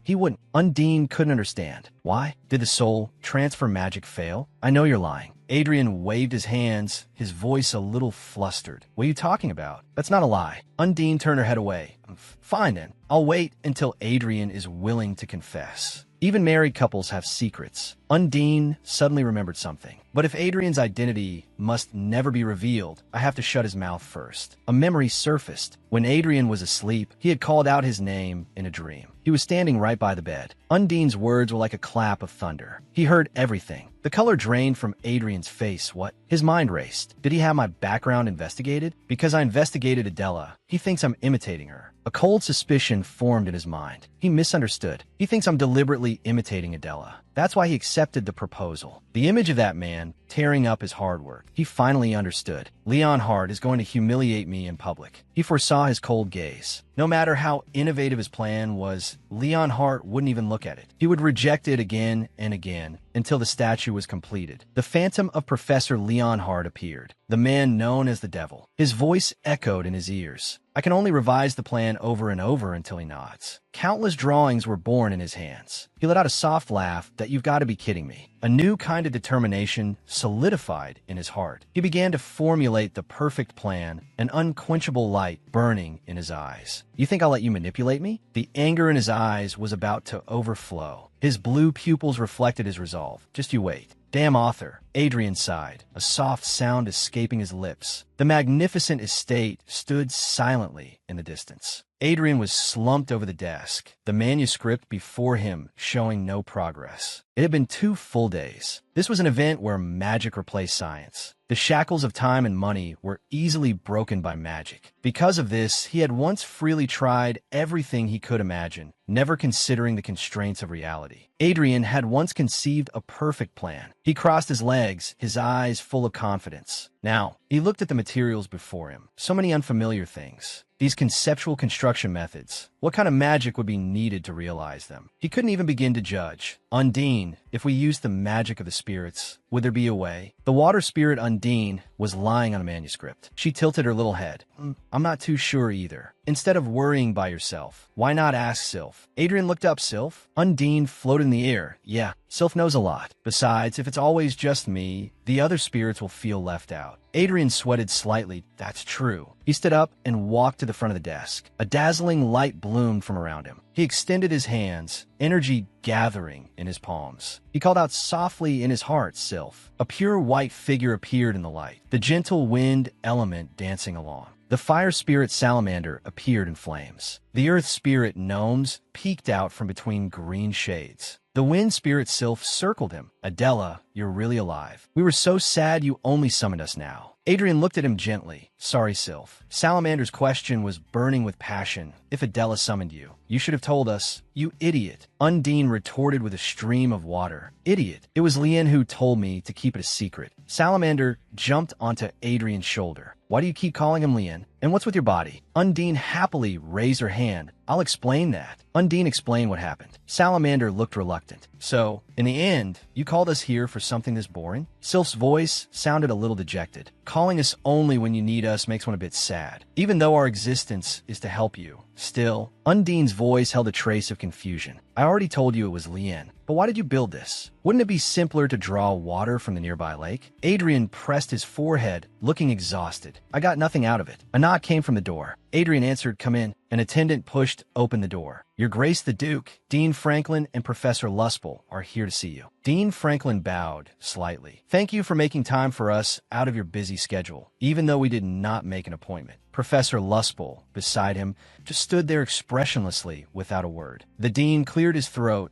he wouldn't. Undine couldn't understand. Why? Did the soul transfer magic fail? I know you're lying. Adrian waved his hands, his voice a little flustered. What are you talking about? That's not a lie. Undine turned her head away. Fine then. I'll wait until Adrian is willing to confess. Even married couples have secrets. Undine suddenly remembered something. But if Adrian's identity must never be revealed, I have to shut his mouth first. A memory surfaced. When Adrian was asleep, he had called out his name in a dream. He was standing right by the bed. Undine's words were like a clap of thunder. He heard everything. The color drained from Adrian's face. What? His mind raced. Did he have my background investigated? Because I investigated Adela, he thinks I'm imitating her. A cold suspicion formed in his mind. He misunderstood. He thinks I'm deliberately imitating Adela. That's why he accepted the proposal. The image of that man tearing up his hard work. He finally understood. Leon Hart is going to humiliate me in public. He foresaw his cold gaze. No matter how innovative his plan was, Leon Hart wouldn't even look at it. He would reject it again and again until the statue was completed. The phantom of Professor Leon Hart appeared, the man known as the Devil. His voice echoed in his ears. I can only revise the plan over and over until he nods. Countless drawings were born in his hands. He let out a soft laugh that you've got to be kidding me. A new kind of determination solidified in his heart. He began to formulate the perfect plan, an unquenchable light burning in his eyes. You think I'll let you manipulate me? The anger in his eyes was about to overflow. His blue pupils reflected his resolve. Just you wait. Damn author. Adrian sighed, a soft sound escaping his lips. The magnificent estate stood silently in the distance. Adrian was slumped over the desk, the manuscript before him showing no progress. It had been 2 full days. This was an event where magic replaced science. The shackles of time and money were easily broken by magic. Because of this, he had once freely tried everything he could imagine, never considering the constraints of reality. Adrian had once conceived a perfect plan. He crossed his legs, his eyes full of confidence. Now, he looked at the materials before him. So many unfamiliar things. These conceptual construction methods, what kind of magic would be needed to realize them? He couldn't even begin to judge. Undine, if we used the magic of the spirits, would there be a way? The water spirit Undine was lying on a manuscript. She tilted her little head. I'm not too sure either. Instead of worrying by yourself, why not ask Sylph? Adrian looked up. Sylph? Undine floated in the air. Yeah, Sylph knows a lot. Besides, if it's always just me, the other spirits will feel left out. Adrian sweated slightly. That's true. He stood up and walked to the front of the desk. A dazzling light bloomed from around him. He extended his hands, energy gathering in his palms. He called out softly in his heart, Sylph. A pure white figure appeared in the light, the gentle wind element dancing along. The fire spirit salamander appeared in flames. The earth spirit gnomes peeked out from between green shades. The wind spirit Sylph circled him. Adela, you're really alive. We were so sad you only summoned us now. Adrian looked at him gently. Sorry, Sylph. Salamander's question was burning with passion. If Adela summoned you, you should have told us. You idiot. Undine retorted with a stream of water. Idiot. It was Lien who told me to keep it a secret. Salamander jumped onto Adrian's shoulder. Why do you keep calling him Lien? And what's with your body? Undine happily raised her hand. I'll explain that. Undine explained what happened. Salamander looked reluctant. So, in the end, you called us here for something this boring? Sylph's voice sounded a little dejected. Calling us only when you need us makes one a bit sad, even though our existence is to help you. Still, Undine's voice held a trace of confusion. I already told you it was Lien, but why did you build this? Wouldn't it be simpler to draw water from the nearby lake? Adrian pressed his forehead, looking exhausted. I got nothing out of it. A knock came from the door. Adrian answered, come in. An attendant pushed open the door. Your Grace the Duke, Dean Franklin, and Professor Luspel are here to see you. Dean Franklin bowed slightly. Thank you for making time for us out of your busy schedule, even though we did not make an appointment. Professor Luspel, beside him, just stood there expressionlessly without a word. The dean cleared his throat.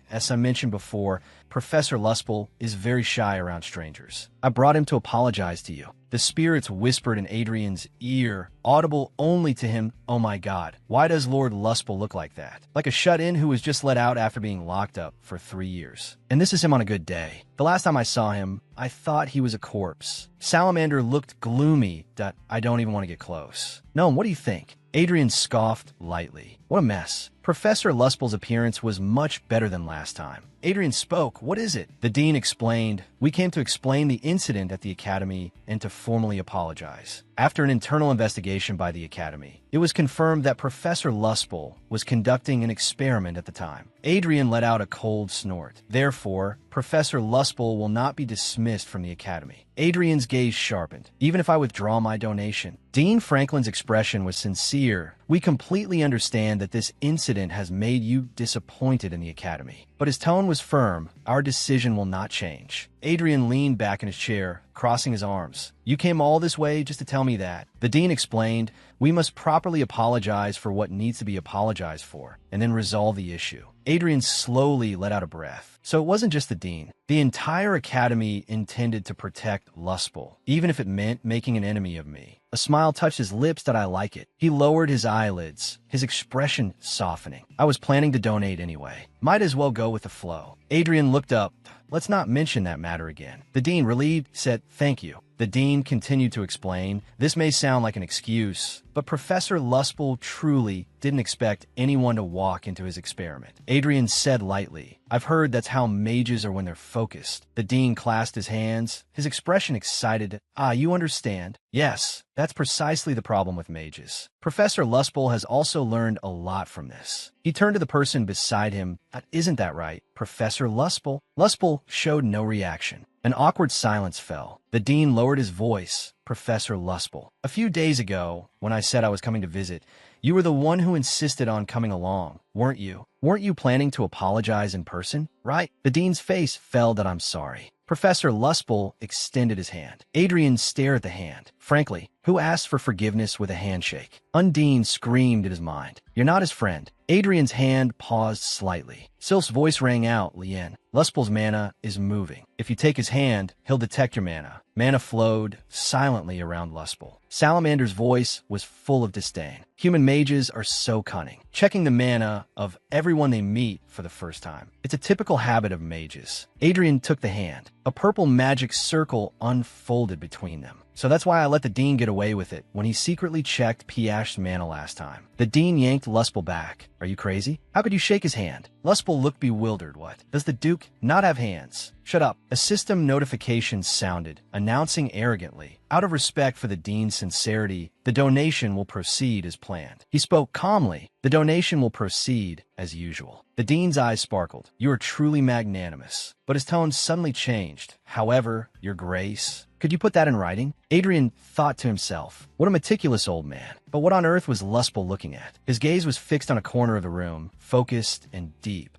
As I mentioned before, Professor Luspel is very shy around strangers. I brought him to apologize to you. The spirits whispered in Adrian's ear, audible only to him. Oh my God, why does Lord Luspel look like that? Like a shut-in who was just let out after being locked up for 3 years. And this is him on a good day. The last time I saw him, I thought he was a corpse. Salamander looked gloomy. I don't even want to get close. Gnome, what do you think? Adrian scoffed lightly. What a mess. Professor Luspel's appearance was much better than last time. Adrian spoke. What is it? The dean explained. We came to explain the incident at the academy and to formally apologize. After an internal investigation by the academy, it was confirmed that Professor Luspel was conducting an experiment at the time. Adrian let out a cold snort. Therefore, Professor Luspel will not be dismissed from the academy. Adrian's gaze sharpened. Even if I withdraw my donation. Dean Franklin's expression was sincere. We completely understand that this incident has made you disappointed in the academy. But his tone was firm. Our decision will not change. Adrian leaned back in his chair, crossing his arms. You came all this way just to tell me that. The dean explained, we must properly apologize for what needs to be apologized for, and then resolve the issue. Adrian slowly let out a breath. So it wasn't just the dean. The entire academy intended to protect Luspel, even if it meant making an enemy of me. A smile touched his lips. That I like it. He lowered his eyelids, his expression softening. I was planning to donate anyway. Might as well go with the flow. Adrian looked up. Let's not mention that matter again. The dean, relieved, said, thank you. The dean continued to explain. This may sound like an excuse, but Professor Luspel truly didn't expect anyone to walk into his experiment. Adrian said lightly, I've heard that's how mages are when they're focused. The dean clasped his hands, his expression excited. Ah, you understand? Yes, that's precisely the problem with mages. Professor Luspel has also learned a lot from this. He turned to the person beside him. Isn't that right, Professor Luspel? Luspel showed no reaction. An awkward silence fell. The dean lowered his voice. Professor Luspel. A few days ago, when I said I was coming to visit, you were the one who insisted on coming along, weren't you? Weren't you planning to apologize in person, right? The dean's face fell. That I'm sorry. Professor Luspel extended his hand. Adrian stared at the hand. Frankly, who asked for forgiveness with a handshake? Undine screamed in his mind. You're not his friend. Adrian's hand paused slightly. Sylph's voice rang out, Lien. Lustful's mana is moving. If you take his hand, he'll detect your mana. Mana flowed silently around Lustful. Salamander's voice was full of disdain. Human mages are so cunning, checking the mana of everyone they meet for the first time. It's a typical habit of mages. Adrian took the hand. A purple magic circle unfolded between them. So that's why I let the Dean get away with it when he secretly checked Piash's mana last time. The Dean yanked Lustful back. Are you crazy? How could you shake his hand? Lustful looked bewildered. What? Does the Duke not have hands? Shut up. A system notification sounded, announcing arrogantly, out of respect for the Dean's sincerity, the donation will proceed as planned. He spoke calmly. The donation will proceed as usual. The Dean's eyes sparkled. You are truly magnanimous. But his tone suddenly changed. However, your grace... Could you put that in writing? Adrian thought to himself, what a meticulous old man. But what on earth was Lustful looking at? His gaze was fixed on a corner of the room, focused and deep.